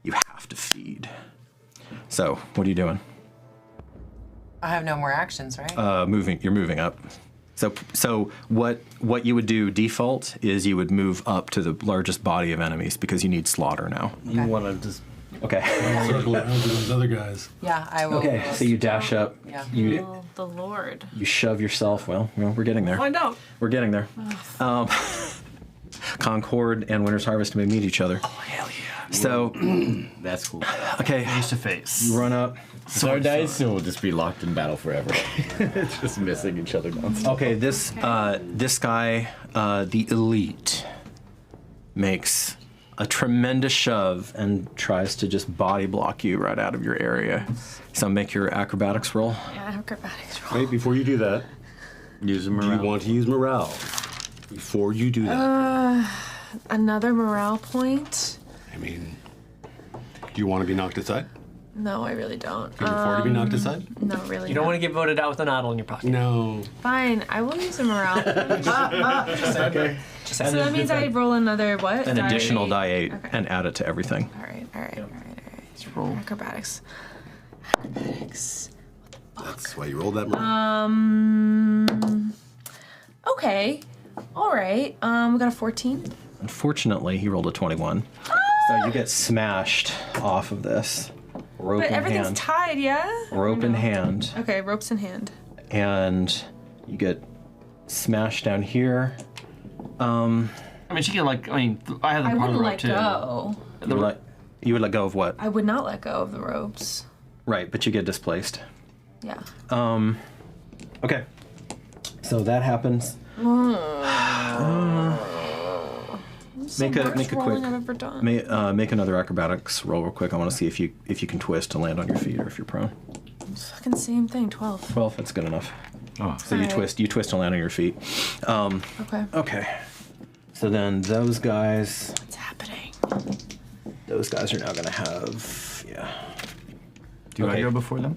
You have to feed. So, what are you doing? I have no more actions, right? You're moving up. So what you would do default is you would move up to the largest body of enemies, because you need slaughter now. You want to just... Okay. Circle around to those other guys. Yeah, I will. Okay, so you dash up. Yeah. Oh, the Lord. You shove yourself. Well, we're getting there. Find out. We're getting there. Concord and Winter's Harvest may meet each other. Oh, hell yeah. So That's cool. okay, Face to face. you run up. Sword dice, and we'll just be locked in battle forever. Just missing each other nonstop. Okay, this guy, the elite, makes a tremendous shove and tries to just body block you right out of your area. So make your acrobatics roll. Yeah, acrobatics roll. Wait, before you do that, Use a do morale. you want to use morale? Before you do that, Another morale point? I mean, do you want to be knocked aside? No, I really don't. Can you afford to be knocked aside? No, really You don't not. want to get voted out with an idol in your pocket. No. Fine, I will use a morale point. Okay. So that means I roll another what? An additional eight? die 8 Okay. and add it to everything. All right. Let's roll. Acrobatics. That's why you rolled that morale. Okay. All right. We got a 14. Unfortunately, he rolled a 21. So you get smashed off of this. Rope But in everything's hand. tied, yeah? Rope in hand. Okay, ropes in hand. And you get smashed down here. I mean, she can I have the I part of the wouldn't rope let too. go. You would let go of what? I would not let go of the ropes. Right, but you get displaced. Yeah. Okay. So that happens. Make a quick. Make another acrobatics roll real quick. I want to see if you can twist to land on your feet or if you're prone. Fucking same thing. 12. 12. That's good enough. Oh. So you twist to land on your feet. Okay. Okay. So then those guys. What's happening? Those guys are now gonna have Do I go before them?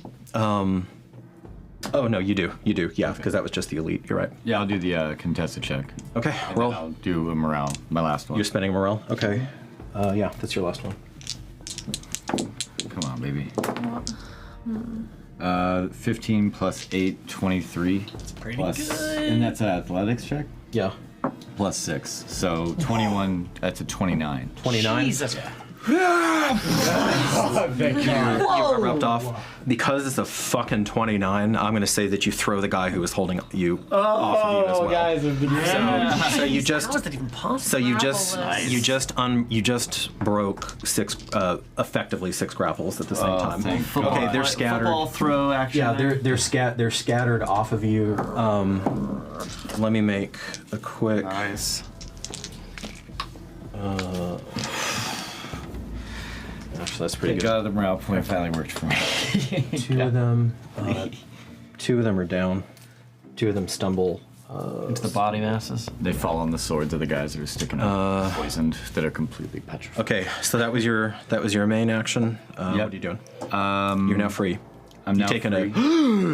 Oh no, you do. Yeah, because that was just the elite. You're right. Yeah, I'll do the contested check. Okay. And Roll. then I'll do a morale, my last one. You're spending morale. Okay. Yeah, that's your last one. Come on, baby. 15 plus 8, 23. Pretty plus, good. and that's an athletics check? Yeah. plus 6. So 21, that's a 29. 29? Jesus. You erupt off. Because it's a fucking 29, I'm going to say that you throw the guy who was holding you off of you as well. Guys have been So you just How is that even possible? so you just broke effectively 6 grapples at the same time. Okay, they're scattered. Football throw action. Yeah, they're scattered off of you. Let me make a quick. Nice. Actually, that's pretty good. God, the morale point finally worked for me. Two of them are down. 2 of them stumble into the body masses. They fall on the swords of the guys that are sticking up, poisoned, that are completely petrified. Okay, so that was your main action. What are you doing? You're now free. I'm now taking free.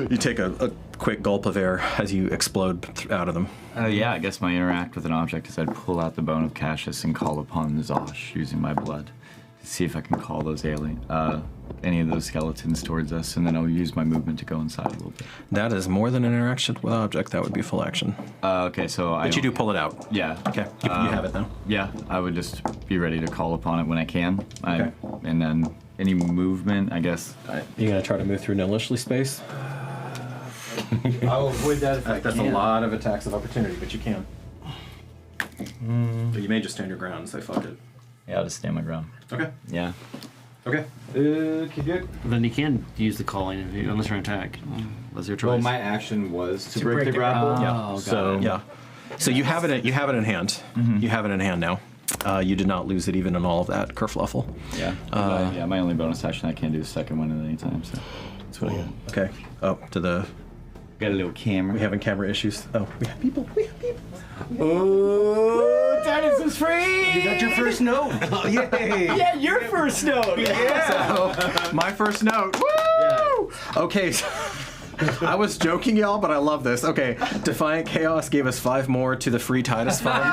you take a quick gulp of air as you explode out of them. Yeah, I guess my interact with an object is I'd pull out the bone of Cassius and call upon Zosh using my blood. See if I can call those any of those skeletons towards us, and then I'll use my movement to go inside a little bit. That is more than an interaction with object. That would be full action. Okay, so But you do pull it out. Yeah. Okay, you have it now. Yeah, I would just be ready to call upon it when I can. Okay. And then any movement, I guess. You gonna try to move through Nilishly space? I'll avoid that if I That's can. a lot of attacks of opportunity, but you can. But you may just stand your ground and say fuck it. Yeah, I'll just stand my ground. Okay. Yeah. Okay. Then you can use the calling unless you're on attack. That's your choice. Well, my action was to break the grapple. So you have it. You have it in hand. Mm-hmm. You have it in hand now. You did not lose it even in all of that kerfluffle. Yeah. My only bonus action, I can't do the second one at any time, so that's what I got. Okay. Oh, to the. Got a little camera. We having camera issues. Oh, we have people. Oh, Dennis is free! You got your first note. Yay! Yeah, your first note. So, my first note. Woo! Okay. I was joking, y'all, but I love this. Okay, Defiant Chaos gave us 5 more to the free Titus Fund.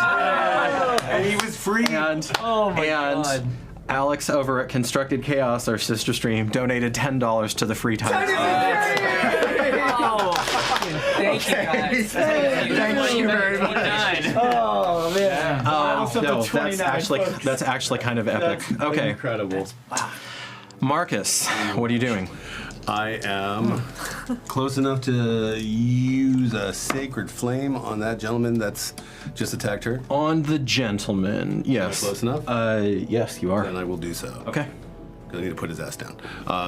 And he was free. And God. Alex over at Constructed Chaos, our sister stream, donated $10 to the free Titus Fund. Thank you guys. Thank you very much. Oh man. No, that's actually kind of epic. Okay. Incredible. Marcus, what are you doing? I am close enough to use a sacred flame on that gentleman that's just attacked her. On the gentleman, yes. Am I close enough? Yes, you are. Then I will do so. Okay. Because I need to put his ass down.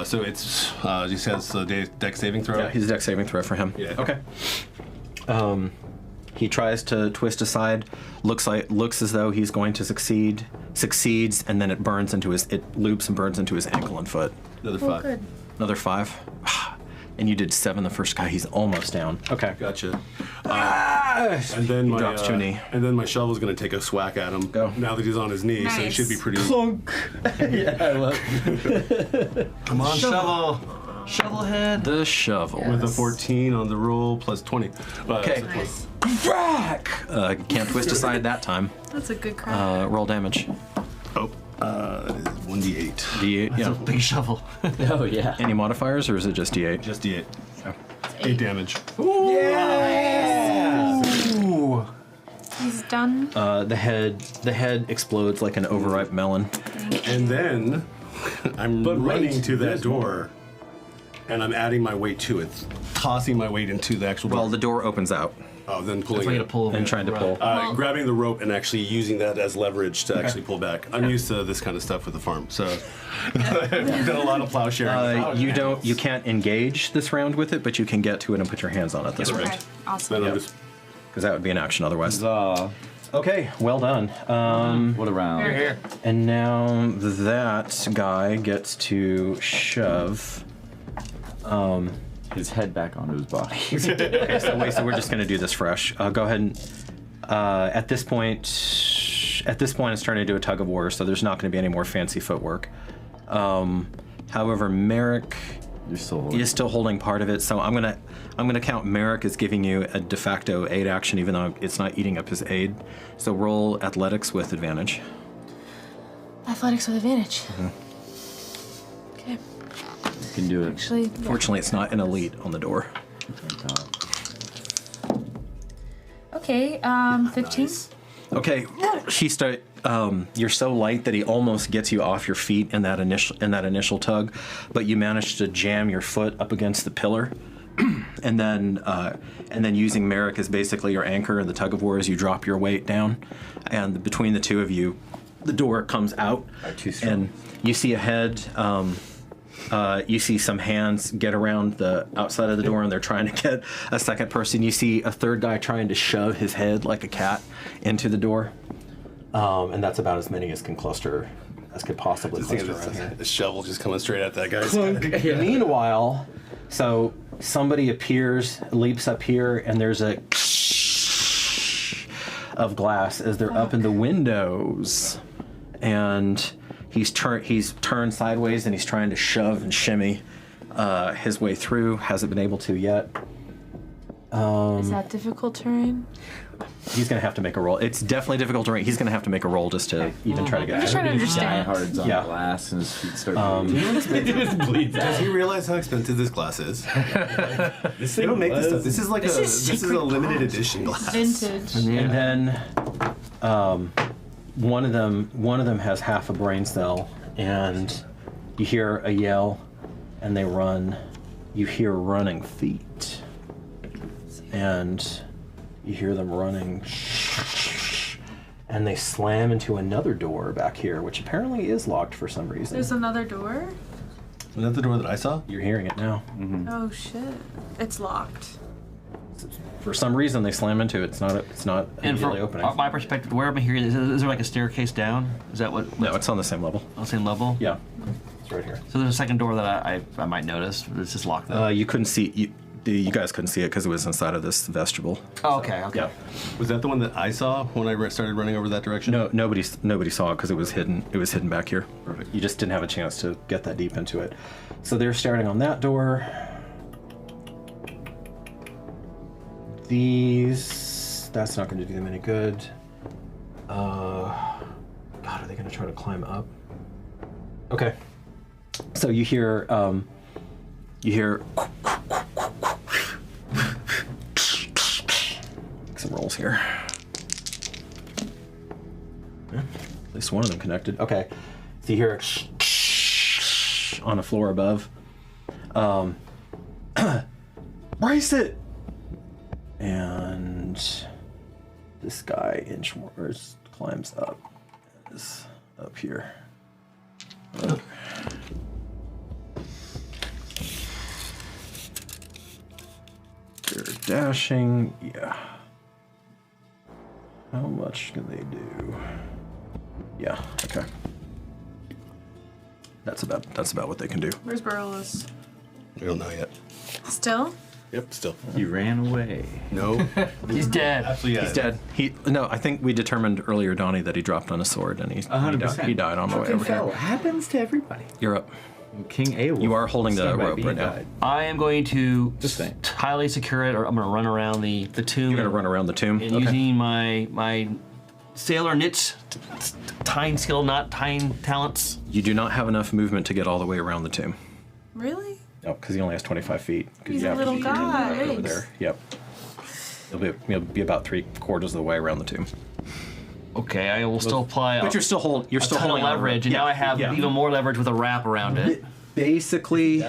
So it's he says dex saving throw. Yeah, he's a dex saving throw for him. Yeah. Okay. He tries to twist aside. Looks as though he's going to succeed. Succeeds, and then it loops and burns into his ankle and foot. Another 5. Good. Another 5. And you did 7 the first guy. He's almost down. Okay. Gotcha. And then my drops to a knee. And then my shovel's gonna take a swack at him. Go. Now that he's on his knee, so he should be pretty. Clunk. Yeah, I love it. Come on, shovel. Shovelhead. The shovel. With a 14 on the roll plus 20. Okay. Nice. Crack! Can't twist aside that time. That's a good crack. Roll damage. Oh. 1d8. D8, That's yeah. a big shovel. Oh, yeah. Any modifiers, or is it just D8? Just d8. 8 damage. Yeah. Ooh. He's done. The head explodes like an overripe melon. And then I'm running to that door, and I'm adding my weight to it, tossing my weight into the actual door. Well, the door opens out. Oh, then pulling Trying to it. pull And trying to pull. Grabbing the rope and actually using that as leverage to actually pull back. I'm used to this kind of stuff with the farm, so I've done a lot of plowsharing. You can't engage this round with it, but you can get to it and put your hands on it this round. Okay. Awesome. Then I'm just Because that would be an action otherwise. Huzzah. Okay, well done. What a round. Here. And now that guy gets to shove. His head back onto his body. Okay, so we're just gonna do this fresh. Go ahead and at this point it's turning into a tug of war, so there's not going to be any more fancy footwork. However, Merrick is still holding part of it, so I'm gonna count Merrick as giving you a de facto aid action, even though it's not eating up his aid. So roll athletics with advantage. Athletics with advantage. Okay. You can do it. Actually, yeah. Fortunately, it's not an elite on the door. Okay, 15. Okay, you're so light that he almost gets you off your feet in that initial tug, but you manage to jam your foot up against the pillar, and then using Merrick as basically your anchor in the tug of war as you drop your weight down, and between the two of you, the door comes out, and you see a head. You see some hands get around the outside of the door, and they're trying to get a second person. You see a third guy trying to shove his head like a cat into the door, and that's about as many as could possibly cluster around here. The shovel just coming straight at that guy's head. Yeah. Meanwhile, so somebody leaps up here, and there's a of glass as they're up in the windows, and he's turned sideways, and he's trying to shove and shimmy his way through. Hasn't been able to yet. Is that difficult terrain? He's going to have to make a roll. It's definitely difficult terrain. He's going to have to make a roll just to even try to get. I'm just trying to understand. Diehards on glass and his feet start bleeding. Does he realize how expensive this glass is? They don't make this stuff. This is a limited edition glass. Vintage. And then one of them has half a brain cell, and you hear a yell, and they run. You hear running feet, and you hear them running, and they slam into another door back here, which apparently is locked for some reason. There's another door? Is that the door that I saw? You're hearing it now. Mm-hmm. Oh shit. It's locked. For some reason, they slam into it. It's not And immediately from opening. my perspective, where am I here? Is there like a staircase down? Is that what? No, it's on the same level. On the same level? Yeah, it's right here. So there's a second door that I might notice. It's just locked though. You couldn't see. You guys couldn't see it because it was inside of this vestibule. Oh, okay. Yeah. Was that the one that I saw when I started running over that direction? No, nobody saw it because it was hidden. It was hidden back here. Perfect. You just didn't have a chance to get that deep into it. So they're starting on that door. That's not going to do them any good. God, are they going to try to climb up? Okay. So you hear some rolls here. Yeah, at least one of them connected. Okay. So you hear it on the floor above. Brace it! And this guy climbs up. Is up here. Okay. They're dashing. Yeah. How much can they do? Yeah. Okay. That's about what they can do. Where's Barolus? We don't know yet. Still? Yep, still. He ran away. No. He's dead. Absolutely, He's dead. I think we determined earlier, Donnie, that he dropped on a sword and he died on the way over here. Happens to everybody. You're up. King Aelwulf. You are holding the rope right now. I am going to highly secure it, or I'm going to run around the tomb. You're going to run around the tomb? And using my sailor niche tying skill, not tying talents. You do not have enough movement to get all the way around the tomb. Really? No, because he only has 25 feet. He's a little guy. Over there. Yep. You'll be about 3/4 of the way around the tomb. Okay, I will still apply. But you're still holding leverage, and now I have even more leverage with a wrap around it. Basically,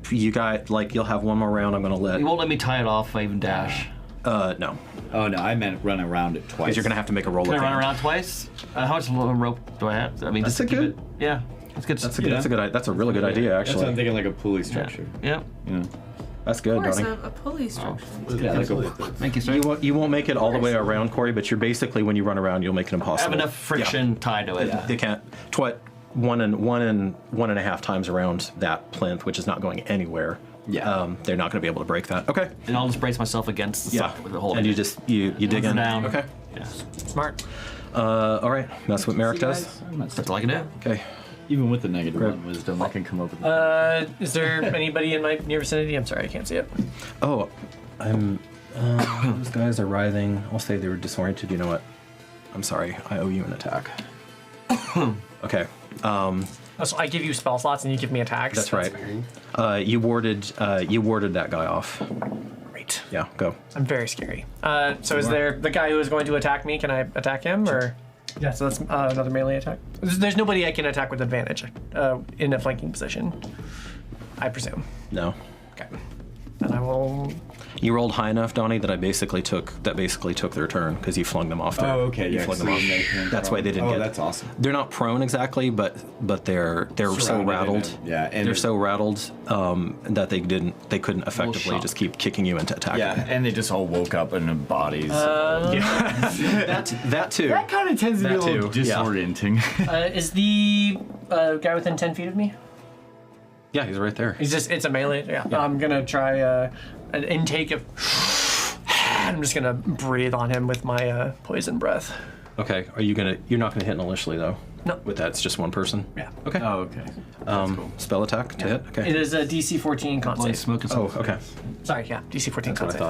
you got you'll have one more round. I'm gonna let. You won't let me tie it off if I even dash. No. Oh no, I meant run around it twice. Because you're gonna have to make a roll. Can I run around twice? How much rope do I have? I mean, that's just a good. It, yeah, that's good. That's a really good idea, actually. That's what I'm thinking, like a pulley structure. Yeah. That's good, Donnie. A pulley structure. Thank you, sir. You won't make it all the way around, Corey, but you're basically, when you run around, you'll make it impossible. I have enough friction tied to it. They can't. One and a half times around that plinth, which is not going anywhere. Yeah. They're not going to be able to break that. Okay. And I'll just brace myself against the sucker with the whole. And you just you dig in. Down. Okay. Yeah. Smart. All right. That's what Merrick does. That's all I can do. Okay. Even with the negative one wisdom, I can come up with. Is there anybody in my near vicinity? I'm sorry, I can't see it. Oh, those guys are writhing. I'll say they were disoriented. You know what? I'm sorry. I owe you an attack. Okay. So I give you spell slots and you give me attacks. That's right. You warded that guy off. Great. Great. Yeah, go. I'm very scary. So is there the guy who is going to attack me? Can I attack him or? Yeah. So that's another melee attack. There's nobody I can attack with advantage in a flanking position, I presume. No. Okay. Then I will. You rolled high enough, Donnie, that basically took their turn because you flung them off there. Oh, okay. You Yeah, flung them off. That's why they didn't get. Oh, that's awesome. They're not prone exactly, but they're so rattled. And they're so rattled that they couldn't effectively just keep kicking you into attacking. Yeah, and they just all woke up in their bodies. That too. That kind of tends to be a little disorienting. Is the guy within 10 feet of me? Yeah, he's right there. It's a melee. Yeah. I'm gonna try an intake of. I'm just gonna breathe on him with my poison breath. Okay. You're not gonna hit initially though. No. With that, it's just one person. Yeah. Okay. Oh, okay. Cool. Spell attack to hit. Okay. It is a DC 14 con save. Smoking okay. Sorry. Yeah. DC 14 That's con what I save.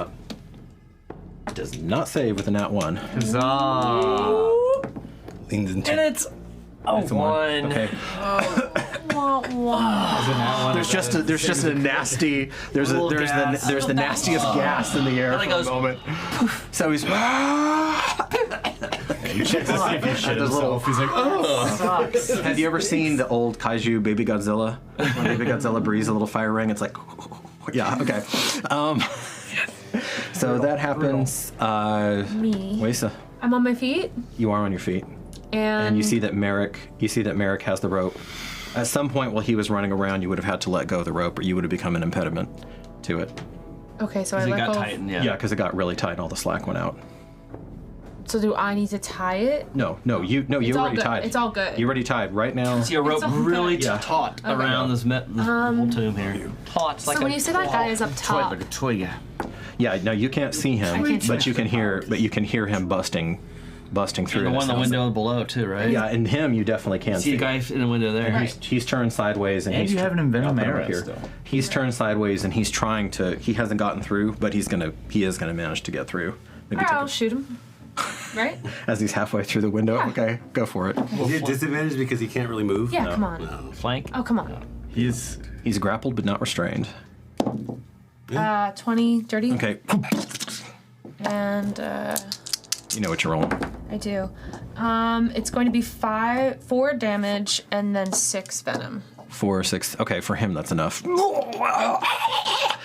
thought. Does not save with a nat 1. Huzzah! Leans into. And it's a one. Okay. There's just a nasty. There's the nastiest gas in the air for a moment. So he's. He checks to see if he shit himself. He's like, oh. Have you ever seen the old kaiju Baby Godzilla? When Baby Godzilla breathes a little fire ring, it's like, yeah, okay. So that happens. Me. Waisa, I'm on my feet. you are on your feet, and you see that Merrick has the rope. At some point while he was running around, you would have had to let go of the rope, or you would have become an impediment to it. Okay, so I It let got go. tightened, Yeah, because it got really tight and all the slack went out. So do I need to tie it? You all already good. tied. It's all good. You already tied right now. See a rope all really good. taut Okay. around this whole tomb here. Taut. So when you say that guy is up top, Like a toy guy. Yeah, no, you can't see him, I can't see but him. you can hear him busting through. And the and it one in the sounds window below too, right? Yeah, and him you definitely can See a guy in the window there. Right. He's turned sideways and And he's you have an envenom up arrow here. still. He's turned sideways and he's trying to. He hasn't gotten through, but he is gonna manage to get through. Maybe Alright, take I'll shoot him. Right? as he's halfway through the window. Yeah. Okay, go for it. Is he at disadvantage because he can't really move? Yeah, No. come on. Flank. Oh, come on. He's grappled but not restrained. 20, dirty. Okay, And you know what you're rolling. I do. It's going to be 4 damage and then 6 venom. 4 or 6. Okay, for him that's enough.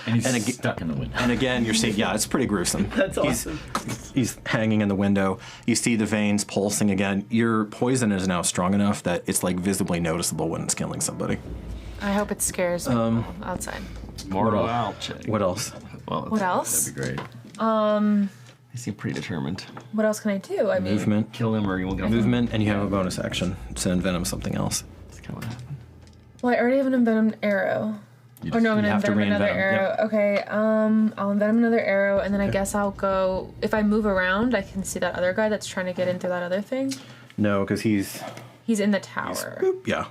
And he's stuck in the window. And again, you're seeing, yeah, it's pretty gruesome. That's awesome. He's hanging in the window. You see the veins pulsing again. Your poison is now strong enough that it's like visibly noticeable when it's killing somebody. I hope it scares people outside. Mortal check. What else? Well, What else? That'd be great. They seem pretty determined. What else can I do? I mean, Movement. Kill him or you won't get off. Movement, and you have a bonus action. So envenom something else. That's kind of what happened. well, I already have an envenomed arrow. Or no, I'm you gonna have to envenom another re-envenom, arrow. Okay, I'll envenom another arrow, and then I guess I'll go. If I move around, I can see that other guy that's trying to get into that other thing. No, because he's He's in the tower. yeah.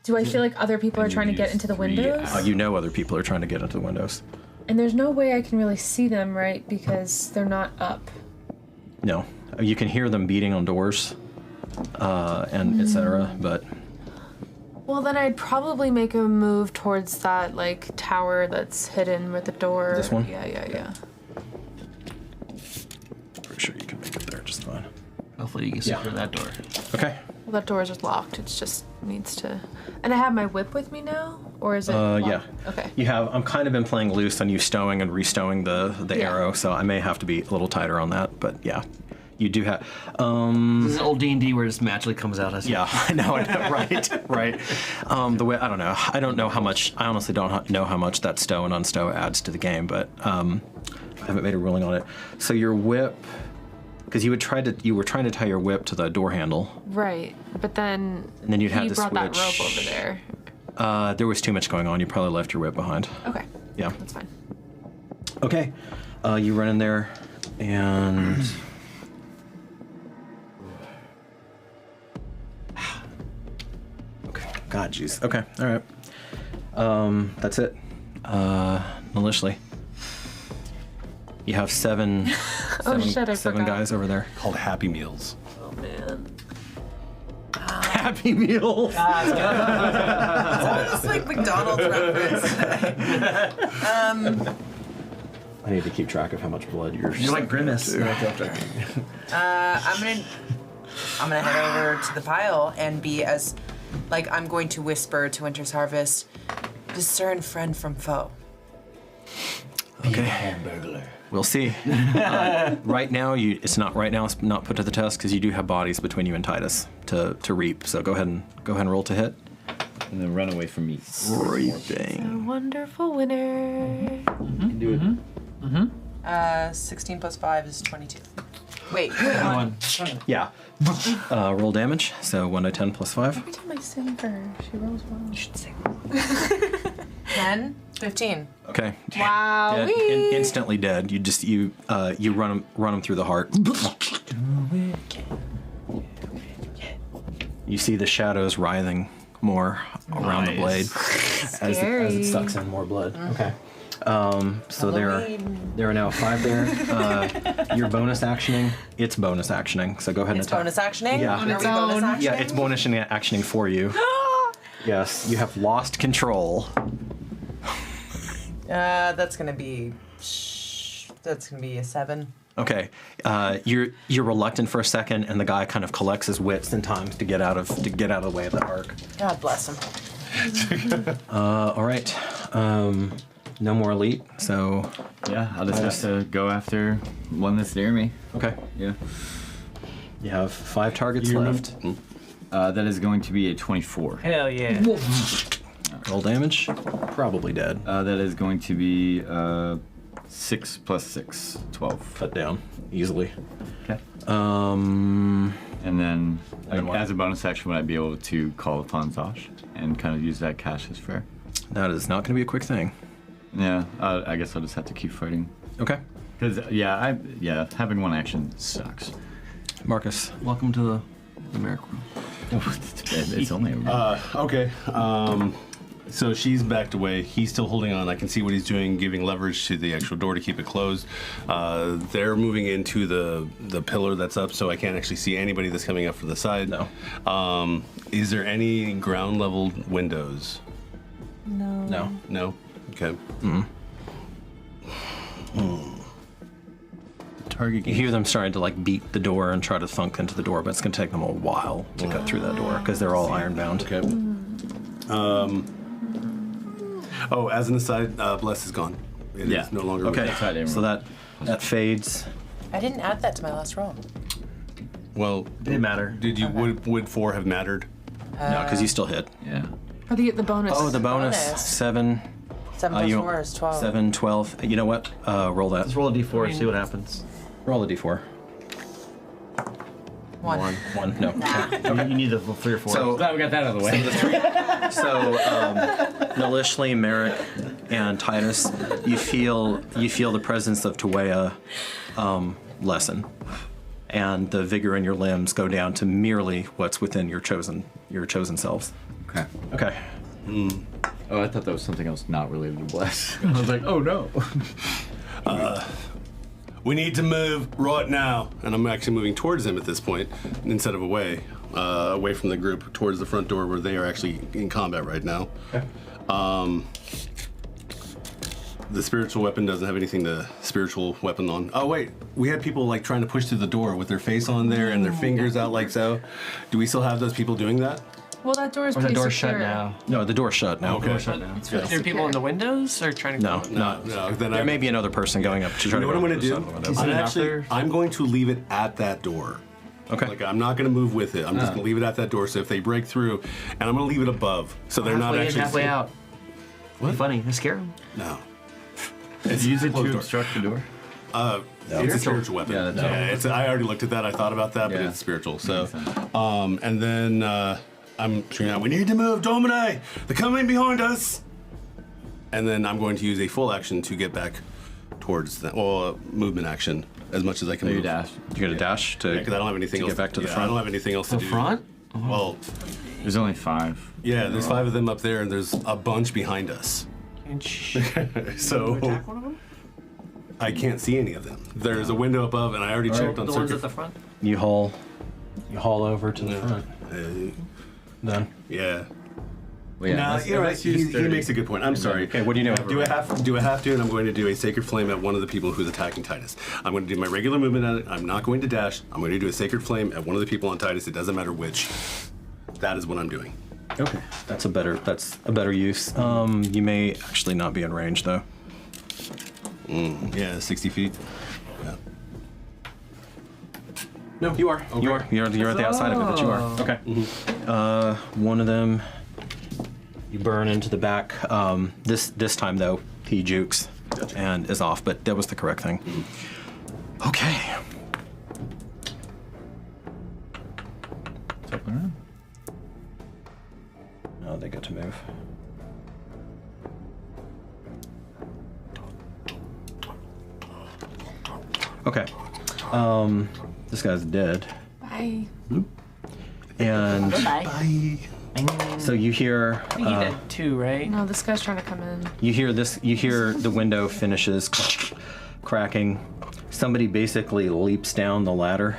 Do I feel like other people are trying to get use into the 3 windows? You know other people are trying to get into the windows. And there's no way I can really see them, right? Because they're not up. No, you can hear them beating on doors, and etc. But Well, then I'd probably make a move towards that like tower that's hidden with the door. This one? Yeah. pretty sure you can make it there just fine. Hopefully you can secure that door. Okay. Well, that door is just locked. It just needs to. And I have my whip with me now, or is it? Yeah. locked? Okay. You have. I'm kind of been playing loose on you stowing and restowing the Yeah. arrow, so I may have to be a little tighter on that. But yeah, you do have. This is old D&D where it just magically comes out as. Yeah, I know, right. The way I don't know how much. I honestly don't know how much that stow and unstow adds to the game, but I haven't made a ruling on it. So your whip, because you were trying to tie your whip to the door handle. Right, but then. And then you'd have he to brought that switch. rope over there. There was too much going on. You probably left your whip behind. Okay. Yeah. That's fine. Okay. You run in there, and. Okay. God, jeez. Okay. All right. That's it. Maliciously. You have seven Oh, shit, I seven forgot. guys over there. Called Happy Meals. Oh man. Happy Meals. It's like McDonald's reference. I need to keep track of how much blood you're like Grimace. I'm gonna head over to the pile and be as, like, I'm going to whisper to Winter's Harvest, discern friend from foe. Okay. Hamburglar. We'll see. Right now, it's not put to the test because you do have bodies between you and Titus to reap. So go ahead and roll to hit. And then run away from me. Reaping. A wonderful winner. You can do it. 16 plus 5 is 22. Wait, One. Yeah. Roll damage. So 1d10 plus 5. Every time I sing her, she rolls well. You should sing. 10, 15. Okay. Wow. Dead, instantly dead. You run them through the heart. You see the shadows writhing more around the blade as it sucks in more blood. Okay. So there are now 5 there. You're bonus actioning. It's bonus actioning. So go ahead and attack. Bonus actioning? Yeah. On its own. Bonus actioning? Yeah, it's bonus actioning for you. Yes, you have lost control. That's gonna be a 7. Okay, you're reluctant for a second, and the guy kind of collects his wits and times to get out of the way of the arc. God bless him. All right. No more elite, so yeah, I'll just have to go after one that's near me. Okay. Yeah. You have 5 targets left. That is going to be a 24. Hell yeah. Roll damage. Probably dead. That is going to be 6 plus 6, 12. Cut down easily. Okay. And then, as a bonus action, would I be able to call upon Zosh and kind of use that cash as fair? That is not going to be a quick thing. Yeah, I guess I'll just have to keep fighting. Okay. Because having one action sucks. Marcus, welcome to the miracle. It's only okay. So she's backed away. He's still holding on. I can see what he's doing, giving leverage to the actual door to keep it closed. They're moving into the pillar that's up, so I can't actually see anybody that's coming up from the side. No. Is there any ground level windows? No. No. No? Okay. Target. You hear them starting to like beat the door and try to thunk into the door, but it's going to take them a while to cut through that door because they're all iron bound. Okay. As an aside, Bless is gone. It is no longer. Okay. So that fades. I didn't add that to my last roll. Well, didn't matter. Did you? Would 4 have mattered? No, because you still hit. Yeah. Or the bonus. Oh, the bonus. 7. 7 plus 4 is 12. 7, 12. You know what? Roll that. Let's roll a d4 and see what happens. Roll a d4. 1. 1. No. You need the 3 or 4. So glad we got that out of the way. Nalishli, Merrick, and Titus, you feel the presence of Tuwea lessen, and the vigor in your limbs go down to merely what's within your chosen selves. Okay. Okay. Oh, I thought that was something else not related to Bless. I was like, oh no. We need to move right now. And I'm actually moving towards them at this point instead of away from the group, towards the front door where they are actually in combat right now. Okay. The spiritual weapon doesn't have anything to spiritual weapon on. Oh wait, we had people like trying to push through the door with their face on there and their fingers out like so. Do we still have those people doing that? Well, that door is Or pretty the door's secure. shut now. No, the door's shut now. Okay. Door's shut now. Yeah. Are there people in the windows or trying to go? No. Then There may be another person going up to try You know to what go I'm up to going the to side do? of the window. I'm going to leave it at that door. Okay. Like I'm not going to move with it. I'm just going to leave it at that door. So if they break through, and I'm going to leave it above, so they're not Halfway in, actually halfway out. What? Funny. They scare them. No. Use it closed to door. obstruct the door. It's a spiritual weapon. Yeah, that's I already looked at that. I thought about that, but Yeah. it's spiritual. So, and then I'm shouting out, "We need to move, Domine! They're coming behind us!" And then I'm going to use a full action to get back towards that. Well, movement action as much as I can. You move. dash. You're gonna dash to Because I don't have anything to else get back to the I front. don't have anything else to The do. front? Well, There's only 5. yeah, there's 5 of them up there, and there's a bunch behind us. So Attack one of them? I can't see any of them. There's a window above, and I already checked on The ones circuit. at the front? You haul over to the front. Then Yeah. Well, yeah, No, you're right. He makes a good point. I'm sorry. Okay, what do you know? Do I have to? And I'm going to do a sacred flame at one of the people who's attacking Titus. I'm going to do my regular movement at it. I'm not going to dash. I'm going to do a sacred flame at one of the people on Titus. It doesn't matter which. That is what I'm doing. Okay, that's a better use. You may actually not be in range though. Yeah, 60 feet. Yeah. No, you are. Okay. You're at the outside of it, but you are. Okay. One of them, you burn into the back. This time though, he jukes and is off, but that was the correct thing. Okay. No, they get to move. Okay. This guy's dead. Bye. And Bye. so you hear. I think he did too, right? No, this guy's trying to come in. You hear this. You hear the window finishes cracking. Somebody basically leaps down the ladder,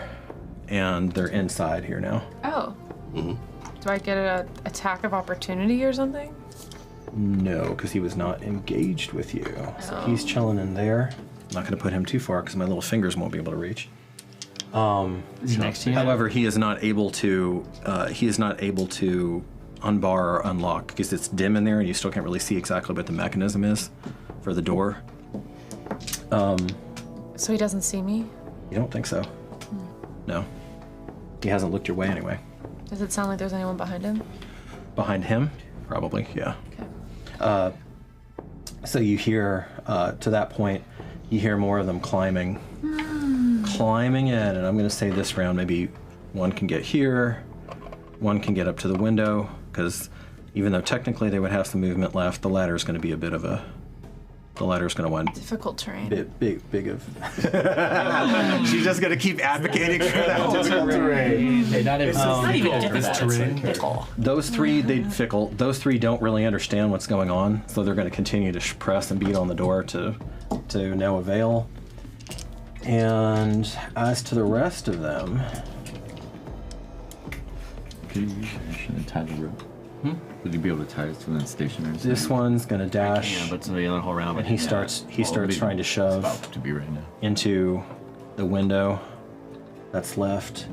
and they're inside here now. Oh. Do I get an attack of opportunity or something? No, because he was not engaged with you. So he's chilling in there. I'm not going to put him too far because my little fingers won't be able to reach. Is he next to you? However, he is not able to. Unbar or unlock because it's dim in there, and you still can't really see exactly what the mechanism is for the door. So he doesn't see me? You don't think so? No. He hasn't looked your way anyway. Does it sound like there's anyone behind him? Behind him? Probably, yeah. Okay. So you hear, to that point, you hear more of them climbing. Climbing in, and I'm going to say this round, maybe one can get here, one can get up to the window, because even though technically they would have some movement left, the ladder is going to be a bit of a... The ladder's going to want difficult terrain. Big of... She's just going to keep advocating for that difficult terrain. Hey, not It's not even difficult, it's like fickle. Those three, those three don't really understand what's going on, so they're going to continue to press and beat on the door to no avail. And as to the rest of them... Should have tied the rope. Would you be able to tie it to that stationary? This one's gonna dash. Yeah, but it's the other whole round. And he starts trying to shove about to be right now. into the window that's left.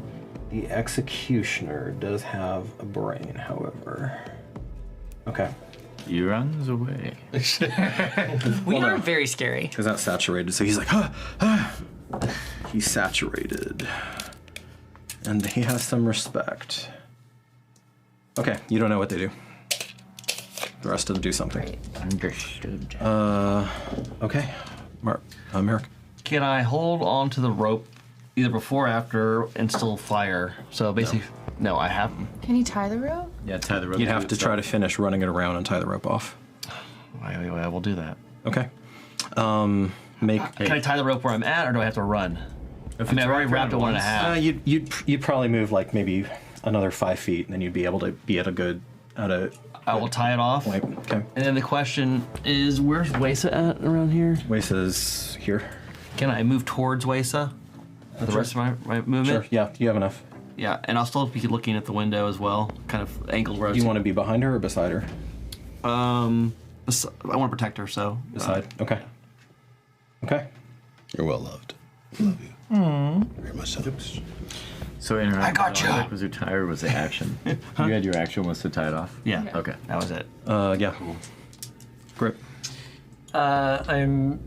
The executioner does have a brain, however. Okay. He runs away. We are very scary. Because that's saturated, so he's like, He's saturated. And he has some respect. Okay, you don't know what they do. The rest of them do something. Understood. Okay. Merrick. Can I hold on to the rope either before or after and still fire? So basically, no, I have. Can you tie the rope? Yeah, tie the rope. You'd have to try to finish running it around and tie the rope off. I will do that. Okay. Can I tie the rope where I'm at, or do I have to run? I mean, I've already wrapped it 1.5. You'd probably move like maybe another 5 feet, and then you'd be able to be at a good I will tie it off. Okay. And then the question is, where's Wesa at around here? Wesa's here. Can I move towards Wesa for the rest of my movement? Sure. Yeah, you have enough. Yeah, and I'll still be looking at the window as well, kind of angled where I was. You want to be behind her or beside her? I want to protect her, so. Beside. Okay. Okay. You're well loved. Love you. Very much so. So I got you. Was your tie or was it action? You had your action was to tie it off? Yeah. Okay. That was it. Yeah. Grip. I'm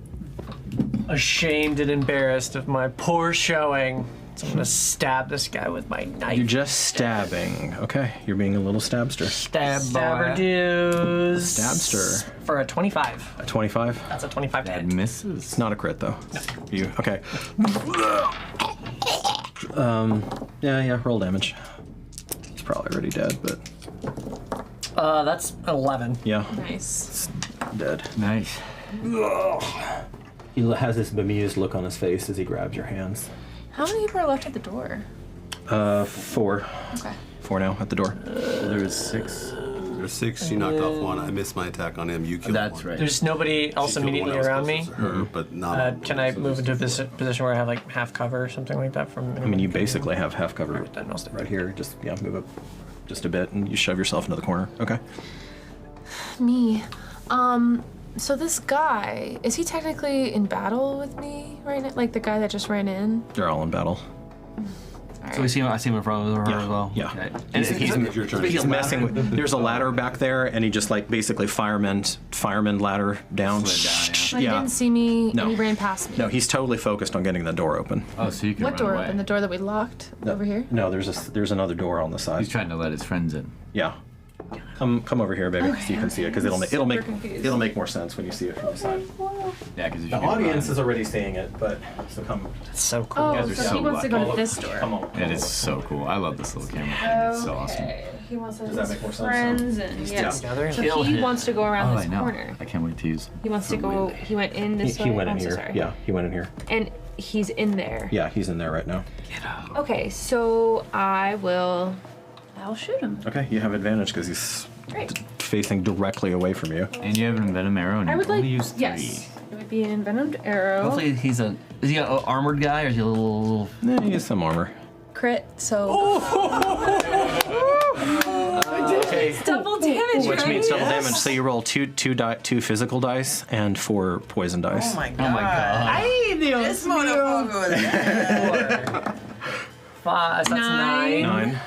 ashamed and embarrassed of my poor showing. So I'm gonna stab this guy with my knife. You're just stabbing. Okay. You're being a little stabster. Stabber dues. Stabster. For a 25. A 25? That's a 25 to hit. Misses. It's not a crit though. No. You okay? Yeah. Roll damage. He's probably already dead, but. That's 11. Yeah. Nice. It's dead. Nice. He has this bemused look on his face as he grabs your hands. How many people are left at the door? 4. Okay. 4 now at the door. There's 6. There's 6. She knocked off one. I missed my attack on him. You killed one. That's right. There's nobody else She killed immediately one else around closest me. to Her, but not. Can I move into a position where I have like half cover or something like that from? I mean, you basically have half cover Then I'll stay right here. Just move up just a bit and you shove yourself into the corner. Okay. Me. So this guy, is he technically in battle with me right now? Like the guy that just ran in? They're all in battle. So I see him in front of her as well. Yeah. Okay. And he's messing with. There's a ladder back there, and he just like basically fireman ladder down. He didn't see me and he ran past me. No, he's totally focused on getting the door open. Oh, so you can What run door away. open? The door that we locked over here? No, there's another door on the side. He's trying to let his friends in. Yeah. Come over here, baby, so you can see it, because it'll make more sense when you see it from the side. Yeah, because The audience is already seeing it, but so come. That's so cool. Oh, so he wants to go to this door. Come on. It is so cool. I love this little camera. It's so awesome. He wants to Does that make more sense? friends and yes. together. So he wants to go around this I know. corner. I can't wait to use. He wants to go. He went in this way. He went in I'm so here. sorry. Yeah, he went in here. And he's in there. Yeah, he's in there right now. Okay, so I'll shoot him. Okay, you have advantage because he's Great. facing directly away from you. And you have an envenom arrow, and I you would only like use 3. yes. It would be an envenomed arrow. Hopefully is he an armored guy or is he a little? He has some armor. Crit. So. Okay. Double damage. Which right? means double damage. So you roll two physical dice and 4 poison dice. Oh my god. This motherfucker there. 5. That's 9. 9.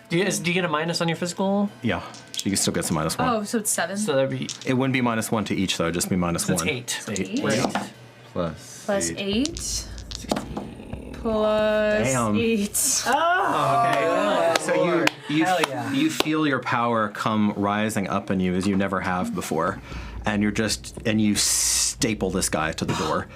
Do you get a minus on your physical? Yeah, you still get some -1. Oh, so it's 7. So that'd be. It wouldn't be -1 to each though, it'd just be -1. That's 8. Plus 8. 16. Plus Damn. 8. Okay. So Hell yeah. you feel your power come rising up in you as you never have before, and you staple this guy to the door.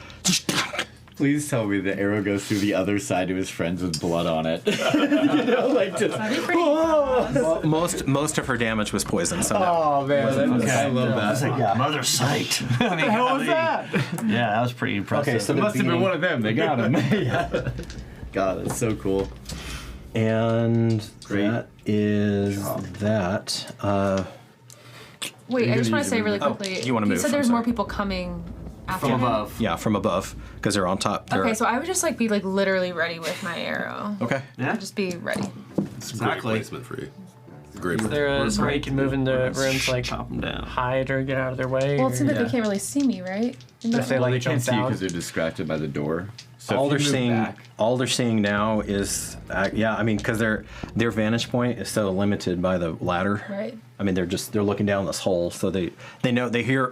Please tell me the arrow goes through the other side to his friends with blood on it. You know, like just. Well, most of her damage was poison. So Oh man, okay. I love that. Yeah. Mother sight. What the hell was that? Yeah, that was pretty impressive. Okay, so It must have been one of them. They got him. Yeah. God, it's so cool. And that is that. Wait, I just want to say really Oh, quickly. you wanna You move, said I'm there's sorry. more people coming after From him? above. Yeah, from above, because they're on top. Okay, so I would just like be like literally ready with my arrow. Okay. Yeah. Just be ready. It's a great placement for you. Great. Is there somewhere you can move in the room to like Chop them down. hide or get out of their way? Well, it seems like Yeah. they can't really see me, right? If they Well, like they can't jump see you out. because they're distracted by the door. So all if they're you move seeing, back- now is, I mean, because their vantage point is so limited by the ladder. Right. I mean, they're looking down this hole, so they hear,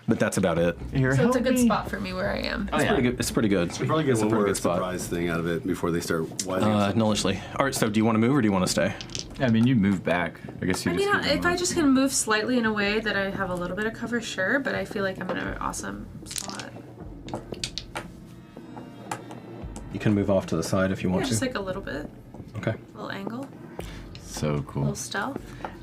but that's about it. So it's a good spot for me where I am. It's pretty good. It's pretty good. You probably get It's a one pretty more good spot. surprise thing out of it before they start winding up. Nullishly. All right. So, do you want to move or do you want to stay? I mean, you move back. I guess you I just. mean, keep them if I on. just can move slightly in a way that I have a little bit of cover, sure, but I feel like I'm in an awesome spot. You can move off to the side if you Yeah, want just to. like a little bit, Okay. a little angle, So a little cool. stealth.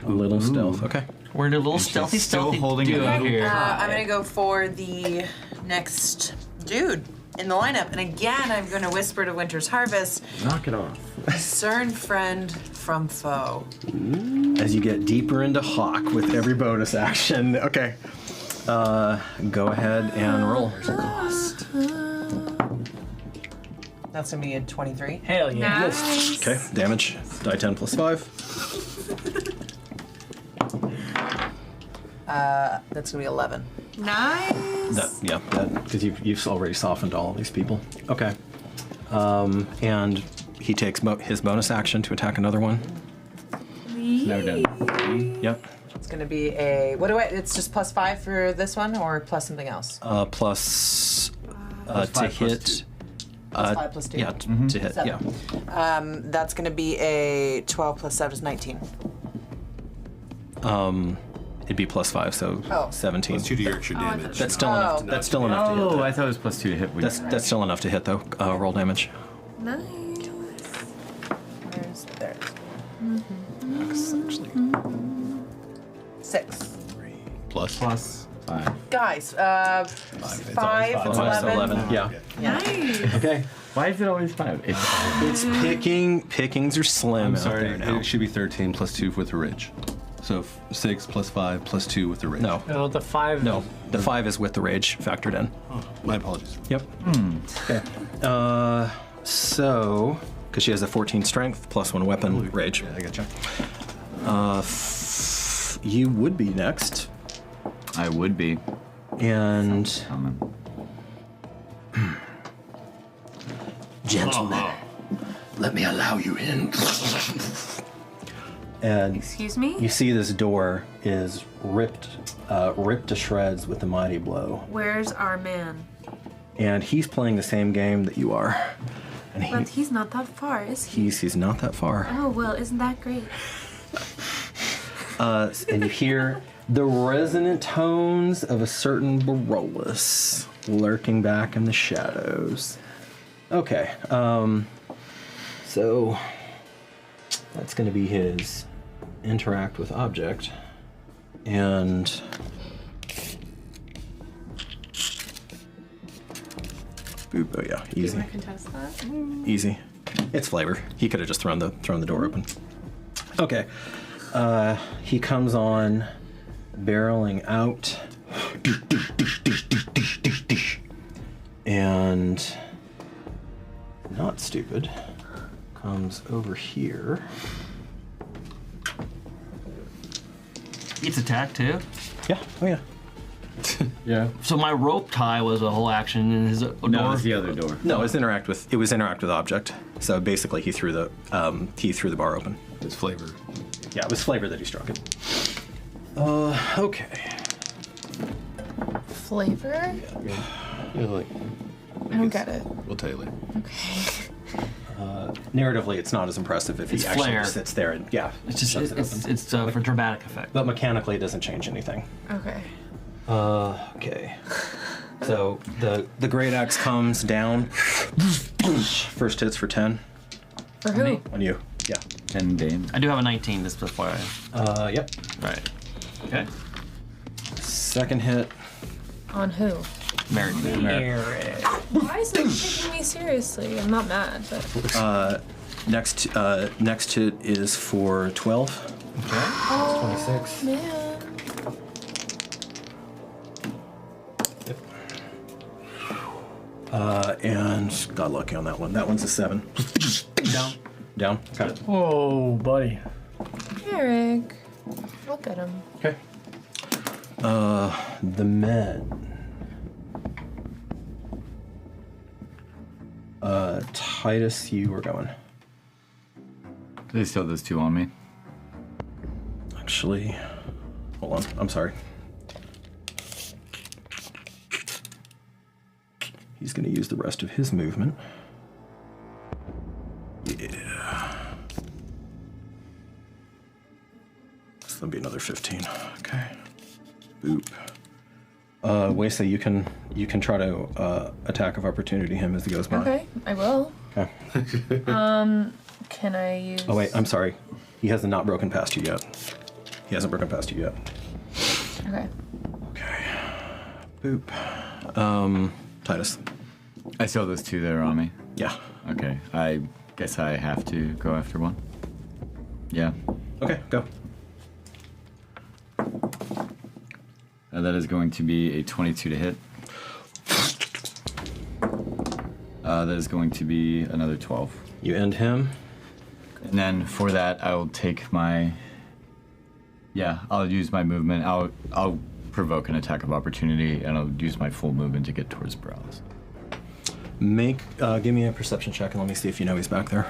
A little stealth. Okay. We're in a little she's stealthy still holding duo it. here. I'm gonna go for the next dude in the lineup, and again, I'm gonna whisper to Winter's Harvest. Knock it off. Discern friend from foe. As you get deeper into Hawk with every bonus action. Okay. Go ahead and roll. That's gonna be a 23. Hell yeah. Nice. Okay. Damage. Die 10 plus 5. That's gonna be 11. Nice. Because you've already softened all of these people. Okay. And he takes his bonus action to attack another one. Now done. Yep. It's gonna be a it's just +5 for this one, or plus something else. Plus to 5 plus hit. 2. +5 + 2. Yeah, to hit. 7. Yeah. That's gonna be a 12 + 7 is 19. It'd be +5, so Oh. 17. Plus 2 to your extra damage. That's still enough. That's still enough to hit. Oh, though. I thought it was +2 to hit. That's still enough to hit though. Roll damage. Nice. There's 6. Plus. +5. Guys, 5 5 to 11. Yeah. Nice. Okay. Why is it always 5? It's pickings are slim. I'm out sorry, there now. it should be 13 plus 2 with the ridge. So 6 plus 5 plus 2 with the ridge. No. No, the 5. No. The 5 is with the rage factored in. Oh, my apologies. Yep. Okay. So, because she has a 14 strength plus 1 weapon rage. Yeah, I gotcha. believe you would be next. I would be. And gentlemen, let me allow you in. And excuse me? You see this door is ripped to shreds with a mighty blow. Where's our man? And he's playing the same game that you are. And But he's not that far, is he? he's not that far. Oh, well, isn't that great? And you hear the resonant tones of a certain Barolus lurking back in the shadows. Okay, so that's going to be his interact with object. And boop, oh yeah, Do you easy. want to contest that? Easy. It's flavor. He could have just thrown the door open. Okay. He comes on, barreling out, and not stupid. Comes over here. It's attack too. Yeah. Oh yeah. Yeah. So my rope tie was a whole action in his door. No, it's the other door. No, it was interact with object. So basically, he threw the bar open. It's flavor. Yeah, it was flavor that he struck it. Okay. Flavor? Yeah, like, I don't get it. we'll tell you later. Okay. Narratively, it's not as impressive if he It's actually flair. just sits there and It's just shoves it open. it's for dramatic effect. But mechanically, it doesn't change anything. Okay. Okay. So the great axe comes down. First hits for 10. For who? On you. Yeah. 10 damage. I do have a 19. This before I. Yep. Right. Okay. Second hit. On who? Merrick. Why is nobody taking me seriously? I'm not mad, but. Next hit is for 12. Okay. Oh, 26. Man. And got lucky on that one. That one's a 7. Down. Down. Okay. Whoa, buddy. Eric. Look at him. Okay. The men. Titus, you were going. They still have those two on me. Actually, hold on. I'm sorry. He's going to use the rest of his movement. Yeah. So that'll be another 15. Okay. Boop. Wesa, you can try to attack of opportunity him as he goes by. Okay, I will. Okay. Can I use? Oh wait, I'm sorry. He hasn't not broken past you yet. He hasn't broken past you yet. Okay. Boop. Titus. I saw those two that are on me. Yeah. Okay. I guess I have to go after one. Yeah. Okay, go. That is going to be a 22 to hit. That is going to be another 12. You end him. And then for that, I will take my... Yeah, I'll use my movement. I'll provoke an attack of opportunity, and I'll use my full movement to get towards Barolus. Give me a perception check and let me see if you know he's back there.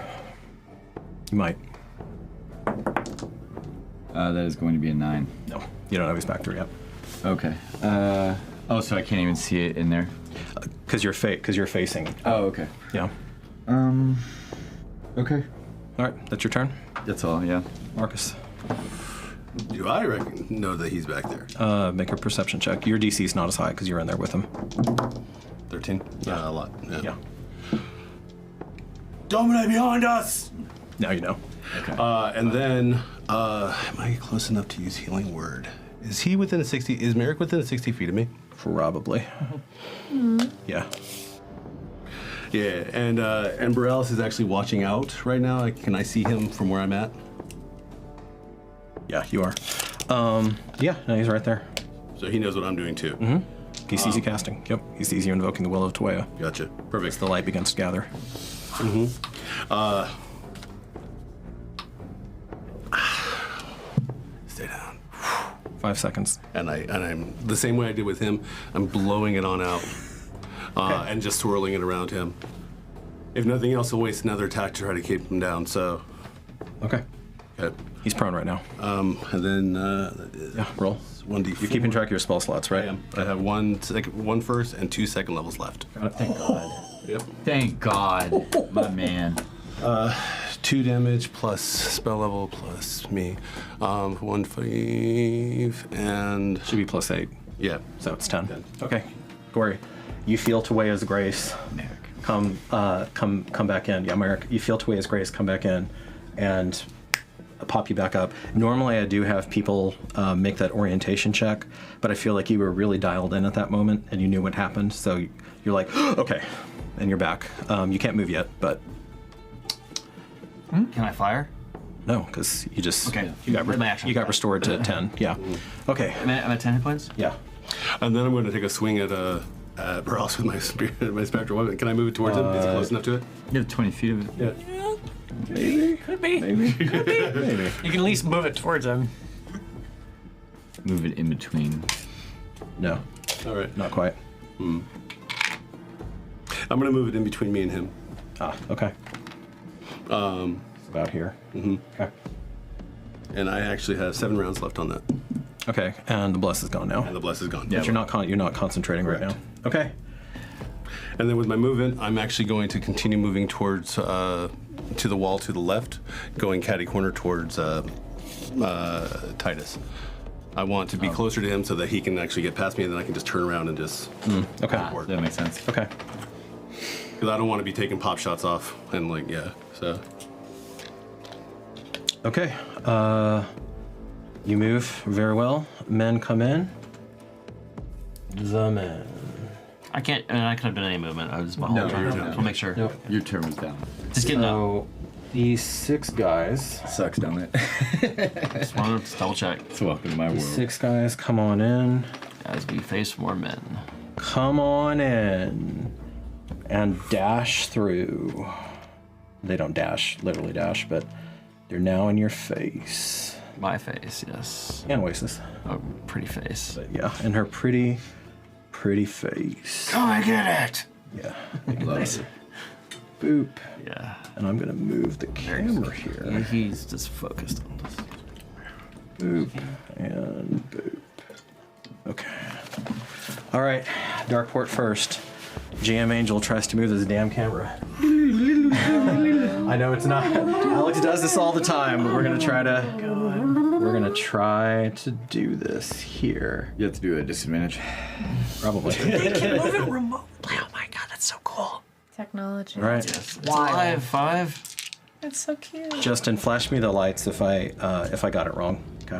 You might. That is going to be a 9. No, you don't know he's back there yet. Okay. Oh, so I can't even see it in there? Because you're facing. Oh, okay. Yeah. Okay. All right, that's your turn. That's all, yeah. Marcus. Do I know that he's back there? Make a perception check. Your DC is not as high because you're in there with him. 13? Yeah, a lot. Yeah. Dominate behind us! Now you know. Okay. And then, am I close enough to use healing word? Is he within 60? Is Merrick within 60 feet of me? Probably. Yeah. Yeah, and Barolus is actually watching out right now. Can I see him from where I'm at? Yeah, you are. Yeah, no, he's right there. So he knows what I'm doing too. Mm-hmm. He sees you casting. Yep, he sees you invoking the will of Tuea. Gotcha. Perfect. As the light begins to gather. Mm-hmm. Stay down. 5 seconds. And I'm the same way I did with him. I'm blowing it on out, and just swirling it around him. If nothing else, I'll waste another attack to try to keep him down. So. Okay. Okay. He's prone right now. And then yeah, roll. 1d4. You're keeping track of your spell slots, right? I have one first and 2 second levels left. Thank God. Yep. Thank God, my man. 2 damage plus spell level plus me. 1, 5, and should be plus 8. Yeah. So it's 10. Okay. Corey, you feel Tuea's grace. Merrick. Come back in. Yeah, Merrick, you feel Tuea's grace. Come back in, and pop you back up. Normally, I do have people make that orientation check, but I feel like you were really dialed in at that moment, and you knew what happened. So you're like, okay, and you're back. You can't move yet, but. Can I fire? No, because you just okay. You got restored to 10. Yeah. Okay. I'm at 10 hit points. Yeah. And then I'm going to take a swing at Barolus with my spectral weapon. Can I move it towards him? Is it close enough to it? You have 20 feet of it. Yeah. Maybe. Could be. Maybe. Maybe. You can at least move it towards him. Move it in between. No. All right. Not quite. I'm going to move it in between me and him. Ah. Okay. About here. Mm-hmm. Okay. And I actually have 7 rounds left on that. Okay, and the bless is gone now. And the bless is gone. Yeah, but you're not concentrating right now. Okay. And then with my movement, I'm actually going to continue moving towards to the wall to the left, going catty corner towards Titus. I want to be closer to him so that he can actually get past me, and then I can just turn around and just. Okay. That makes sense. Okay. Because I don't want to be taking pop shots off and so. Okay. You move very well. Men come in. The men. I can't. I mean, I could have done any movement. I was my whole turn. I'll make sure. Nope. Your turn was down. Just getting So these 6 guys. Sucks, don't it? Just wanted to double check. It's welcome to my world. 6 guys, come on in. As we face more men. Come on in. And dash through. They don't literally dash, but they're now in your face. My face, yes. And Oasis. Oh, pretty face. But yeah, and her pretty face. Oh, I get it. Yeah. Love it. Boop. Yeah. And I'm gonna move the camera here. He's just focused on this. Boop and boop. Okay. All right, Darkeport first. GM Angel tries to move this damn camera. I know it's not. Alex does this all the time, but we're gonna try to do this here. You have to do a disadvantage. Probably. They can move it remotely. Oh my god, that's so cool. Technology. All right. Yes. Why? 5. That's so cute. Justin, flash me the lights if I got it wrong. Okay.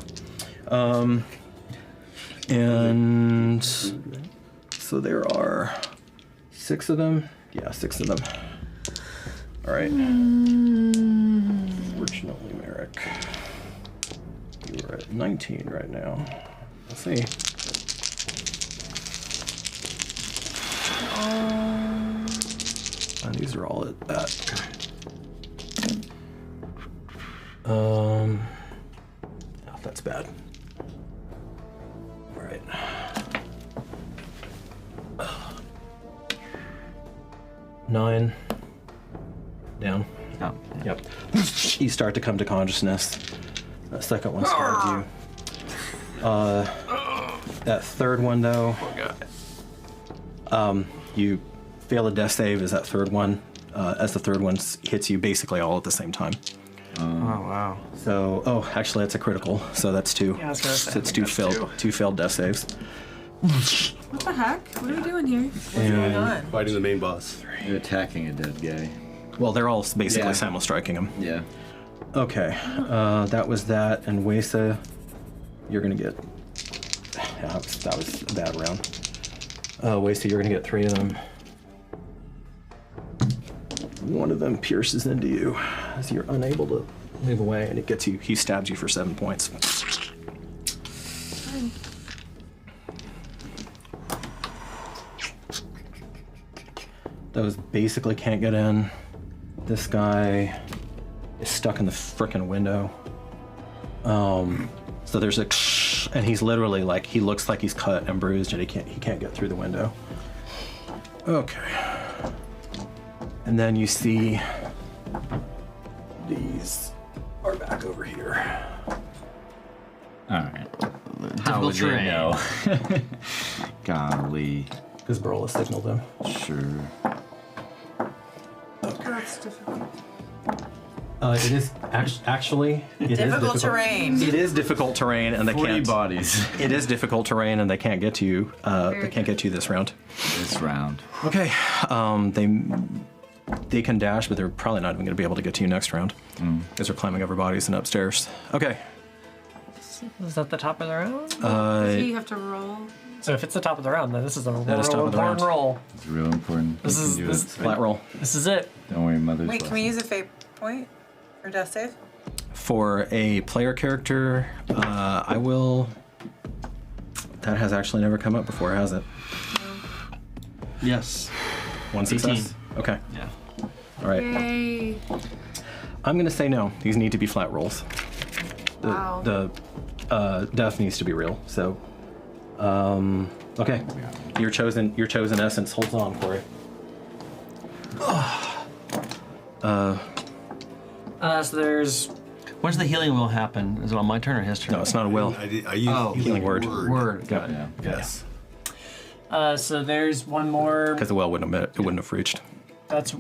And so there are 6 of them. Yeah, 6 of them. All right. Fortunately, Merrick, you are at 19 right now. Let's see. And these are all at that. Oh, that's bad. All right. Nine. Down. Oh. Yep. You start to come to consciousness. That second one stabbed you. That third one, though. You fail a death save as that third one. As the third one hits you, basically all at the same time. Oh wow. So, actually, that's a critical. So that's 2. Yeah, I was gonna say, So it's I think two failed death saves. What the heck? What are we doing here? What's And- going on? Fighting the main boss. You're attacking a dead guy. Well, they're all basically Yeah. simul-striking him. Yeah. Okay, that was that, and Wesa, you're gonna get. Yeah, that was a bad round. Wesa, you're gonna get 3 of them. One of them pierces into you as you're unable to move away, and it gets you. He stabs you for 7 points. Those basically can't get in. This guy is stuck in the frickin' window. So there's a and he's literally like, he looks like he's cut and bruised, and he can't get through the window. Okay. And then you see these are back over here. All right. How would they know? Golly. Because Barolus signaled them. Sure. That's difficult. It is actually Difficult terrain. It is difficult terrain, and they 40 can't. bodies. It is difficult terrain, and they can't get to you. They can't get to you this round. This round. Okay. They can dash, but they're probably not even going to be able to get to you next round because they're climbing over bodies and upstairs. Okay. Is that the top of the round? Does he have to roll? So if it's the top of the round, then this is a That is top of the round. roll. It's real important. This is this flat roll. This is it. Don't worry, mother's Wait, can we use a fate point for death save? For a player character, I will. That has actually never come up before, has it? Yes. One success. Okay. Yeah. All right. Yay. I'm gonna say no. These need to be flat rolls. Wow. The death needs to be real. So, okay. Your chosen essence holds on, Corey. So there's. When's the healing will happen? Is it on my turn or his turn? No, it's not a will. I use Healing word. Word. Got it. Yeah. Yes. So there's one more. Because the well wouldn't have reached.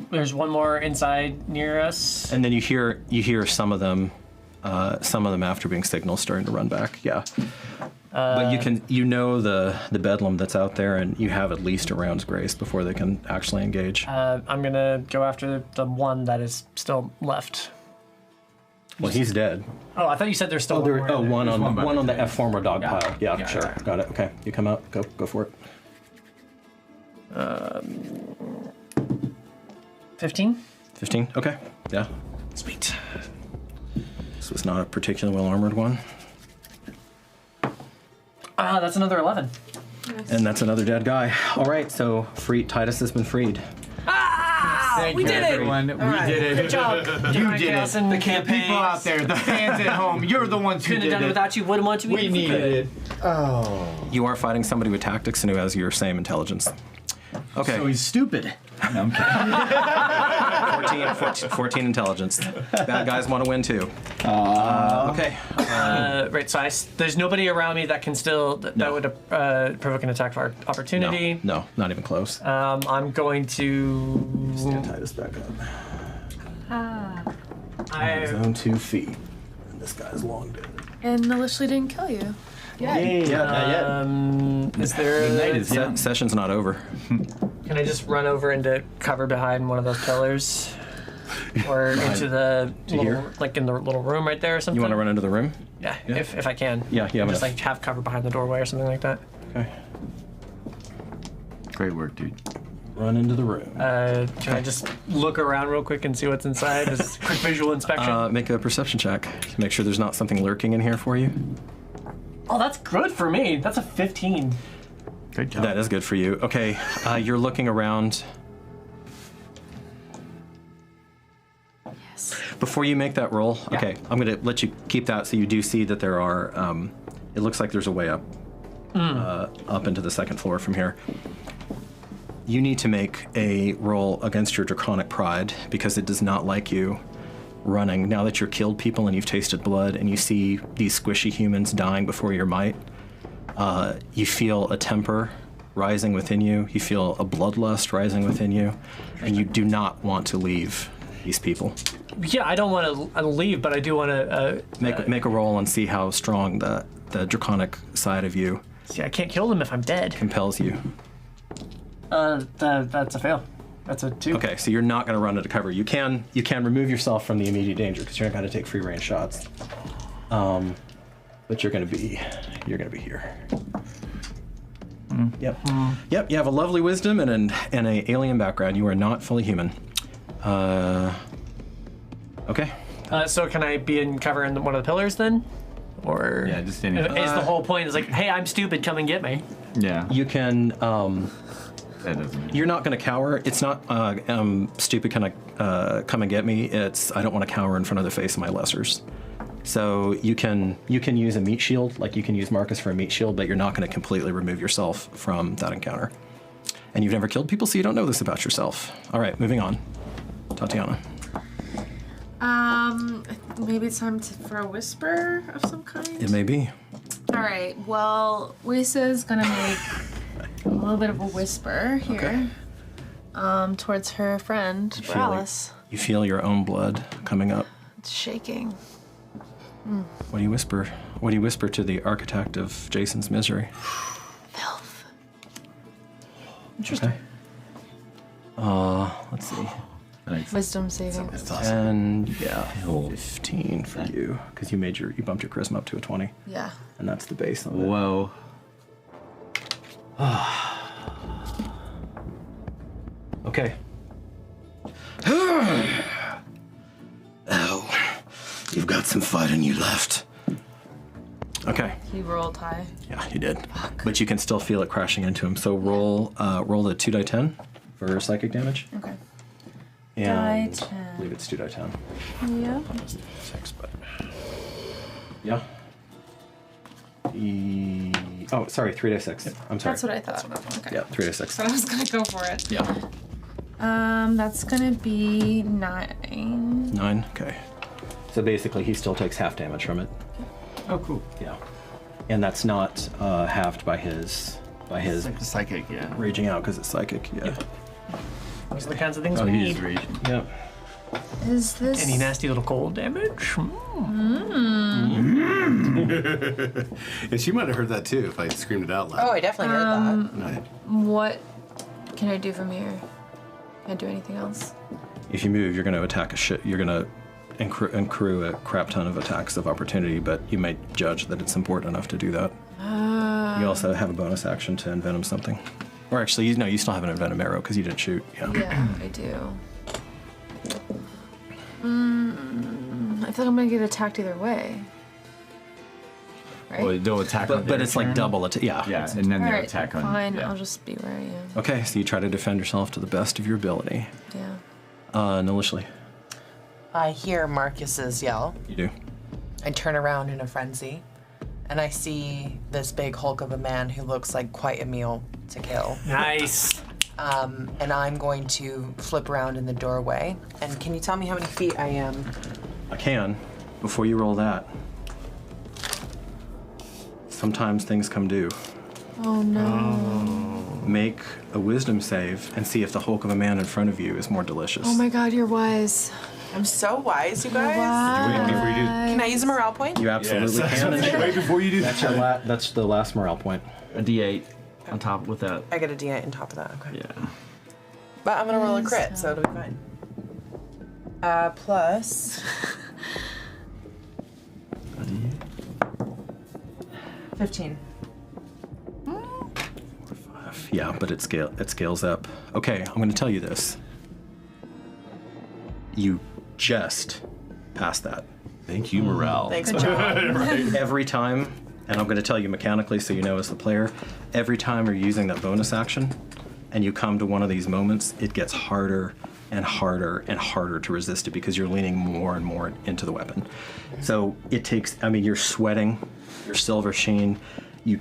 There's one more inside near us. And then you hear some of them after being signaled starting to run back. Yeah. But you know the bedlam that's out there, and you have at least a round's grace before they can actually engage. I'm gonna go after the one that is still left. Well, he's dead. Oh, I thought you said there's still one more. One on the F former dog Yeah. pile. Yeah, Yeah, sure. yeah. Got it. Okay, you come out. Go for it. 15? 15. Okay. Yeah. Sweet. This was not a particularly well armored one. That's another 11. And that's another dead guy. All right, so Titus has been freed. Thank We you, did it. everyone. We did it. Good job. You did it. The people out there, the fans at home, you're the ones who Couldn't did have done it it. without you. Wouldn't want to. We needed it. Oh. You are fighting somebody with tactics and who has your same intelligence. Okay. So he's stupid. No, I'm kidding. 14 intelligence. Bad guys want to win too. Okay. Right, so there's nobody around me that can still that would provoke an attack of opportunity. No, not even close. I'm going to Stand Titus back up. His I own 2 feet. And this guy's long dead. And Nalishli didn't kill you. Yeah, not yet. is there Session's not over. Can I just run over into cover behind one of those pillars? Or into the little, like in the little room right there or something? You want to run into the room? Yeah, if I can. Yeah. Just like have cover behind the doorway or something like that. Okay. Great work, dude. Run into the room. Can I just look around real quick and see what's inside? Just quick visual inspection. Make a perception check. Make sure there's not something lurking in here for you. Oh, that's good for me. That's a 15. Good job. That is good for you. Okay, you're looking around. Yes. Before you make that roll, okay, I'm gonna let you keep that so you do see that there are, it looks like there's a way up, up into the second floor from here. You need to make a roll against your draconic pride because it does not like you running. Now that you've killed people and you've tasted blood and you see these squishy humans dying before your might, you feel a temper rising within you. You feel a bloodlust rising within you, and you do not want to leave these people. Yeah, I don't want to leave, but I do want to Make a roll and see how strong the draconic side of you see, I can't kill them if I'm dead. compels you. That's a fail. That's a 2. Okay, so you're not going to run into cover. You can remove yourself from the immediate danger because you're not going to take free range shots. But you're going to be here. Yep. Yep. You have a lovely wisdom and a alien background. You are not fully human. Okay. So can I be in cover in one of the pillars then? Or Yeah, just any. is the whole point is like, hey, I'm stupid, come and get me. Yeah. You can. That doesn't. You're not going to cower. It's not stupid. Can I come and get me? It's I don't want to cower in front of the face of my lessers. So you can use a meat shield, like you can use Marcus for a meat shield, but you're not going to completely remove yourself from that encounter. And you've never killed people, so you don't know this about yourself. All right, moving on. Tatiana. Maybe it's time for a whisper of some kind. It may be. All right. Well, Lisa's gonna make a little bit of a whisper here, towards her friend Barolus. You feel your own blood coming up. It's shaking. What do you whisper? What do you whisper to the architect of Jason's misery? Filth. Interesting. Let's see. Wisdom saving. And yeah, 15 for you because you bumped your charisma up to a 20. Yeah. And that's the base of it. Whoa. Okay. Oh, you've got some fight in you left. Okay. He rolled high. Yeah, you did. But you can still feel it crashing into him. So roll the 2d10 for psychic damage. Okay. And Die 10. I believe it's 2d10. Yeah. 6, but yeah. Oh, sorry, 3d6. I'm sorry. That's what I thought. Okay. Yeah, 3d6. So I was gonna go for it. Yeah. That's gonna be 9. 9. Okay. So basically, he still takes half damage from it. Oh, cool. Yeah. And that's not halved by his psychic, yeah. Raging out because it's psychic. Yeah. Those are the kinds of things Oh, we he's need. raging. Yep. Is this Any nasty little cold damage? And she might have heard that too if I screamed it out loud. Oh, I definitely heard Right. What can I do from here? Can I do anything else? If you move, you're going to attack you're going to accrue a crap ton of attacks of opportunity, but you might judge that it's important enough to do that. You also have a bonus action to envenom something. Or actually, you still have an envenom arrow because you didn't shoot. Yeah. Yeah, I do. I feel like I'm gonna get attacked either way. Right? Well, they'll attack on But their it's like turn. double attack. Yeah. Yeah, and then they'll Alright, attack on. fine. Yeah. I'll just be where I am. Okay, so you try to defend yourself to the best of your ability. Yeah. Nilishly, I hear Marcus's yell. you do. I turn around in a frenzy, and I see this big hulk of a man who looks like quite a meal to kill. Nice. And I'm going to flip around in the doorway. And can you tell me how many feet I am? I can. Before you roll that, sometimes things come due. Oh no. Make a wisdom save and see if the hulk of a man in front of you is more delicious. Oh my god, you're wise. I'm so wise, you guys. Wise. Can I use a morale point? You absolutely Yes. can. Wait before you do That's that. that's the last morale point. A D8 on top with that. I get a D8 on top of that. Okay. Yeah. But I'm gonna roll a crit, so it'll be fine. Plus 15. Yeah, but it scales up. Okay, I'm going to tell you this. You just passed that. Thank you, morale. Thanks, morale. Every time, and I'm going to tell you mechanically so you know as the player, every time you're using that bonus action and you come to one of these moments, it gets harder and harder and harder to resist it because you're leaning more and more into the weapon. So it takes, you're sweating, your silver sheen, you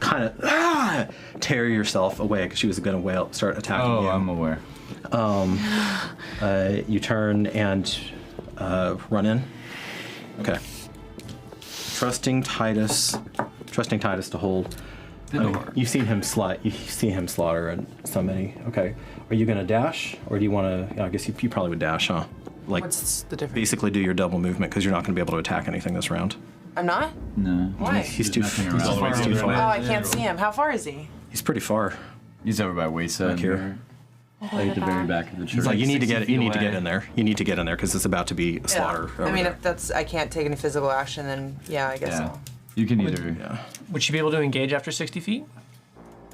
kind of tear yourself away because she was going to start attacking you. Oh, I'm aware. You turn and run in. Okay. Trusting Titus to hold. You've seen him slaughter and so many. Okay. Are you gonna dash, or do you want to? I guess you probably would dash, huh? Like, what's the difference? Basically, do your double movement because you're not gonna be able to attack anything this round. I'm not? No. Why? He's too far. Oh, I can't see him. How far is he? He's pretty far. He's over by Wayside. Back here. Like at the very back of the church. He's like, you need to get 60 feet in there. You need to get in there because it's about to be a slaughter. I mean, if I can't take any physical action, then yeah, I guess so. You can either. Yeah. Would she be able to engage after 60 feet?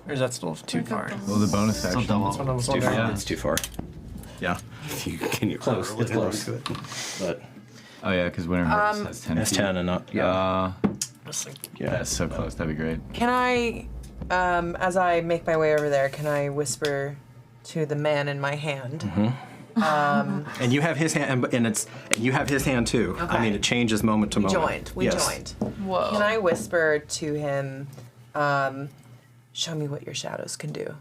Or is that still too far? Well, the bonus action. That's what I was It's too far. wondering. It's too far. Yeah. Can you close? It's close. But Oh yeah, because Winter Harvest has 10 has feet. 10 and not. Yeah. Yeah, that's so close. That'd be great. Can I, as I make my way over there, can I whisper to the man in my hand? And you have his hand, and you have his hand too. Okay. I mean, it changes moment to moment. We Yes. joined. Whoa. Can I whisper to him, show me what your shadows can do?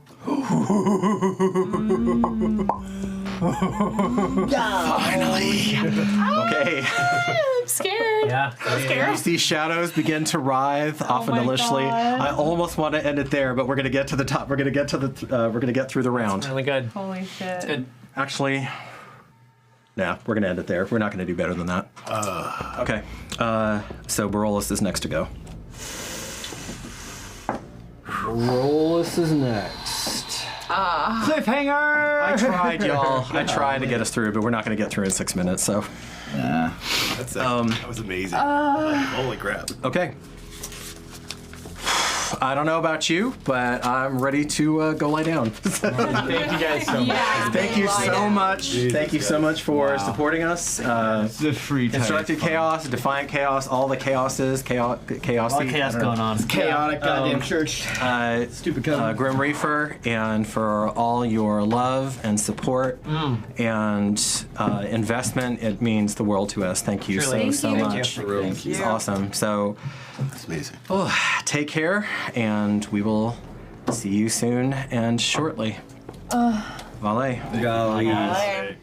Finally. Okay. I'm scared. Yeah. I'm scared. As these shadows begin to writhe off deliciously, I almost want to end it there, but we're gonna get to the top. We're gonna get to the. We're gonna get through the round. Really good. Holy shit. Good. Actually, nah, we're gonna end it there. We're not gonna do better than that. Okay. So Barolus is next to go. Barolus is next. Cliffhanger! I tried, y'all. I tried to get us through, but we're not gonna get through in 6 minutes. So. That was amazing. Holy crap. Okay. I don't know about you, but I'm ready to go lie down. Thank you guys so much. Yeah. Thank you so much. Thank you so much for supporting us. It's a free time. Constructed chaos, defiant chaos, all the chaoses, chaosy. A lot of chaos going on. Chaotic goddamn church. Stupid Grim Reaper, and for all your love and support and investment. It means the world to us. Thank you so much. Thank you. It's awesome. So, That's amazing. take care, and we will see you soon and shortly. Vale. Golly. Bye.